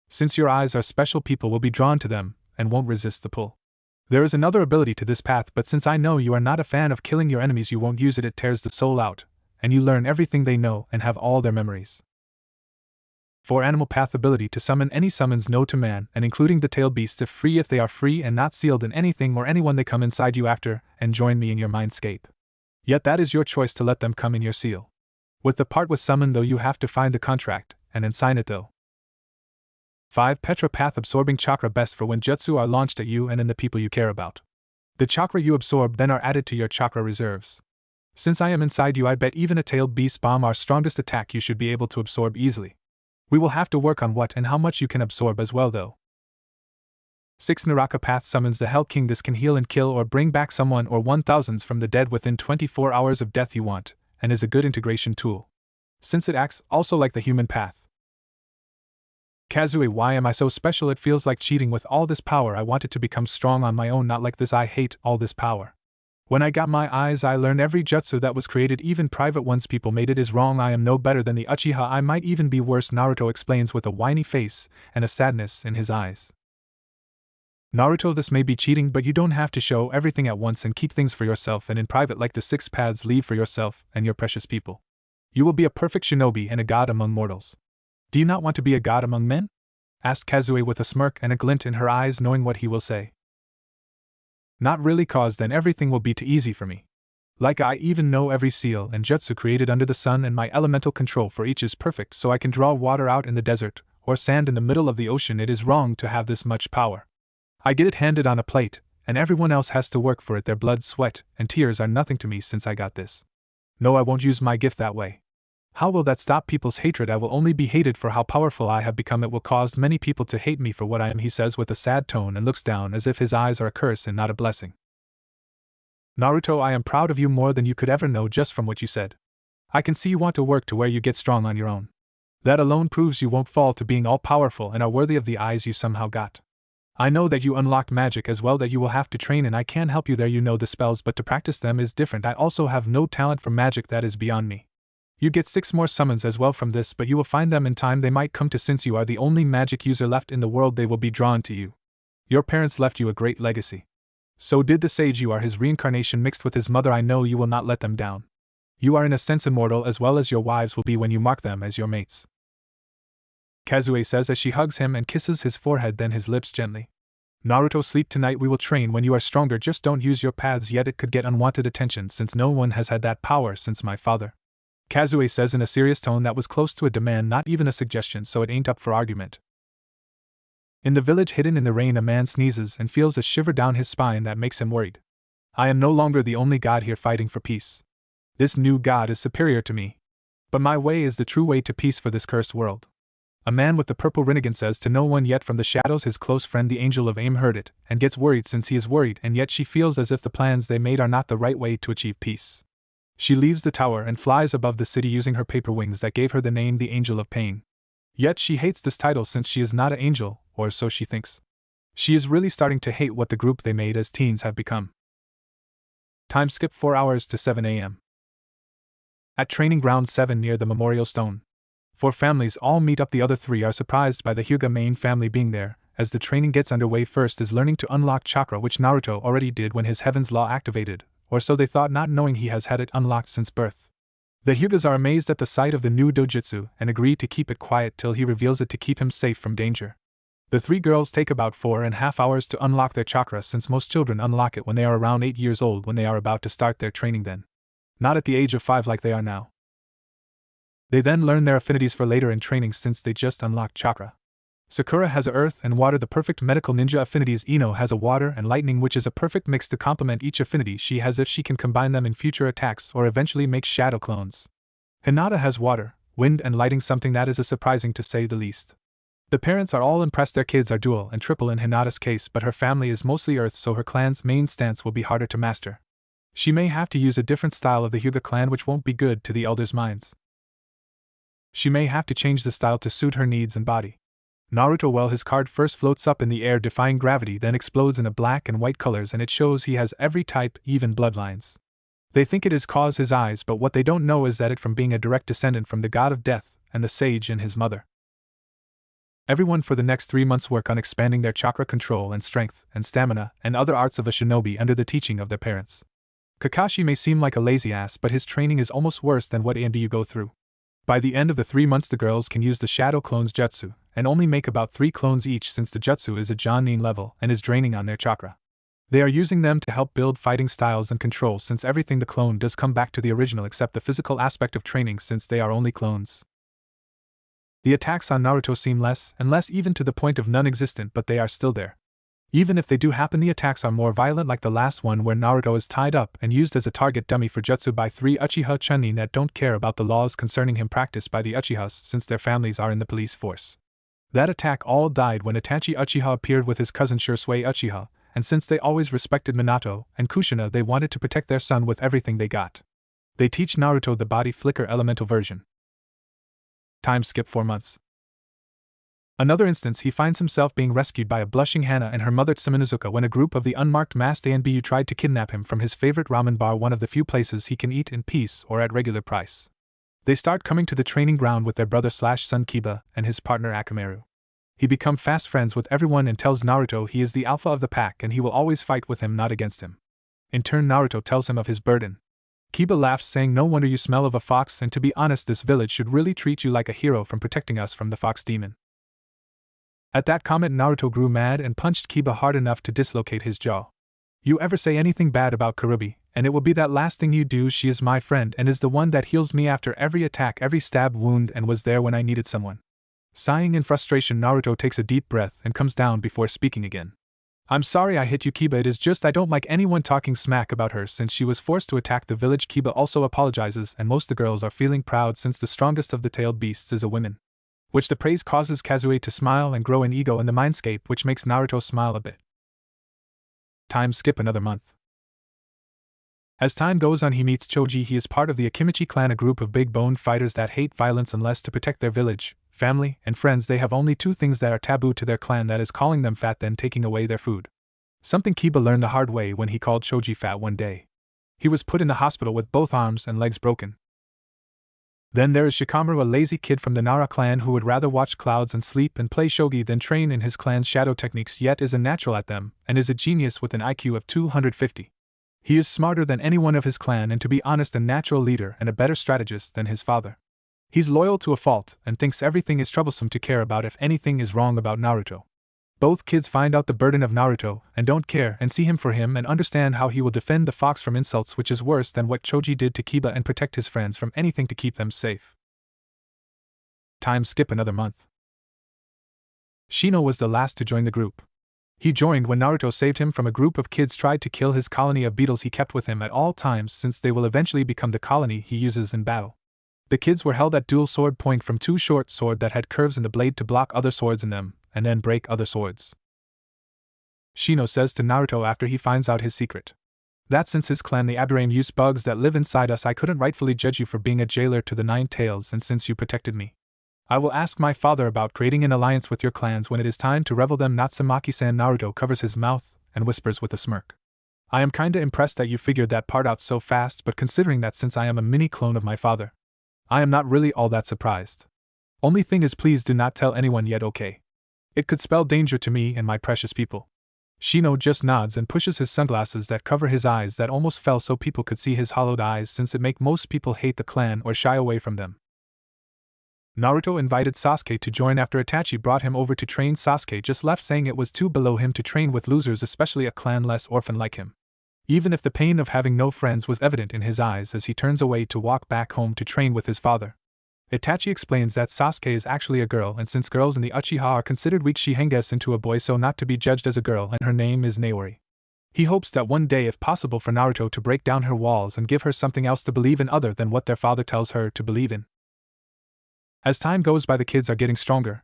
Since your eyes are special, people will be drawn to them and won't resist the pull. There is another ability to this path, but since I know you are not a fan of killing your enemies, you won't use it. It tears the soul out, and you learn everything they know and have all their memories. 4 Animal path, ability to summon any summons known to man, and including the tailed beasts if free, if they are free and not sealed in anything or anyone they come inside you after, and join me in your mindscape. Yet that is your choice to let them come in your seal. With the part with summon though, you have to find the contract, and then sign it though. 5 Petra path, absorbing chakra, best for when jutsu are launched at you and in the people you care about. The chakra you absorb then are added to your chakra reserves. Since I am inside you, I bet even a tailed beast bomb, our strongest attack, you should be able to absorb easily. We will have to work on what and how much you can absorb as well though. 6 Naraka path summons the Hell King. This can heal and kill or bring back someone or 1000s from the dead within 24 hours of death you want, and is a good integration tool, since it acts also like the human path. Kazue, why am I so special? It feels like cheating with all this power. I wanted to become strong on my own, not like this. I hate all this power. When I got my eyes, I learned every jutsu that was created, even private ones people made. It is wrong. I am no better than the Uchiha. I might even be worse, Naruto explains with a whiny face and a sadness in his eyes. Naruto, this may be cheating, but you don't have to show everything at once and keep things for yourself and in private, like the 6 paths. Leave for yourself and your precious people. You will be a perfect shinobi and a god among mortals. Do you not want to be a god among men? Asked Kazue with a smirk and a glint in her eyes, knowing what he will say. Not really, cause then everything will be too easy for me. Like I even know every seal and jutsu created under the sun, and my elemental control for each is perfect, so I can draw water out in the desert, or sand in the middle of the ocean. It is wrong to have this much power. I get it handed on a plate, and everyone else has to work for it. Their blood, sweat, and tears are nothing to me since I got this. No, I won't use my gift that way. How will that stop people's hatred? I will only be hated for how powerful I have become. It will cause many people to hate me for what I am, he says with a sad tone and looks down as if his eyes are a curse and not a blessing. Naruto, I am proud of you more than you could ever know just from what you said. I can see you want to work to where you get strong on your own. That alone proves you won't fall to being all-powerful and are worthy of the eyes you somehow got. I know that you unlocked magic as well that you will have to train, and I can help you there. You know the spells, but to practice them is different. I also have no talent for magic, that is beyond me. You get 6 more summons as well from this, but you will find them in time they might come to since you are the only magic user left in the world they will be drawn to you. Your parents left you a great legacy. So did the sage, you are his reincarnation mixed with his mother. I know you will not let them down. You are in a sense immortal as well as your wives will be when you mark them as your mates. Kazue says as she hugs him and kisses his forehead then his lips gently. Naruto, sleep tonight, we will train when you are stronger, just don't use your paths yet, it could get unwanted attention since no one has had that power since my father. Kazue says in a serious tone that was close to a demand, not even a suggestion, so it ain't up for argument. In the village hidden in the rain, a man sneezes and feels a shiver down his spine that makes him worried. I am no longer the only god here fighting for peace. This new god is superior to me. But my way is the true way to peace for this cursed world. A man with the purple rinnegan says to no one yet from the shadows. His close friend the Angel of Aim heard it, and gets worried since he is worried, and yet she feels as if the plans they made are not the right way to achieve peace. She leaves the tower and flies above the city using her paper wings that gave her the name the Angel of Pain. Yet she hates this title since she is not an angel, or so she thinks. She is really starting to hate what the group they made as teens have become. Time skip 4 hours to 7 a.m. At Training Ground 7 near the Memorial Stone. 4 families all meet up. The other 3 are surprised by the Hyuga main family being there, as the training gets underway. First is learning to unlock chakra, which Naruto already did when his Heaven's Law activated, or so they thought, not knowing he has had it unlocked since birth. The Hyugas are amazed at the sight of the new dojutsu and agree to keep it quiet till he reveals it to keep him safe from danger. The 3 girls take about 4.5 hours to unlock their chakra since most children unlock it when they are around 8 years old when they are about to start their training then. Not at the age of 5 like they are now. They then learn their affinities for later in training since they just unlocked chakra. Sakura has a earth and water, the perfect medical ninja affinities. Ino has a water and lightning, which is a perfect mix to complement each affinity she has if she can combine them in future attacks or eventually make shadow clones. Hinata has water, wind and lighting, something that is surprising to say the least. The parents are all impressed their kids are dual and triple in Hinata's case, but her family is mostly earth, so her clan's main stance will be harder to master. She may have to use a different style of the Hyuga clan, which won't be good to the elders' minds. She may have to change the style to suit her needs and body. Naruto, well, his card first floats up in the air defying gravity, then explodes in a black and white colors, and it shows he has every type, even bloodlines. They think it is cause his eyes, but what they don't know is that it from being a direct descendant from the god of death and the sage and his mother. Everyone for the next 3 months work on expanding their chakra control and strength and stamina and other arts of a shinobi under the teaching of their parents. Kakashi may seem like a lazy ass, but his training is almost worse than what you go through. By the end of the 3 months, the girls can use the Shadow Clones Jutsu, and only make about 3 clones each since the Jutsu is a Jonin level and is draining on their chakra. They are using them to help build fighting styles and control since everything the clone does come back to the original except the physical aspect of training since they are only clones. The attacks on Naruto seem less and less, even to the point of non-existent, but they are still there. Even if they do happen, the attacks are more violent, like the last one where Naruto is tied up and used as a target dummy for jutsu by 3 Uchiha Chunin that don't care about the laws concerning him practiced by the Uchihas since their families are in the police force. That attack all died when Itachi Uchiha appeared with his cousin Shisui Uchiha, and since they always respected Minato and Kushina, they wanted to protect their son with everything they got. They teach Naruto the body flicker elemental version. Time skip 4 months. Another instance, he finds himself being rescued by a blushing Hana and her mother Tsuminazuka when a group of the unmarked masked ANBU tried to kidnap him from his favorite ramen bar, one of the few places he can eat in peace or at regular price. They start coming to the training ground with their brother/son Kiba and his partner Akamaru. He becomes fast friends with everyone and tells Naruto he is the alpha of the pack and he will always fight with him, not against him. In turn, Naruto tells him of his burden. Kiba laughs, saying, "No wonder you smell of a fox, and to be honest, this village should really treat you like a hero from protecting us from the fox demon." At that comment, Naruto grew mad and punched Kiba hard enough to dislocate his jaw. "You ever say anything bad about Karubi, and it will be that last thing you do. She is my friend and is the one that heals me after every attack, every stab wound, and was there when I needed someone." Sighing in frustration, Naruto takes a deep breath and comes down before speaking again. "I'm sorry I hit you, Kiba. It is just I don't like anyone talking smack about her since she was forced to attack the village." Kiba also apologizes, and most the girls are feeling proud since the strongest of the tailed beasts is a woman. Which the praise causes Kazue to smile and grow in ego in the mindscape, which makes Naruto smile a bit. Time skip another month. As time goes on, he meets Choji. He is part of the Akimichi clan, a group of big-boned fighters that hate violence unless to protect their village, family, and friends. They have only 2 things that are taboo to their clan, that is calling them fat then taking away their food. Something Kiba learned the hard way when he called Choji fat one day. He was put in the hospital with both arms and legs broken. Then there is Shikamaru, a lazy kid from the Nara clan who would rather watch clouds and sleep and play shogi than train in his clan's shadow techniques, yet is a natural at them, and is a genius with an IQ of 250. He is smarter than anyone of his clan and, to be honest, a natural leader and a better strategist than his father. He's loyal to a fault and thinks everything is troublesome to care about if anything is wrong about Naruto. Both kids find out the burden of Naruto and don't care and see him for him and understand how he will defend the fox from insults, which is worse than what Choji did to Kiba, and protect his friends from anything to keep them safe. Time skip another month. Shino was the last to join the group. He joined when Naruto saved him from a group of kids tried to kill his colony of beetles he kept with him at all times, since they will eventually become the colony he uses in battle. The kids were held at dual sword point from two short swords that had curves in the blade to block other swords in them, and then break other swords. Shino says to Naruto after he finds out his secret that since his clan the Aburame use bugs that live inside us, I couldn't rightfully judge you for being a jailer to the Nine Tails, and since you protected me, I will ask my father about creating an alliance with your clans when it is time to revel them. Natsumaki-san. Naruto covers his mouth and whispers with a smirk. I am kinda impressed that you figured that part out so fast, but considering that since I am a mini clone of my father, I am not really all that surprised. Only thing is, please do not tell anyone yet, okay? It could spell danger to me and my precious people. Shino just nods and pushes his sunglasses that cover his eyes that almost fell so people could see his hollowed eyes, since it make most people hate the clan or shy away from them. Naruto invited Sasuke to join after Itachi brought him over to train. Sasuke just left, saying it was too below him to train with losers, especially a clan less orphan like him. Even if the pain of having no friends was evident in his eyes as he turns away to walk back home to train with his father. Itachi explains that Sasuke is actually a girl, and since girls in the Uchiha are considered weak, she hanges into a boy, so not to be judged as a girl, and her name is Naori. He hopes that one day, if possible, for Naruto to break down her walls and give her something else to believe in other than what their father tells her to believe in. As time goes by, the kids are getting stronger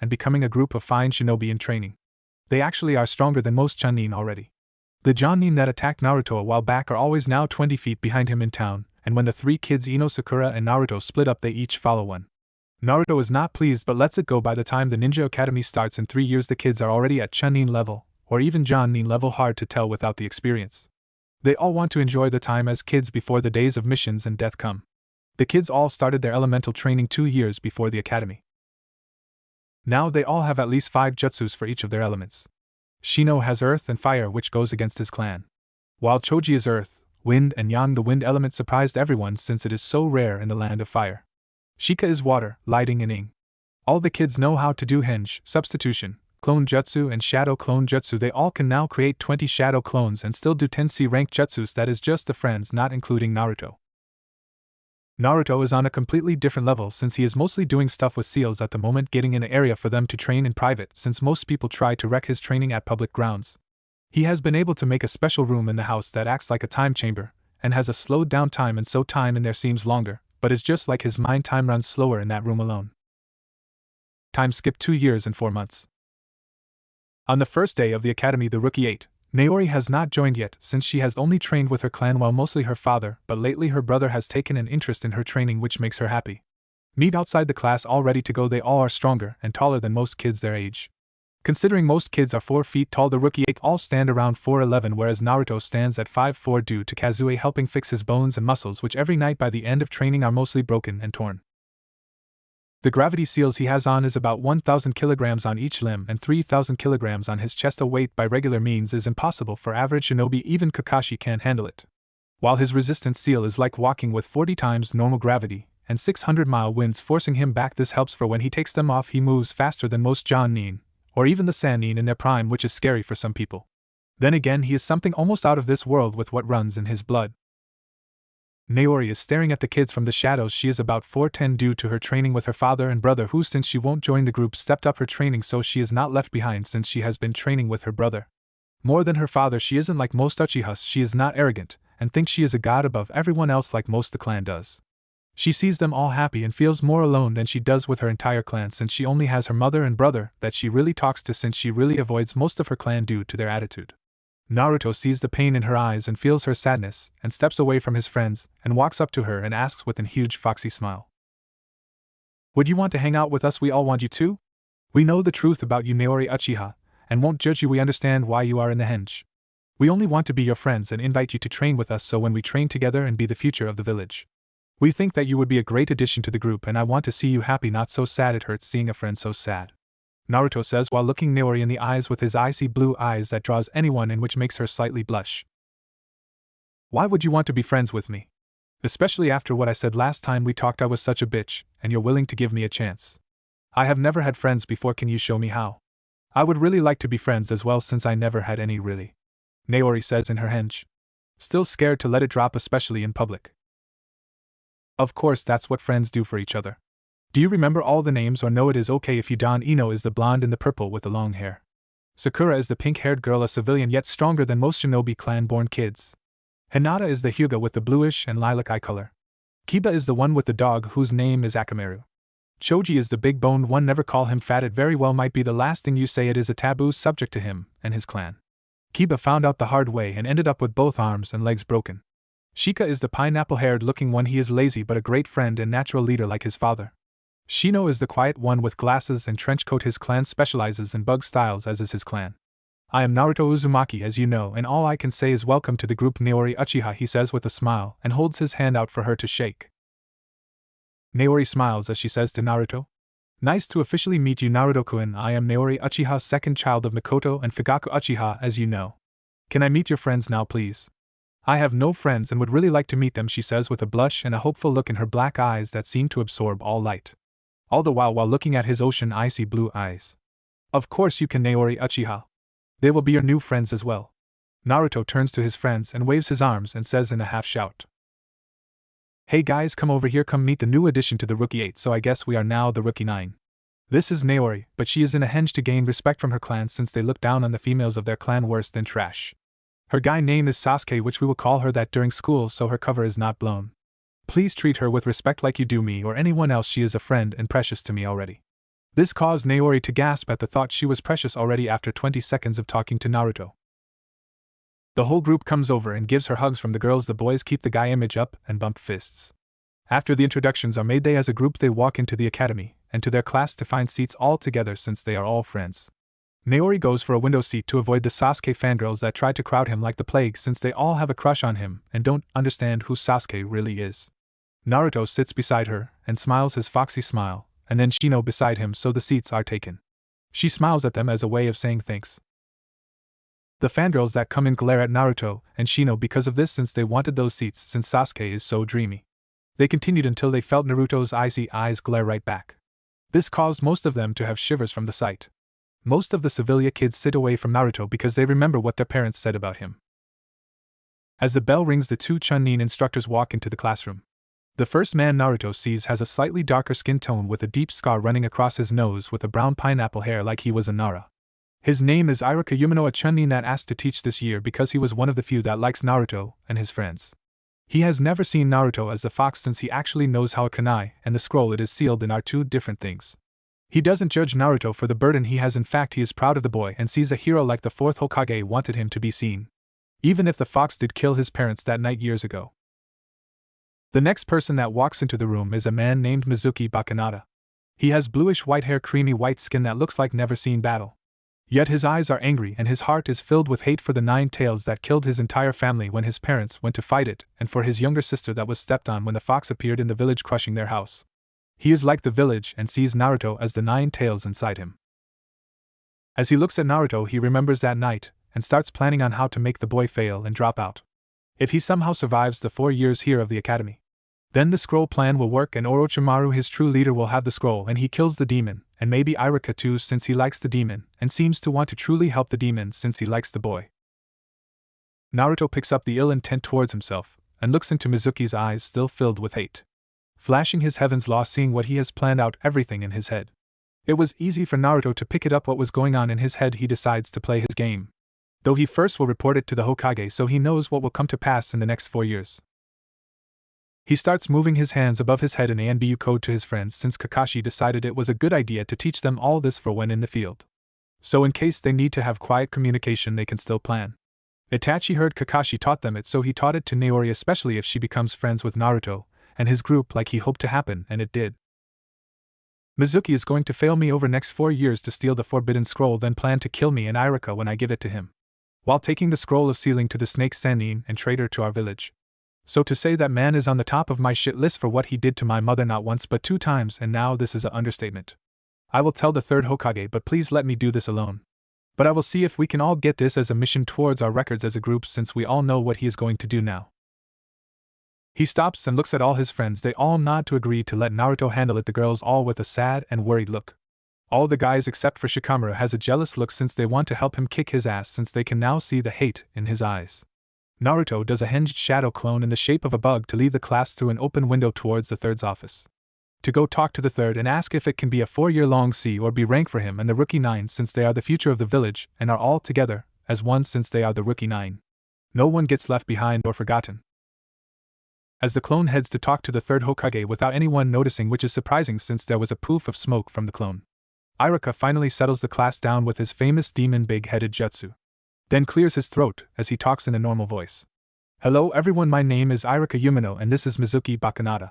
and becoming a group of fine shinobi in training. They actually are stronger than most Chunin already. The Jonin that attacked Naruto a while back are always now 20 feet behind him in town, and when the three kids Ino, Sakura, and Naruto split up, they each follow one. Naruto is not pleased but lets it go. By the time the Ninja Academy starts in 3 years, the kids are already at Chunin level, or even Jonin level, hard to tell without the experience. They all want to enjoy the time as kids before the days of missions and death come. The kids all started their elemental training 2 years before the academy. Now they all have at least 5 jutsus for each of their elements. Shino has earth and fire, which goes against his clan, while Choji is earth, wind, and yang. The wind element surprised everyone since it is so rare in the land of fire. Shika is water, lighting, and ing. All the kids know how to do henge, substitution, clone jutsu, and shadow clone jutsu. They all can now create 20 shadow clones and still do 10 C rank jutsus, that is just the friends, not including Naruto. Naruto is on a completely different level since he is mostly doing stuff with seals at the moment, getting in an area for them to train in private since most people try to wreck his training at public grounds. He has been able to make a special room in the house that acts like a time chamber, and has a slowed down time, and so time in there seems longer, but is just like his mind, time runs slower in that room alone. Time skip 2 years and 4 months. On the first day of the academy, the rookie 8, Naori has not joined yet since she has only trained with her clan while mostly her father, but lately her brother has taken an interest in her training, which makes her happy. Meet outside the class, all ready to go. They all are stronger and taller than most kids their age. Considering most kids are 4 feet tall, the rookie 8 all stand around 4'11", whereas Naruto stands at 5'4" due to Kazue helping fix his bones and muscles, which every night by the end of training are mostly broken and torn. The gravity seals he has on is about 1,000 kilograms on each limb and 3,000 kilograms on his chest. A weight by regular means is impossible for average shinobi, even Kakashi can't handle it. While his resistance seal is like walking with 40 times normal gravity, and 600-mile winds forcing him back. This helps for when he takes them off. He moves faster than most Jonin, or even the Sannin in their prime, which is scary for some people. Then again, he is something almost out of this world with what runs in his blood. Naori is staring at the kids from the shadows. She is about 4'10" due to her training with her father and brother, who, since she won't join the group, stepped up her training so she is not left behind since she has been training with her brother. More than her father, she isn't like most Uchihas. She is not arrogant, and thinks she is a god above everyone else like most the clan does. She sees them all happy and feels more alone than she does with her entire clan, since she only has her mother and brother that she really talks to, since she really avoids most of her clan due to their attitude. Naruto sees the pain in her eyes and feels her sadness, and steps away from his friends, and walks up to her and asks with a huge foxy smile, "Would you want to hang out with us? We all want you to. We know the truth about you, Naori Uchiha, and won't judge you. We understand why you are in the henge. We only want to be your friends and invite you to train with us, so when we train together and be the future of the village." We think that you would be a great addition to the group and I want to see you happy, not so sad. It hurts seeing a friend so sad," Naruto says while looking Naori in the eyes with his icy blue eyes that draws anyone in, which makes her slightly blush. "Why would you want to be friends with me? Especially after what I said last time we talked. I was such a bitch, and you're willing to give me a chance. I have never had friends before, can you show me how? I would really like to be friends as well since I never had any really," Naori says in her henge. Still scared to let it drop, especially in public. Of course, that's what friends do for each other. Do you remember all the names, or no? It is okay if you don't. Ino is the blonde in the purple with the long hair. Sakura is the pink-haired girl, a civilian yet stronger than most shinobi clan-born kids. Hinata is the Hyuga with the bluish and lilac eye color. Kiba is the one with the dog whose name is Akamaru. Choji is the big-boned one. Never call him fat, it very well might be the last thing you say. It is a taboo subject to him and his clan. Kiba found out the hard way and ended up with both arms and legs broken. Shika is the pineapple-haired looking one. He is lazy but a great friend and natural leader like his father. Shino is the quiet one with glasses and trench coat. His clan specializes in bug styles, as is his clan. I am Naruto Uzumaki, as you know, and all I can say is welcome to the group. Naori Uchiha, he says with a smile and holds his hand out for her to shake. Naori smiles as she says to Naruto, "Nice to officially meet you, Naruto-kun. I am Naori Uchiha, second child of Mikoto and Fugaku Uchiha, as you know. Can I meet your friends now, please? I have no friends and would really like to meet them," she says with a blush and a hopeful look in her black eyes that seem to absorb all light. All the while looking at his ocean icy blue eyes. "Of course you can, Naori Uchiha. They will be your new friends as well." Naruto turns to his friends and waves his arms and says in a half shout, "Hey guys, come over here, come meet the new addition to the Rookie 8, so I guess we are now the Rookie 9. This is Naori, but she is in a henge to gain respect from her clan since they look down on the females of their clan worse than trash. Her guy name is Sasuke, which we will call her that during school so her cover is not blown. Please treat her with respect like you do me or anyone else. She is a friend and precious to me already." This caused Naori to gasp at the thought she was precious already after 20 seconds of talking to Naruto. The whole group comes over and gives her hugs from the girls. The boys keep the guy image up and bump fists. After the introductions are made, they as a group they walk into the academy and to their class to find seats all together since they are all friends. Naori goes for a window seat to avoid the Sasuke fangirls that try to crowd him like the plague since they all have a crush on him and don't understand who Sasuke really is. Naruto sits beside her and smiles his foxy smile, and then Shino beside him, so the seats are taken. She smiles at them as a way of saying thanks. The fangirls that come in glare at Naruto and Shino because of this since they wanted those seats since Sasuke is so dreamy. They continued until they felt Naruto's icy eyes glare right back. This caused most of them to have shivers from the sight. Most of the civilian kids sit away from Naruto because they remember what their parents said about him. As the bell rings, the two Chunin instructors walk into the classroom. The first man Naruto sees has a slightly darker skin tone with a deep scar running across his nose with a brown pineapple hair like he was a Nara. His name is Iruka Yumino, a Chunin that asked to teach this year because he was one of the few that likes Naruto and his friends. He has never seen Naruto as the fox since he actually knows how a kunai and the scroll it is sealed in are two different things. He doesn't judge Naruto for the burden he has. In fact, he is proud of the boy and sees a hero like the fourth Hokage wanted him to be seen. Even if the fox did kill his parents that night years ago. The next person that walks into the room is a man named Mizuki Bakanada. He has bluish white hair, creamy white skin that looks like never seen battle. Yet his eyes are angry and his heart is filled with hate for the 9 tails that killed his entire family when his parents went to fight it, and for his younger sister that was stepped on when the fox appeared in the village crushing their house. He is like the village and sees Naruto as the 9 tails inside him. As he looks at Naruto, he remembers that night and starts planning on how to make the boy fail and drop out. If he somehow survives the 4 years here of the academy, then the scroll plan will work and Orochimaru, his true leader, will have the scroll and he kills the demon, and maybe Iruka too since he likes the demon and seems to want to truly help the demon since he likes the boy. Naruto picks up the ill intent towards himself and looks into Mizuki's eyes still filled with hate. Flashing his heaven's law, seeing what he has planned out everything in his head. It was easy for Naruto to pick it up what was going on in his head. He decides to play his game. Though he first will report it to the Hokage so he knows what will come to pass in the next 4 years. He starts moving his hands above his head in ANBU code to his friends since Kakashi decided it was a good idea to teach them all this for when in the field. So in case they need to have quiet communication they can still plan. Itachi heard Kakashi taught them it, so he taught it to Naori, especially if she becomes friends with Naruto and his group like he hoped to happen, and it did. Mizuki is going to fail me over next 4 years to steal the forbidden scroll, then plan to kill me and Iruka when I give it to him. While taking the scroll of sealing to the snake Sannin and traitor to our village. So to say that man is on the top of my shit list for what he did to my mother not once but 2 times, and now this is an understatement. I will tell the third Hokage, but please let me do this alone. But I will see if we can all get this as a mission towards our records as a group, since we all know what he is going to do now. He stops and looks at all his friends. They all nod to agree to let Naruto handle it, the girls all with a sad and worried look. All the guys except for Shikamaru has a jealous look, since they want to help him kick his ass, since they can now see the hate in his eyes. Naruto does a hinged shadow clone in the shape of a bug to leave the class through an open window towards the third's office. To go talk to the third and ask if it can be a 4-year-long C or B rank for him and the rookie 9, since they are the future of the village and are all together as one, since they are the rookie 9. No one gets left behind or forgotten. As the clone heads to talk to the third Hokage without anyone noticing, which is surprising since there was a poof of smoke from the clone, Iruka finally settles the class down with his famous demon big-headed jutsu. Then clears his throat as he talks in a normal voice. Hello everyone, my name is Iruka Umino and this is Mizuki Bakanada.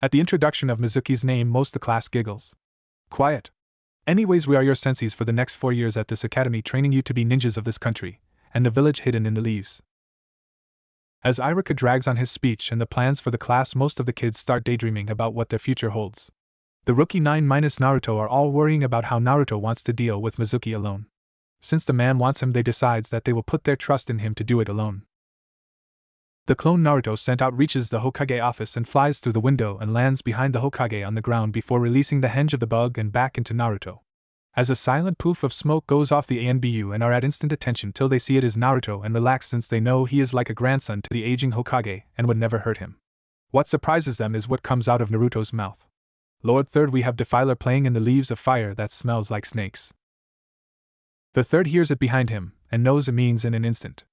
At the introduction of Mizuki's name, most the class giggles. Quiet. Anyways, we are your senseis for the next 4 years at this academy, training you to be ninjas of this country, and the village hidden in the leaves. As Iruka drags on his speech and the plans for the class, most of the kids start daydreaming about what their future holds. The rookie 9 minus Naruto are all worrying about how Naruto wants to deal with Mizuki alone. Since the man wants him, they decides that they will put their trust in him to do it alone. The clone Naruto sent out reaches the Hokage office and flies through the window and lands behind the Hokage on the ground before releasing the henge of the bug and back into Naruto. As a silent poof of smoke goes off, the ANBU and are at instant attention till they see it is Naruto and relax, since they know he is like a grandson to the aging Hokage and would never hurt him. What surprises them is what comes out of Naruto's mouth. Lord Third, we have Defiler playing in the leaves of fire that smells like snakes. The third hears it behind him and knows it means in an instant.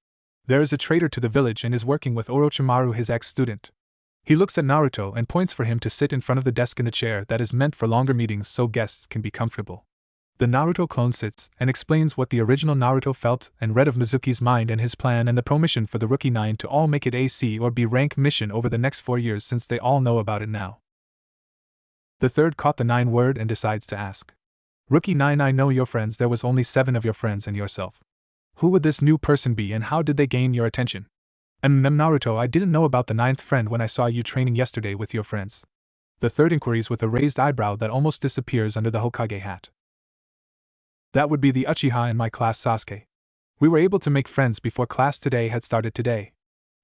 There is a traitor to the village and is working with Orochimaru, his ex-student. He looks at Naruto and points for him to sit in front of the desk in the chair that is meant for longer meetings so guests can be comfortable. The Naruto clone sits and explains what the original Naruto felt and read of Mizuki's mind and his plan and the promission for the rookie 9 to all make it a C or B rank mission over the next 4 years, since they all know about it now. The third caught the 9 word and decides to ask. Rookie 9, I know your friends, there was only 7 of your friends and yourself. Who would this new person be and how did they gain your attention? Naruto, I didn't know about the 9th friend when I saw you training yesterday with your friends. The third inquiries with a raised eyebrow that almost disappears under the Hokage hat. That would be the Uchiha in my class, Sasuke. We were able to make friends before class today had started today.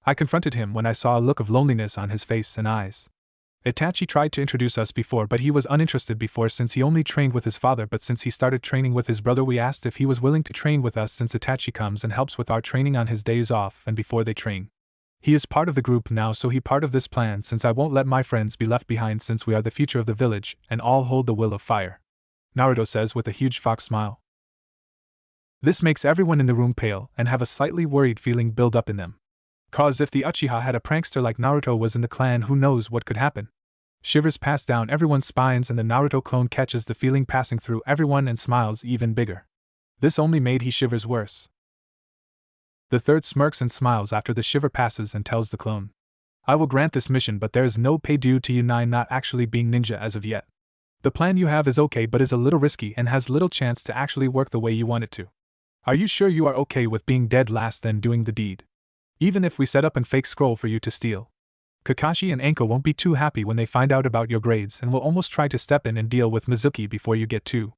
I confronted him when I saw a look of loneliness on his face and eyes. Itachi tried to introduce us before, but he was uninterested before since he only trained with his father, but since he started training with his brother we asked if he was willing to train with us, since Itachi comes and helps with our training on his days off and before they train. He is part of the group now, so he part of this plan, since I won't let my friends be left behind, since we are the future of the village and all hold the will of fire. Naruto says with a huge fox smile. This makes everyone in the room pale and have a slightly worried feeling build up in them. Cause if the Uchiha had a prankster like Naruto was in the clan, who knows what could happen. Shivers pass down everyone's spines and the Naruto clone catches the feeling passing through everyone and smiles even bigger. This only made he shivers worse. The third smirks and smiles after the shiver passes and tells the clone. I will grant this mission, but there is no pay due to you 9 not actually being ninja as of yet. The plan you have is okay, but is a little risky and has little chance to actually work the way you want it to. Are you sure you are okay with being dead last then doing the deed? Even if we set up and fake scroll for you to steal. Kakashi and Anko won't be too happy when they find out about your grades and will almost try to step in and deal with Mizuki before you get to.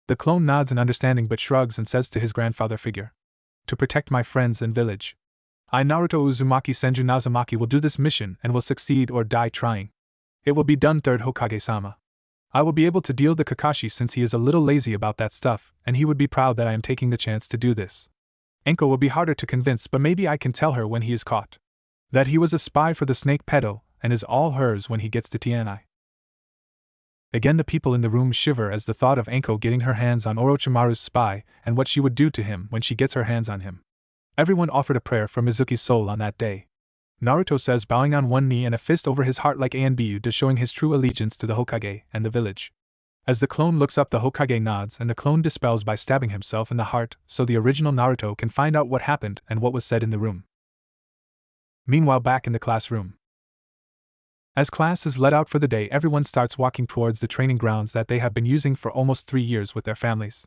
The clone nods in understanding but shrugs and says to his grandfather figure. To protect my friends and village. I, Naruto Uzumaki Senju Nazumaki, will do this mission and will succeed or die trying. It will be done, third Hokage-sama. I will be able to deal the Kakashi since he is a little lazy about that stuff, and he would be proud that I am taking the chance to do this. Anko will be harder to convince, but maybe I can tell her when he is caught. That he was a spy for the snake pedo, and is all hers when he gets to Tianai. Again the people in the room shiver as the thought of Anko getting her hands on Orochimaru's spy, and what she would do to him when she gets her hands on him. Everyone offered a prayer for Mizuki's soul on that day. Naruto says, bowing on one knee and a fist over his heart like Anbu, to showing his true allegiance to the Hokage and the village. As the clone looks up, the Hokage nods and the clone dispels by stabbing himself in the heart, so the original Naruto can find out what happened and what was said in the room. Meanwhile, back in the classroom. As class is let out for the day, everyone starts walking towards the training grounds that they have been using for almost 3 years with their families.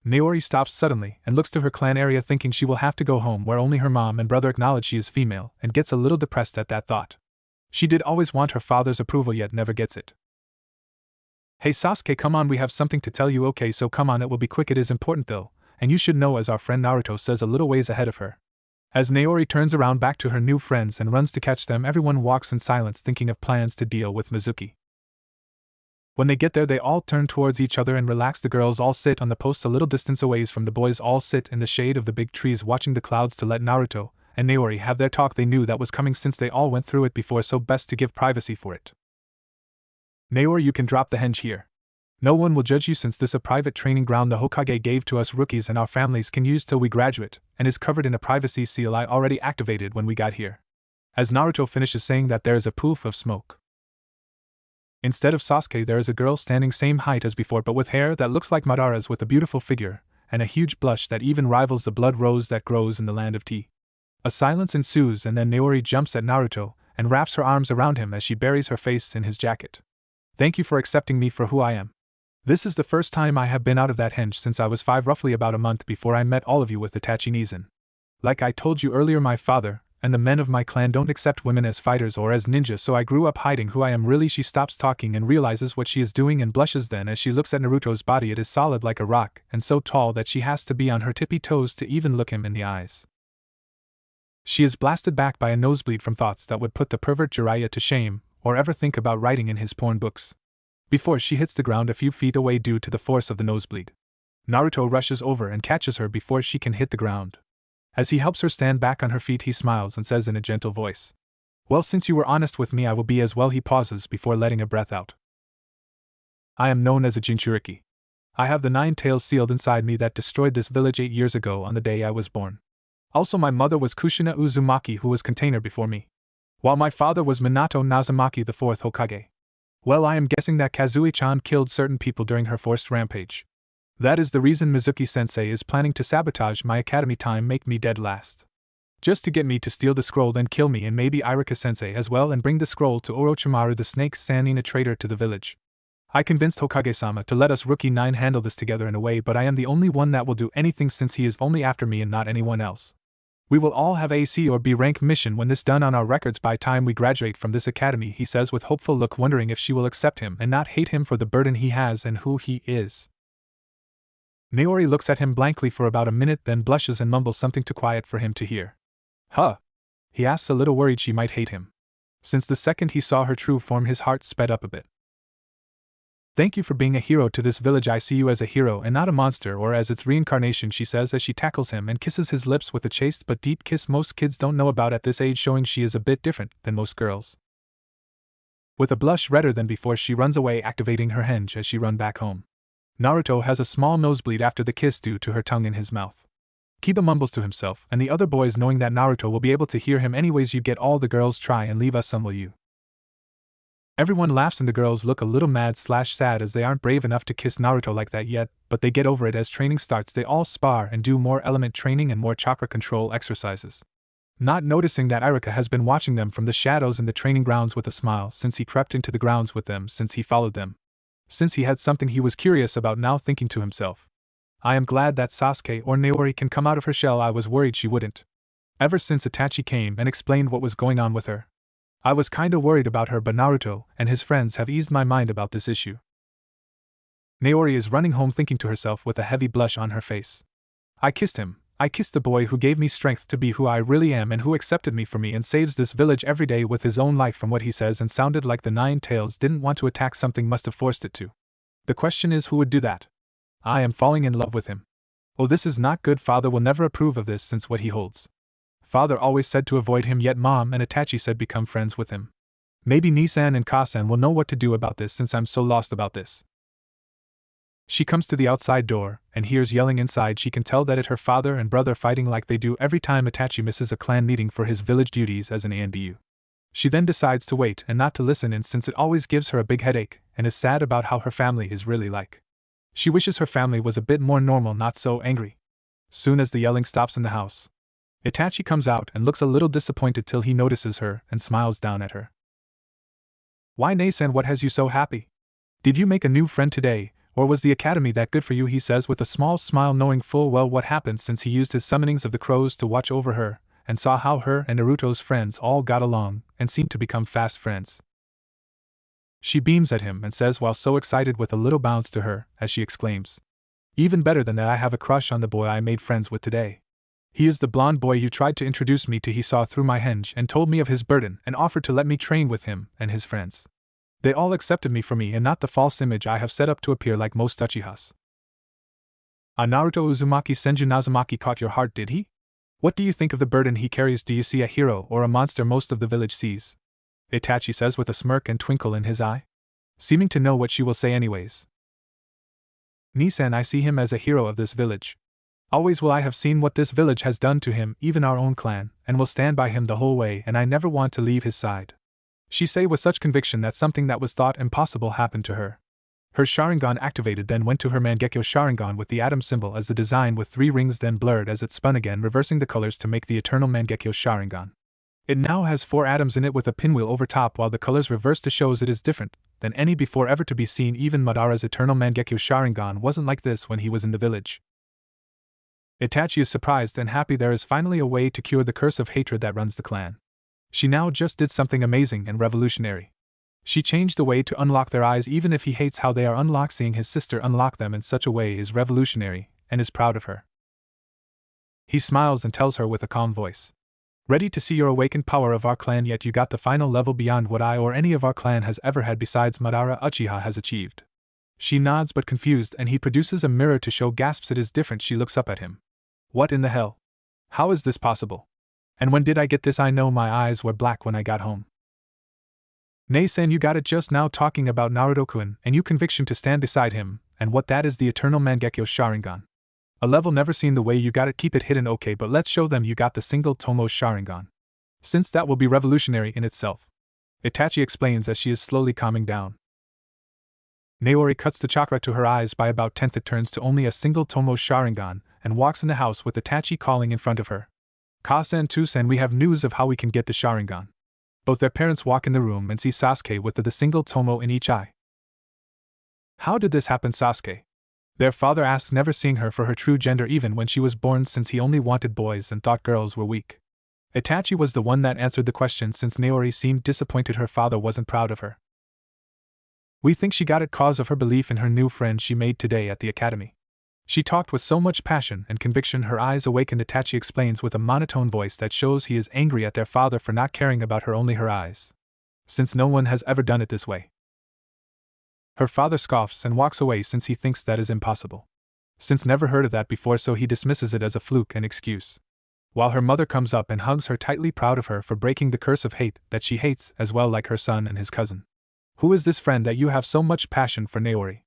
Naori stops suddenly and looks to her clan area thinking she will have to go home where only her mom and brother acknowledge she is female and gets a little depressed at that thought. She did always want her father's approval yet never gets it. Hey Sasuke, come on, we have something to tell you. Okay, so come on, it will be quick, it is important though, and you should know, as our friend Naruto says a little ways ahead of her. As Naori turns around back to her new friends and runs to catch them, everyone walks in silence thinking of plans to deal with Mizuki. When they get there, they all turn towards each other and relax. The girls all sit on the posts a little distance away from the boys, all sit in the shade of the big trees watching the clouds to let Naruto and Naori have their talk. They knew that was coming since they all went through it before, so best to give privacy for it. Naori, you can drop the henge here. No one will judge you since this a private training ground the Hokage gave to us rookies and our families can use till we graduate, and is covered in a privacy seal I already activated when we got here. As Naruto finishes saying that, there is a poof of smoke. Instead of Sasuke, there is a girl standing same height as before but with hair that looks like Madara's, with a beautiful figure, and a huge blush that even rivals the blood rose that grows in the land of tea. A silence ensues and then Naori jumps at Naruto and wraps her arms around him as she buries her face in his jacket. Thank you for accepting me for who I am. This is the first time I have been out of that henge since I was 5, roughly about a month before I met all of you with Itachi Nizan. Like I told you earlier, my father and the men of my clan don't accept women as fighters or as ninjas, so I grew up hiding who I am really. She stops talking and realizes what she is doing and blushes then as she looks at Naruto's body. It is solid like a rock and so tall that she has to be on her tippy toes to even look him in the eyes. She is blasted back by a nosebleed from thoughts that would put the pervert Jiraiya to shame, or ever think about writing in his porn books. Before she hits the ground a few feet away due to the force of the nosebleed, Naruto rushes over and catches her before she can hit the ground. As he helps her stand back on her feet, he smiles and says in a gentle voice, "Well, since you were honest with me, I will be as well." He pauses before letting a breath out. "I am known as a Jinchuriki. I have the 9 tails sealed inside me that destroyed this village 8 years ago on the day I was born. Also, my mother was Kushina Uzumaki, who was container before me, while my father was Minato Nazumaki, the 4th Hokage. Well, I am guessing that Kazui-chan killed certain people during her forced rampage. That is the reason Mizuki-sensei is planning to sabotage my academy time, make me dead last. Just to get me to steal the scroll, then kill me and maybe Iruka-sensei as well, and bring the scroll to Orochimaru the snake, sending a traitor to the village. I convinced Hokage-sama to let us Rookie 9 handle this together in a way, but I am the only one that will do anything since he is only after me and not anyone else. We will all have a C or B rank mission when this done on our records by time we graduate from this academy," he says with hopeful look, wondering if she will accept him and not hate him for the burden he has and who he is. Naori looks at him blankly for about a minute, then blushes and mumbles something too quiet for him to hear. "Huh?" he asks, a little worried she might hate him. Since the second he saw her true form, his heart sped up a bit. "Thank you for being a hero to this village. I see you as a hero and not a monster or as its reincarnation," she says as she tackles him and kisses his lips with a chaste but deep kiss most kids don't know about at this age, showing she is a bit different than most girls. With a blush redder than before, she runs away, activating her henge as she run back home. Naruto has a small nosebleed after the kiss due to her tongue in his mouth. Kiba mumbles to himself, and the other boys, knowing that Naruto will be able to hear him anyways, "You get all the girls, try and leave us some, will you?" Everyone laughs and the girls look a little mad/sad as they aren't brave enough to kiss Naruto like that yet, but they get over it as training starts. They all spar and do more element training and more chakra control exercises. Not noticing that Iruka has been watching them from the shadows in the training grounds with a smile since he crept into the grounds with them, since he followed them. Since he had something he was curious about, now thinking to himself, "I am glad that Sasuke or Naori can come out of her shell. I was worried she wouldn't. Ever since Itachi came and explained what was going on with her, I was kinda worried about her, but Naruto and his friends have eased my mind about this issue." Naori is running home thinking to herself with a heavy blush on her face. "I kissed him. I kissed the boy who gave me strength to be who I really am and who accepted me for me and saves this village every day with his own life." From what he says and sounded like the 9 tails didn't want to attack, something must have forced it to. The question is, who would do that? I am falling in love with him. Oh, this is not good. Father will never approve of this since what he holds. Father always said to avoid him, yet Mom and Itachi said become friends with him. Maybe Nisan and Kasan will know what to do about this since I'm so lost about this. She comes to the outside door and hears yelling inside. She can tell that it's her father and brother fighting like they do every time Itachi misses a clan meeting for his village duties as an ANBU. She then decides to wait and not to listen in since it always gives her a big headache and is sad about how her family is really like. She wishes her family was a bit more normal, not so angry. Soon as the yelling stops in the house, Itachi comes out and looks a little disappointed till he notices her and smiles down at her. "Why, Nasan, what has you so happy? Did you make a new friend today, Or was the academy that good for you, he says with a small smile, knowing full well what happened since he used his summonings of the crows to watch over her, and saw how her and Naruto's friends all got along, and seemed to become fast friends. She beams at him and says, while so excited, with a little bounce to her, as she exclaims, "Even better than that, I have a crush on the boy I made friends with today. He is the blonde boy you tried to introduce me to. He saw through my henge and told me of his burden and offered to let me train with him and his friends. They all accepted me for me and not the false image I have set up to appear like most Uchihas." Naruto Uzumaki Senju Nazumaki caught your heart, did he? What do you think of the burden he carries? Do you see a hero or a monster most of the village sees? Itachi says with a smirk and twinkle in his eye, seeming to know what she will say anyways. Nisan, I see him as a hero of this village. Always will I have seen what this village has done to him, even our own clan, and will stand by him the whole way, and I never want to leave his side. She say with such conviction that something that was thought impossible happened to her. Her Sharingan activated, then went to her Mangekyo Sharingan with the atom symbol as the design with 3 rings, then blurred as it spun again, reversing the colors to make the eternal Mangekyo Sharingan. It now has 4 atoms in it with a pinwheel over top, while the colors reverse to shows it is different than any before ever to be seen. Even Madara's eternal Mangekyo Sharingan wasn't like this when he was in the village. Itachi is surprised and happy there is finally a way to cure the curse of hatred that runs the clan. She now just did something amazing and revolutionary. She changed the way to unlock their eyes. Even if he hates how they are unlocked, seeing his sister unlock them in such a way is revolutionary, and is proud of her. He smiles and tells her with a calm voice, "Ready to see your awakened power of our clan, yet you got the final level beyond what I or any of our clan has ever had besides Madara Uchiha has achieved." She nods but confused, and he produces a mirror to show, gasps, it is different. She looks up at him. What in the hell? How is this possible? And when did I get this? I know my eyes were black when I got home. Nay-san, you got it just now, talking about Naruto-kun, and you conviction to stand beside him, and what that is the eternal Mangekyo Sharingan. A level never seen the way you got it, keep it hidden, okay, but let's show them you got the single Tomo Sharingan. Since that will be revolutionary in itself. Itachi explains as she is slowly calming down. Naori cuts the chakra to her eyes by about 10th, it turns to only a single Tomo Sharingan, and walks in the house with Itachi calling in front of her. "Ka-san, Tu-san, we have news of how we can get the Sharingan." Both their parents walk in the room and see Sasuke with the single Tomo in each eye. How did this happen, Sasuke? Their father asks, never seeing her for her true gender even when she was born, since he only wanted boys and thought girls were weak. Itachi was the one that answered the question, since Naori seemed disappointed her father wasn't proud of her. "We think she got it cause of her belief in her new friend she made today at the academy. She talked with so much passion and conviction her eyes awakened," Itachi explains with a monotone voice that shows he is angry at their father for not caring about her, only her eyes. Since no one has ever done it this way. Her father scoffs and walks away since he thinks that is impossible. Since never heard of that before, so he dismisses it as a fluke and excuse. While her mother comes up and hugs her tightly, proud of her for breaking the curse of hate that she hates as well, like her son and his cousin. "Who is this friend that you have so much passion for, Naori?"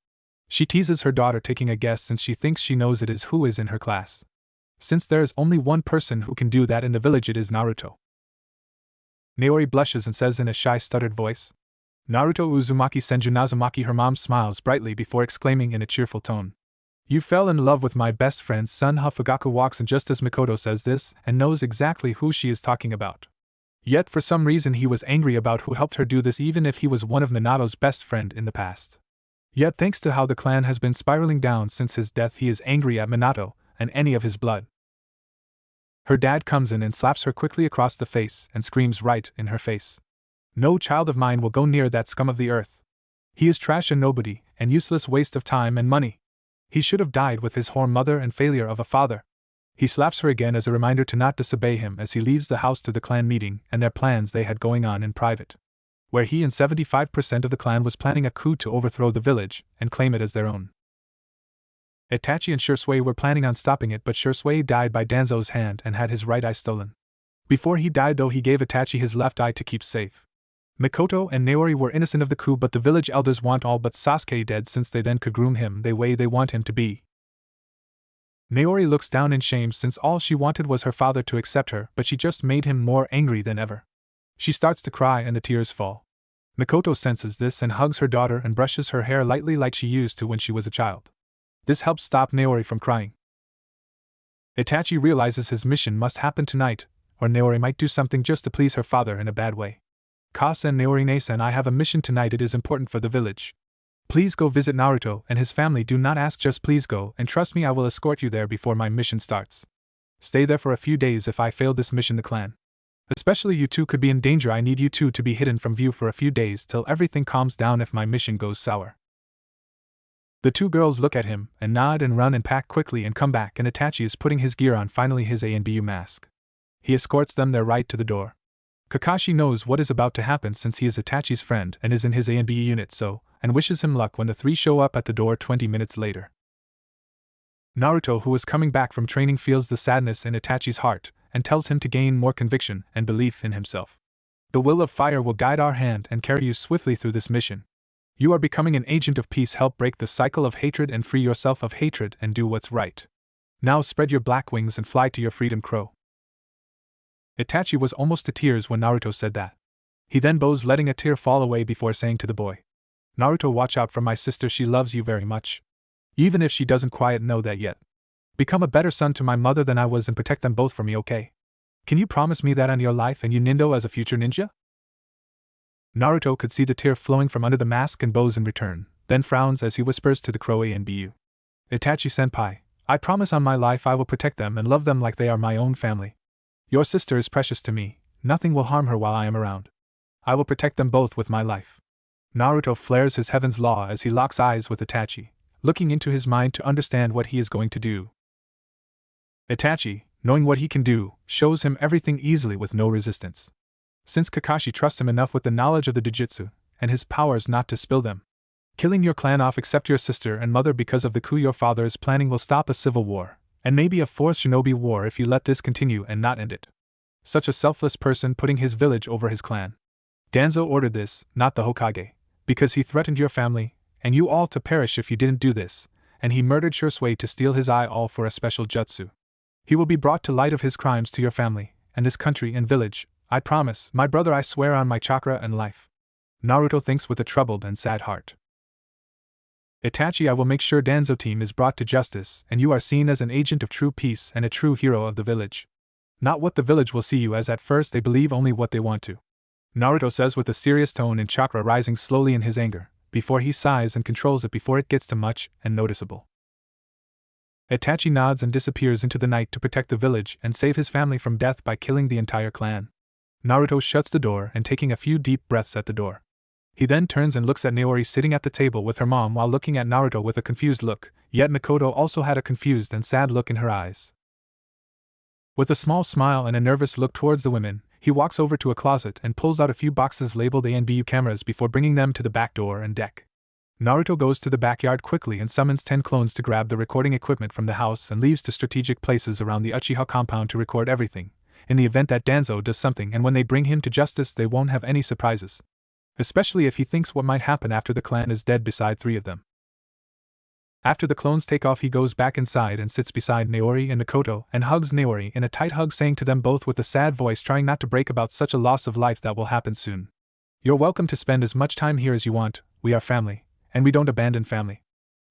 She teases her daughter, taking a guess since she thinks she knows it is who is in her class. Since there is only one person who can do that in the village, it is Naruto. Naori blushes and says in a shy, stuttered voice, "Naruto Uzumaki Senju Nazumaki." Her mom smiles brightly before exclaiming in a cheerful tone, "You fell in love with my best friend's son." Fugaku walks in just as Mikoto says this and knows exactly who she is talking about. Yet for some reason he was angry about who helped her do this, even if he was one of Minato's best friend in the past. Yet thanks to how the clan has been spiraling down since his death, he is angry at Minato and any of his blood. Her dad comes in and slaps her quickly across the face and screams right in her face, "No child of mine will go near that scum of the earth. He is trash and nobody, and useless waste of time and money. He should have died with his whore mother and failure of a father." He slaps her again as a reminder to not disobey him as he leaves the house to the clan meeting and their plans they had going on in private, where he and 75% of the clan was planning a coup to overthrow the village and claim it as their own. Itachi and Shursui were planning on stopping it, but Shursui died by Danzo's hand and had his right eye stolen. Before he died though, he gave Itachi his left eye to keep safe. Mikoto and Naori were innocent of the coup, but the village elders want all but Sasuke dead, since they then could groom him the way they want him to be. Naori looks down in shame since all she wanted was her father to accept her, but she just made him more angry than ever. She starts to cry and the tears fall. Mikoto senses this and hugs her daughter and brushes her hair lightly like she used to when she was a child. This helps stop Naori from crying. Itachi realizes his mission must happen tonight, or Naori might do something just to please her father in a bad way. "Kasa and Naori-san, I have a mission tonight, it is important for the village." Please go visit Naruto and his family. Do not ask, just please go, and trust me, I will escort you there before my mission starts. Stay there for a few days. If I fail this mission, the clan, especially you two, could be in danger. I need you two to be hidden from view for a few days till everything calms down if my mission goes sour. The two girls look at him and nod and run and pack quickly and come back, and Itachi is putting his gear on, finally his ANBU mask. He escorts them there right to the door. Kakashi knows what is about to happen since he is Itachi's friend and is in his ANBU unit, and wishes him luck when the three show up at the door 20 minutes later. Naruto, who is coming back from training, feels the sadness in Itachi's heart and tells him to gain more conviction and belief in himself. The will of fire will guide our hand and carry you swiftly through this mission. You are becoming an agent of peace. Help break the cycle of hatred and free yourself of hatred and do what's right. Now spread your black wings and fly to your freedom, Crow. Itachi was almost to tears when Naruto said that. He then bows, letting a tear fall away before saying to the boy, Naruto, watch out for my sister. She loves you very much. Even if she doesn't quite know that yet. Become a better son to my mother than I was and protect them both for me, okay? Can you promise me that on your life and you, Nindo, as a future ninja? Naruto could see the tear flowing from under the mask and bows in return, then frowns as he whispers to the Crow ANBU. Itachi-senpai, I promise on my life I will protect them and love them like they are my own family. Your sister is precious to me. Nothing will harm her while I am around. I will protect them both with my life. Naruto flares his heaven's law as he locks eyes with Itachi, looking into his mind to understand what he is going to do. Itachi, knowing what he can do, shows him everything easily with no resistance. Since Kakashi trusts him enough with the knowledge of the Jujutsu and his powers not to spill them. Killing your clan off except your sister and mother because of the coup your father is planning will stop a civil war, and maybe a forced shinobi war if you let this continue and not end it. Such a selfless person putting his village over his clan. Danzo ordered this, not the Hokage, because he threatened your family, and you all to perish if you didn't do this, and he murdered Shursui to steal his eye, all for a special jutsu. He will be brought to light of his crimes to your family, and this country and village, I promise, my brother, I swear on my chakra and life. Naruto thinks with a troubled and sad heart. Itachi, I will make sure Danzo team is brought to justice and you are seen as an agent of true peace and a true hero of the village. Not what the village will see you as at first, they believe only what they want to. Naruto says with a serious tone and chakra rising slowly in his anger, before he sighs and controls it before it gets too much and noticeable. Itachi nods and disappears into the night to protect the village and save his family from death by killing the entire clan. Naruto shuts the door and taking a few deep breaths at the door. He then turns and looks at Naori sitting at the table with her mom while looking at Naruto with a confused look, yet Mikoto also had a confused and sad look in her eyes. With a small smile and a nervous look towards the women, he walks over to a closet and pulls out a few boxes labeled ANBU cameras before bringing them to the back door and deck. Naruto goes to the backyard quickly and summons 10 clones to grab the recording equipment from the house and leaves to strategic places around the Uchiha compound to record everything, in the event that Danzo does something, and when they bring him to justice they won't have any surprises. Especially if he thinks what might happen after the clan is dead beside 3 of them. After the clones take off, he goes back inside and sits beside Naori and Mikoto and hugs Naori in a tight hug, saying to them both with a sad voice, trying not to break about such a loss of life that will happen soon. You're welcome to spend as much time here as you want, we are family, and we don't abandon family.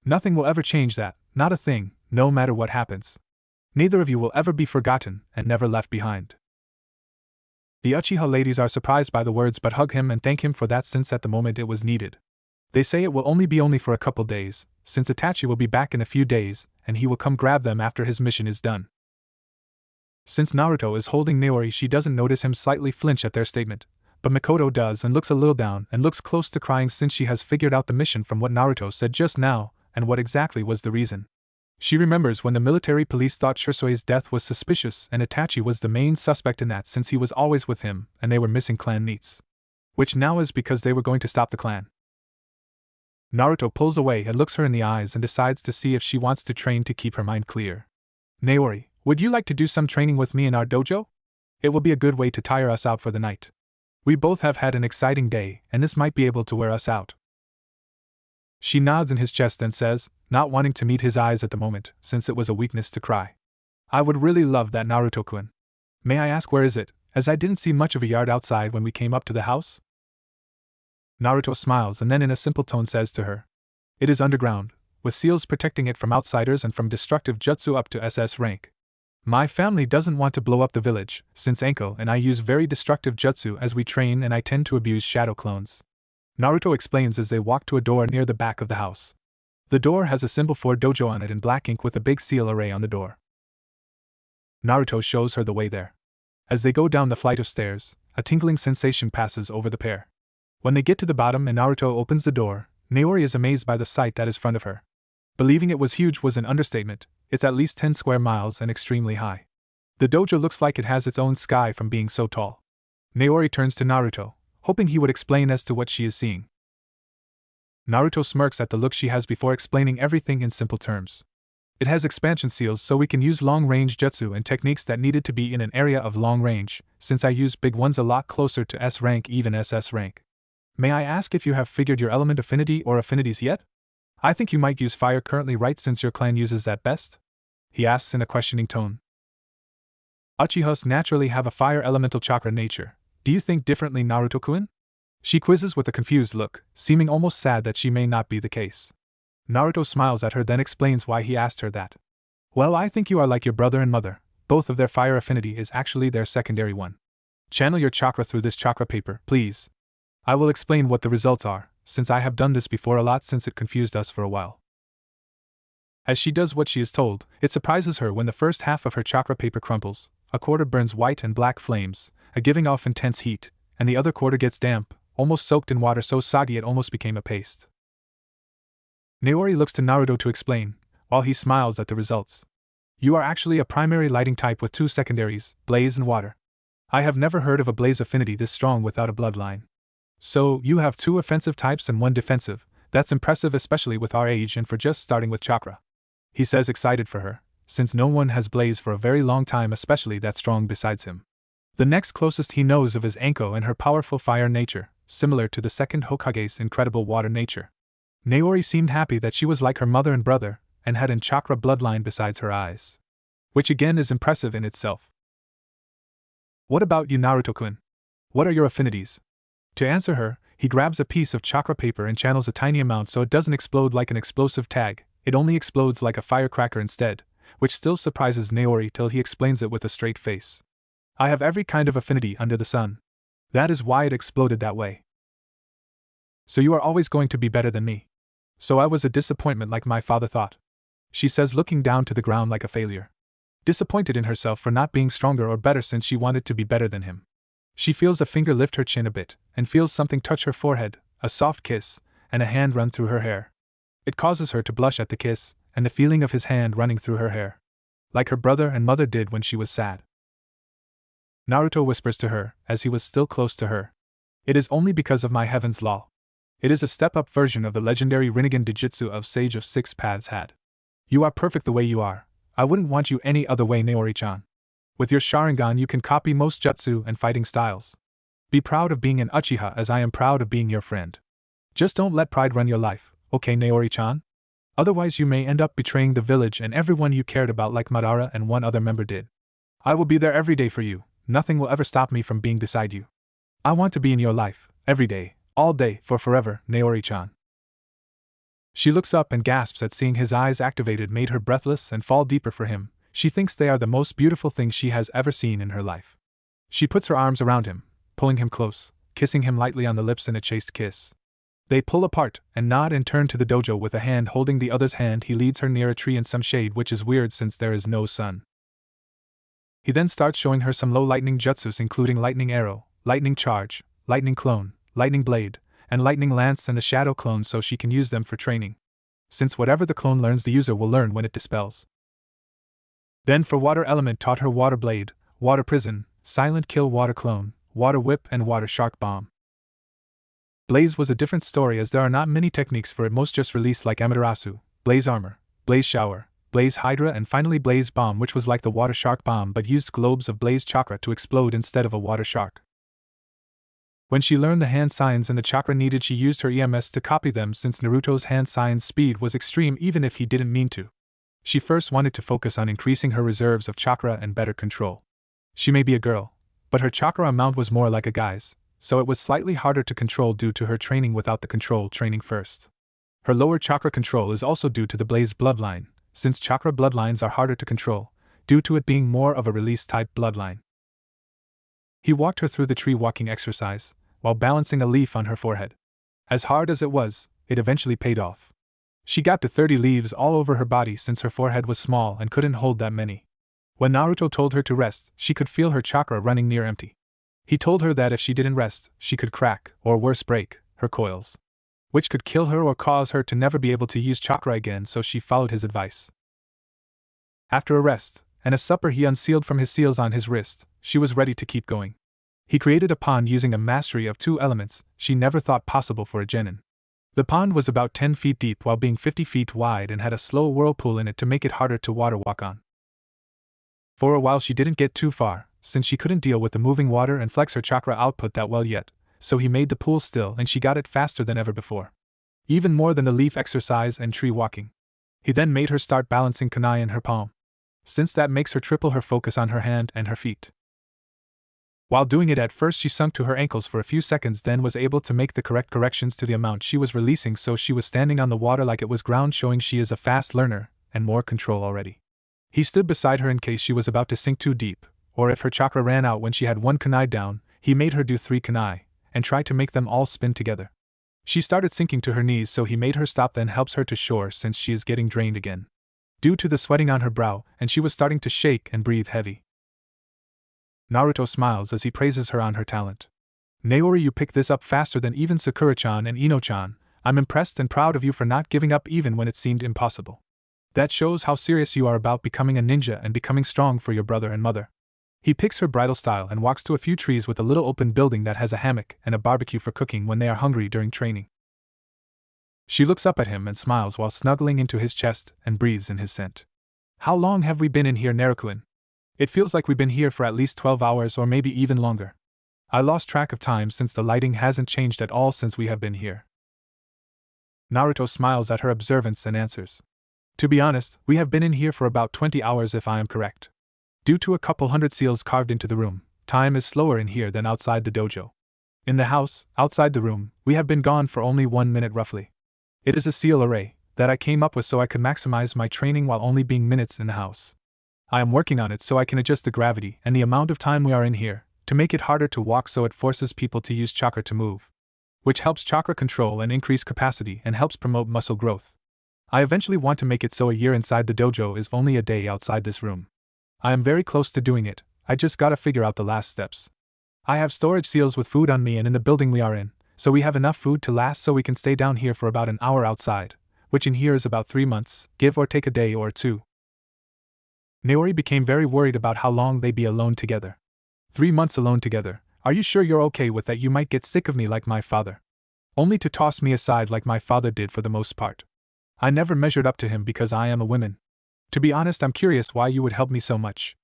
Nothing will ever change that, not a thing, no matter what happens. Neither of you will ever be forgotten and never left behind. The Uchiha ladies are surprised by the words but hug him and thank him for that, since at the moment it was needed. They say it will only be for a couple days, since Itachi will be back in a few days, and he will come grab them after his mission is done. Since Naruto is holding Naori, she doesn't notice him slightly flinch at their statement, but Mikoto does and looks a little down and looks close to crying since she has figured out the mission from what Naruto said just now, and what exactly was the reason. She remembers when the military police thought Shursui's death was suspicious and Itachi was the main suspect in that, since he was always with him and they were missing clan neats. Which now is because they were going to stop the clan. Naruto pulls away and looks her in the eyes and decides to see if she wants to train to keep her mind clear. Naori, would you like to do some training with me in our dojo? It will be a good way to tire us out for the night. We both have had an exciting day, and this might be able to wear us out. She nods in his chest and says, not wanting to meet his eyes at the moment, since it was a weakness to cry. I would really love that, Naruto-kun. May I ask where is it, as I didn't see much of a yard outside when we came up to the house? Naruto smiles and then in a simple tone says to her, it is underground, with seals protecting it from outsiders and from destructive jutsu up to SS rank. My family doesn't want to blow up the village, since Anko and I use very destructive jutsu as we train, and I tend to abuse shadow clones. Naruto explains as they walk to a door near the back of the house. The door has a symbol for dojo on it in black ink with a big seal array on the door. Naruto shows her the way there. As they go down the flight of stairs, a tingling sensation passes over the pair. When they get to the bottom and Naruto opens the door, Naori is amazed by the sight that is front of her. Believing it was huge was an understatement. It's at least 10 square miles and extremely high. The dojo looks like it has its own sky from being so tall. Naori turns to Naruto, hoping he would explain as to what she is seeing. Naruto smirks at the look she has before explaining everything in simple terms. It has expansion seals so we can use long-range jutsu and techniques that needed to be in an area of long range, since I use big ones a lot closer to S rank, even SS rank. May I ask if you have figured your element affinity or affinities yet? I think you might use fire currently, right, since your clan uses that best? He asks in a questioning tone. Uchihas naturally have a fire elemental chakra nature. Do you think differently, Naruto-kun? She quizzes with a confused look, seeming almost sad that she may not be the case. Naruto smiles at her, then explains why he asked her that. Well, I think you are like your brother and mother. Both of their fire affinity is actually their secondary one. Channel your chakra through this chakra paper, please. I will explain what the results are, since I have done this before a lot since it confused us for a while. As she does what she is told, it surprises her when the first half of her chakra paper crumples, a quarter burns white and black flames, giving off intense heat, and the other quarter gets damp, almost soaked in water so soggy it almost became a paste. Naori looks to Naruto to explain, while he smiles at the results. You are actually a primary lighting type with 2 secondaries, blaze and water. I have never heard of a blaze affinity this strong without a bloodline. So, you have 2 offensive types and 1 defensive. That's impressive, especially with our age and for just starting with chakra. He says, excited for her, since no one has blaze for a very long time, especially that strong besides him. The next closest he knows of is Anko and her powerful fire nature, similar to the second Hokage's incredible water nature. Naori seemed happy that she was like her mother and brother, and had an chakra bloodline besides her eyes. Which again is impressive in itself. What about you, Naruto-kun? What are your affinities? To answer her, he grabs a piece of chakra paper and channels a tiny amount so it doesn't explode like an explosive tag, it only explodes like a firecracker instead, which still surprises Naori till he explains it with a straight face. I have every kind of affinity under the sun. That is why it exploded that way. So you are always going to be better than me. So I was a disappointment like my father thought. She says, looking down to the ground like a failure. Disappointed in herself for not being stronger or better since she wanted to be better than him. She feels a finger lift her chin a bit, and feels something touch her forehead, a soft kiss, and a hand run through her hair. It causes her to blush at the kiss, and the feeling of his hand running through her hair. Like her brother and mother did when she was sad. Naruto whispers to her, as he was still close to her. It is only because of my heaven's law. It is a step-up version of the legendary Rinnegan Dijutsu of Sage of Six Paths had. You are perfect the way you are. I wouldn't want you any other way, Naori-chan. With your Sharingan you can copy most jutsu and fighting styles. Be proud of being an Uchiha as I am proud of being your friend. Just don't let pride run your life, okay, Naori-chan? Otherwise you may end up betraying the village and everyone you cared about like Madara and one other member did. I will be there every day for you. Nothing will ever stop me from being beside you. I want to be in your life, every day, all day, for forever, Naori-chan. She looks up and gasps at seeing his eyes activated made her breathless and fall deeper for him. She thinks they are the most beautiful things she has ever seen in her life. She puts her arms around him, pulling him close, kissing him lightly on the lips in a chaste kiss. They pull apart and nod and turn to the dojo with a hand holding the other's hand. He leads her near a tree in some shade, which is weird since there is no sun. He then starts showing her some low lightning jutsus including lightning arrow, lightning charge, lightning clone, lightning blade, and lightning lance and the shadow clone so she can use them for training. Since whatever the clone learns the user will learn when it dispels. Then for water element taught her water blade, water prison, silent kill water clone, water whip and water shark bomb. Blaze was a different story as there are not many techniques for it, most just released like Amaterasu, blaze armor, blaze shower, blaze hydra and finally blaze bomb, which was like the water shark bomb but used globes of blaze chakra to explode instead of a water shark. When she learned the hand signs and the chakra needed, she used her EMS to copy them since Naruto's hand signs speed was extreme even if he didn't mean to. She first wanted to focus on increasing her reserves of chakra and better control. She may be a girl, but her chakra amount was more like a guy's, so it was slightly harder to control due to her training without the control training first. Her lower chakra control is also due to the blaze bloodline, since chakra bloodlines are harder to control, due to it being more of a release-type bloodline. He walked her through the tree walking exercise, while balancing a leaf on her forehead. As hard as it was, it eventually paid off. She got to 30 leaves all over her body since her forehead was small and couldn't hold that many. When Naruto told her to rest, she could feel her chakra running near empty. He told her that if she didn't rest, she could crack, or worse break, her coils, which could kill her or cause her to never be able to use chakra again, so she followed his advice. After a rest, and a supper he unsealed from his seals on his wrist, she was ready to keep going. He created a pond using a mastery of 2 elements she never thought possible for a genin. The pond was about 10 feet deep while being 50 feet wide and had a slow whirlpool in it to make it harder to water walk on. For a while she didn't get too far, since she couldn't deal with the moving water and flex her chakra output that well yet, so he made the pool still and she got it faster than ever before. Even more than the leaf exercise and tree walking. He then made her start balancing kunai in her palm, since that makes her triple her focus on her hand and her feet. While doing it at first she sunk to her ankles for a few seconds, then was able to make the correct corrections to the amount she was releasing, so she was standing on the water like it was ground, showing she is a fast learner and more control already. He stood beside her in case she was about to sink too deep, or if her chakra ran out when she had 1 kunai down. He made her do 3 kunai, and tried to make them all spin together. She started sinking to her knees, so he made her stop, then helps her to shore since she is getting drained again, due to the sweating on her brow, and she was starting to shake and breathe heavy. Naruto smiles as he praises her on her talent. Naori, you picked this up faster than even Sakura-chan and Ino-chan. I'm impressed and proud of you for not giving up even when it seemed impossible. That shows how serious you are about becoming a ninja and becoming strong for your brother and mother. He picks her bridal style and walks to a few trees with a little open building that has a hammock and a barbecue for cooking when they are hungry during training. She looks up at him and smiles while snuggling into his chest and breathes in his scent. How long have we been in here, Naruto? It feels like we've been here for at least 12 hours or maybe even longer. I lost track of time since the lighting hasn't changed at all since we have been here. Naruto smiles at her observance and answers. To be honest, we have been in here for about 20 hours if I am correct. Due to a couple hundred seals carved into the room, time is slower in here than outside the dojo. In the house, outside the room, we have been gone for only 1 minute roughly. It is a seal array that I came up with so I could maximize my training while only being minutes in the house. I am working on it so I can adjust the gravity and the amount of time we are in here, to make it harder to walk so it forces people to use chakra to move, which helps chakra control and increase capacity and helps promote muscle growth. I eventually want to make it so a year inside the dojo is only a day outside this room. I am very close to doing it, I just gotta figure out the last steps. I have storage seals with food on me and in the building we are in, so we have enough food to last so we can stay down here for about an hour outside, which in here is about 3 months, give or take a day or 2. Naori became very worried about how long they'd be alone together. 3 months alone together, are you sure you're okay with that? You might get sick of me like my father. Only to toss me aside like my father did for the most part. I never measured up to him because I am a woman. To be honest, I'm curious why you would help me so much.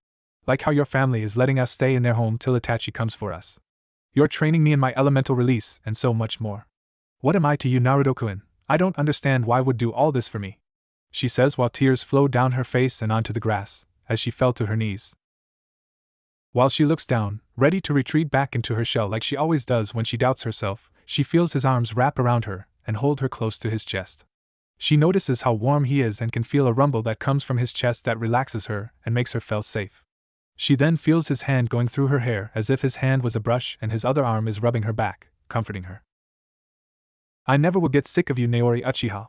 Like how your family is letting us stay in their home till Itachi comes for us. You're training me in my elemental release and so much more. What am I to you, Naruto-kun? I don't understand why would do all this for me, she says while tears flow down her face and onto the grass, as she fell to her knees. While she looks down, ready to retreat back into her shell like she always does when she doubts herself, she feels his arms wrap around her and hold her close to his chest. She notices how warm he is and can feel a rumble that comes from his chest that relaxes her and makes her feel safe. She then feels his hand going through her hair as if his hand was a brush and his other arm is rubbing her back, comforting her. I never will get sick of you, Naori Uchiha.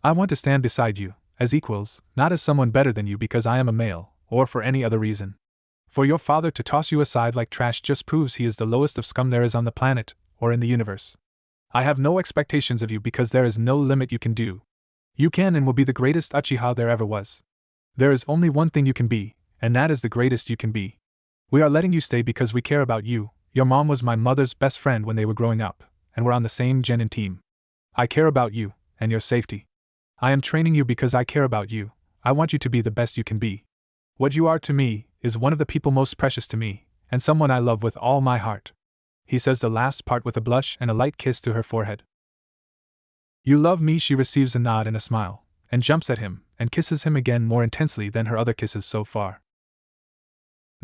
I want to stand beside you, as equals, not as someone better than you because I am a male, or for any other reason. For your father to toss you aside like trash just proves he is the lowest of scum there is on the planet, or in the universe. I have no expectations of you because there is no limit you can do. You can and will be the greatest Uchiha there ever was. There is only one thing you can be, and that is the greatest you can be. We are letting you stay because we care about you. Your mom was my mother's best friend when they were growing up, and we're on the same genin team. I care about you, and your safety. I am training you because I care about you. I want you to be the best you can be. What you are to me is one of the people most precious to me, and someone I love with all my heart. He says the last part with a blush and a light kiss to her forehead. You love me, she receives a nod and a smile, and jumps at him, and kisses him again more intensely than her other kisses so far.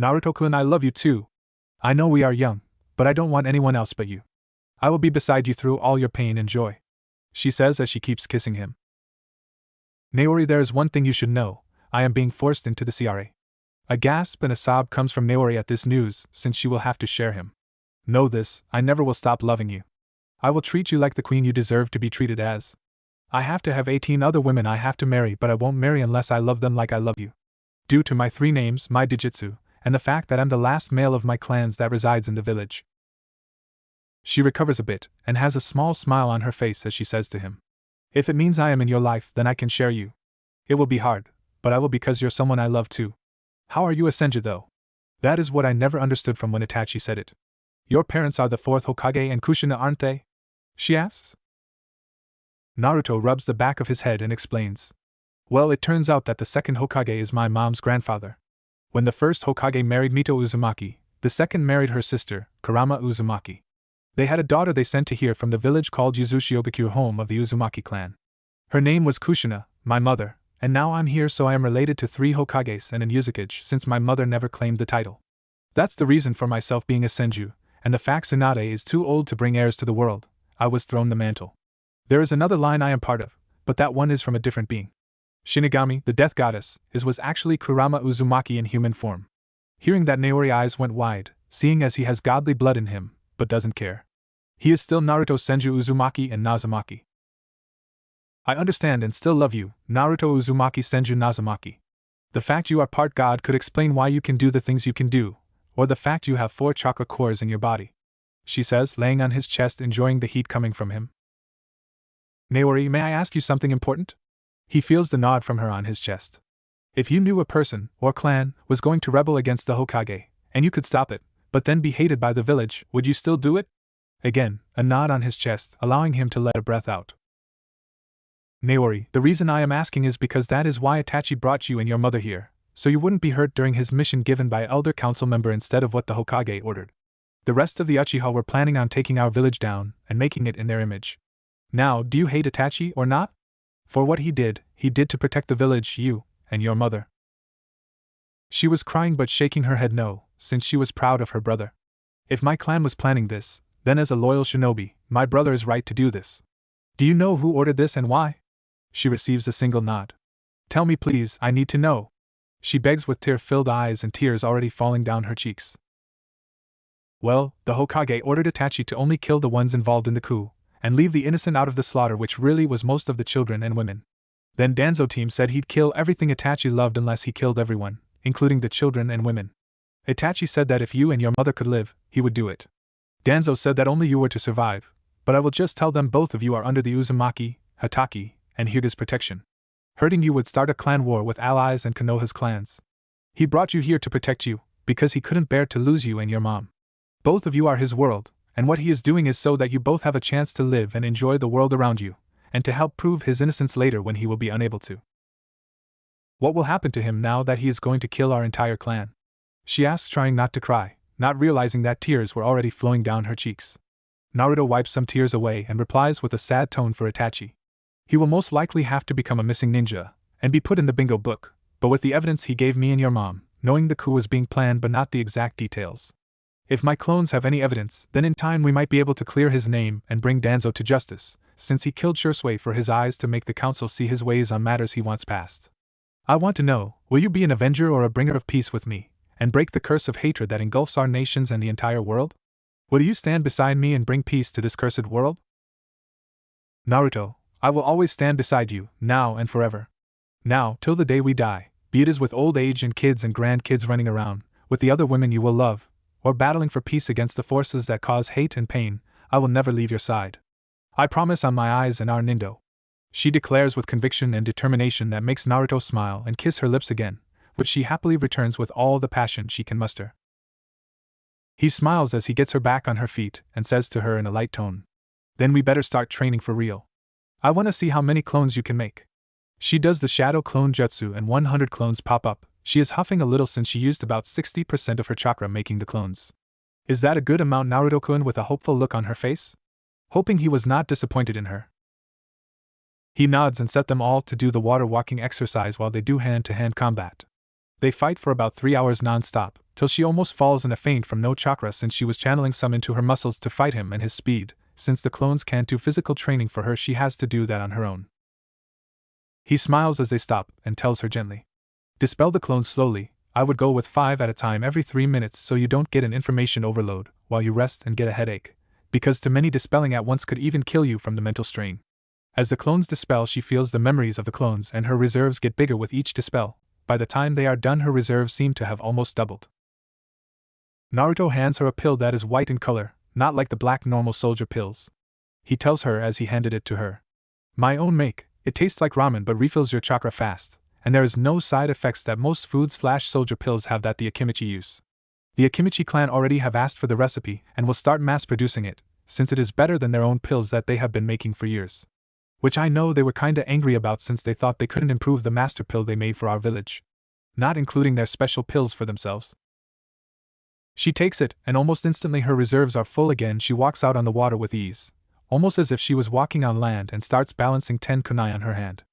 Naruto-kun, I love you too. I know we are young, but I don't want anyone else but you. I will be beside you through all your pain and joy, she says as she keeps kissing him. Naori, there is one thing you should know, I am being forced into the CRA. A gasp and a sob comes from Naori at this news, since she will have to share him. Know this, I never will stop loving you. I will treat you like the queen you deserve to be treated as. I have to have 18 other women I have to marry, but I won't marry unless I love them like I love you. Due to my 3 names, my Dijitsu, and the fact that I'm the last male of my clans that resides in the village. She recovers a bit, and has a small smile on her face as she says to him, if it means I am in your life, then I can share you. It will be hard, but I will because you're someone I love too. How are you a Senju though? That is what I never understood from when Itachi said it. Your parents are the 4th Hokage and Kushina, aren't they? She asks. Naruto rubs the back of his head and explains. Well, it turns out that the 2nd Hokage is my mom's grandfather. When the 1st Hokage married Mito Uzumaki, the 2nd married her sister, Kurama Uzumaki. They had a daughter they sent to here from the village called Yuzushiogaku, home of the Uzumaki clan. Her name was Kushina, my mother, and now I'm here, so I am related to 3 Hokages and an Uzukage since my mother never claimed the title. That's the reason for myself being a Senju, and the fact Tsunade is too old to bring heirs to the world. I was thrown the mantle. There is another line I am part of, but that one is from a different being. Shinigami, the death goddess, was actually Kurama Uzumaki in human form. Hearing that, Naori's eyes went wide, seeing as he has godly blood in him, but doesn't care. He is still Naruto Senju Uzumaki and Nazumaki. I understand and still love you, Naruto Uzumaki Senju Nazumaki. The fact you are part god could explain why you can do the things you can do, or the fact you have 4 chakra cores in your body, she says, laying on his chest, enjoying the heat coming from him. Naori, may I ask you something important? He feels the nod from her on his chest. If you knew a person, or clan, was going to rebel against the Hokage, and you could stop it, but then be hated by the village, would you still do it? Again, a nod on his chest, allowing him to let a breath out. Naori, the reason I am asking is because that is why Itachi brought you and your mother here, so you wouldn't be hurt during his mission given by Elder Council member instead of what the Hokage ordered. The rest of the Uchiha were planning on taking our village down and making it in their image. Now, do you hate Itachi or not? For what he did to protect the village, you, and your mother. She was crying but shaking her head no, since she was proud of her brother. If my clan was planning this, then as a loyal shinobi, my brother is right to do this. Do you know who ordered this and why? She receives a single nod. Tell me please, I need to know. She begs with tear-filled eyes and tears already falling down her cheeks. Well, the Hokage ordered Itachi to only kill the ones involved in the coup, and leave the innocent out of the slaughter, which really was most of the children and women. Then Danzo team said he'd kill everything Itachi loved unless he killed everyone, including the children and women. Itachi said that if you and your mother could live, he would do it. Danzo said that only you were to survive, but I will just tell them both of you are under the Uzumaki, Hatake, and Hyuga's protection. Hurting you would start a clan war with allies and Konoha's clans. He brought you here to protect you, because he couldn't bear to lose you and your mom. Both of you are his world, and what he is doing is so that you both have a chance to live and enjoy the world around you, and to help prove his innocence later when he will be unable to. What will happen to him now that he is going to kill our entire clan? She asks, trying not to cry, not realizing that tears were already flowing down her cheeks. Naruto wipes some tears away and replies with a sad tone for Itachi. He will most likely have to become a missing ninja, and be put in the bingo book, but with the evidence he gave me and your mom, knowing the coup was being planned but not the exact details. If my clones have any evidence, then in time we might be able to clear his name and bring Danzo to justice, since he killed Shursui for his eyes to make the council see his ways on matters he wants passed. I want to know, will you be an avenger or a bringer of peace with me, and break the curse of hatred that engulfs our nations and the entire world? Will you stand beside me and bring peace to this cursed world? Naruto, I will always stand beside you, now and forever. Now, till the day we die, be it as with old age and kids and grandkids running around, with the other women you will love, or battling for peace against the forces that cause hate and pain, I will never leave your side. I promise on my eyes and our Nindo. She declares with conviction and determination that makes Naruto smile and kiss her lips again, which she happily returns with all the passion she can muster. He smiles as he gets her back on her feet and says to her in a light tone, "Then we better start training for real. I want to see how many clones you can make." She does the shadow clone jutsu and 100 clones pop up. She is huffing a little since she used about 60% of her chakra making the clones. Is that a good amount, Naruto-kun, with a hopeful look on her face? Hoping he was not disappointed in her. He nods and set them all to do the water walking exercise while they do hand-to-hand combat. They fight for about 3 hours non-stop, till she almost falls in a faint from no chakra since she was channeling some into her muscles to fight him and his speed. Since the clones can't do physical training for her, she has to do that on her own. He smiles as they stop and tells her gently, "Dispel the clones slowly. I would go with 5 at a time every 3 minutes so you don't get an information overload while you rest and get a headache. because too many dispelling at once could even kill you from the mental strain. As the clones dispel, she feels the memories of the clones and her reserves get bigger with each dispel. By the time they are done, her reserves seem to have almost doubled. Naruto hands her a pill that is white in color, not like the black normal soldier pills. He tells her as he handed it to her. My own make, it tastes like ramen but refills your chakra fast, and there is no side effects that most food/soldier pills have that the Akimichi use. The Akimichi clan already have asked for the recipe and will start mass producing it, since it is better than their own pills that they have been making for years. Which I know they were kinda angry about since they thought they couldn't improve the master pill they made for our village. Not including their special pills for themselves. She takes it, and almost instantly her reserves are full again. She walks out on the water with ease, almost as if she was walking on land, and starts balancing 10 kunai on her hand.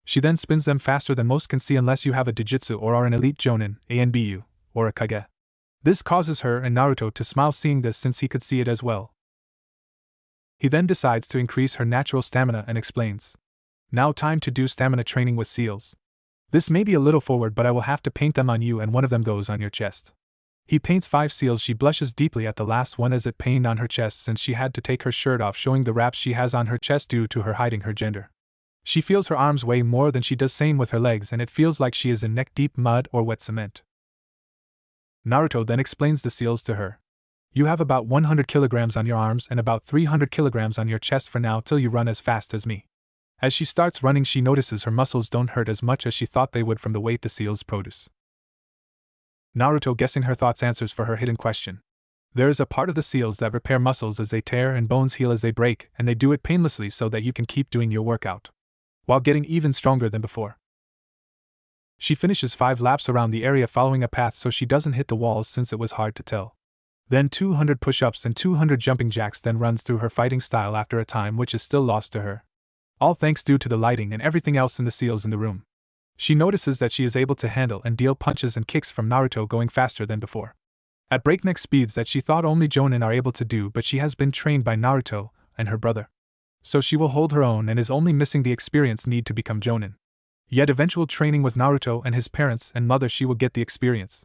She then spins them faster than most can see unless you have a Dijitsu or are an elite Jonin, ANBU, or a Kage. This causes her and Naruto to smile seeing this since he could see it as well. He then decides to increase her natural stamina and explains. Now time to do stamina training with seals. This may be a little forward, but I will have to paint them on you and one of them goes on your chest. He paints 5 seals. She blushes deeply at the last one as it pained on her chest since she had to take her shirt off, showing the wraps she has on her chest due to her hiding her gender. She feels her arms weigh more than she does, same with her legs, and it feels like she is in neck-deep mud or wet cement. Naruto then explains the seals to her. You have about 100 kilograms on your arms and about 300 kilograms on your chest for now till you run as fast as me. As she starts running, she notices her muscles don't hurt as much as she thought they would from the weight the seals produce. Naruto, guessing her thoughts, answers for her hidden question. There is a part of the seals that repair muscles as they tear and bones heal as they break, and they do it painlessly so that you can keep doing your workout, while getting even stronger than before. She finishes 5 laps around the area following a path so she doesn't hit the walls since it was hard to tell. Then 200 push-ups and 200 jumping jacks, then runs through her fighting style after a time which is still lost to her. All thanks due to the lighting and everything else in the seals in the room. She notices that she is able to handle and deal punches and kicks from Naruto, going faster than before. At breakneck speeds that she thought only Jonin are able to do, but she has been trained by Naruto and her brother. So she will hold her own and is only missing the experience need to become Jonin. Yet eventual training with Naruto and his parents and mother, she will get the experience.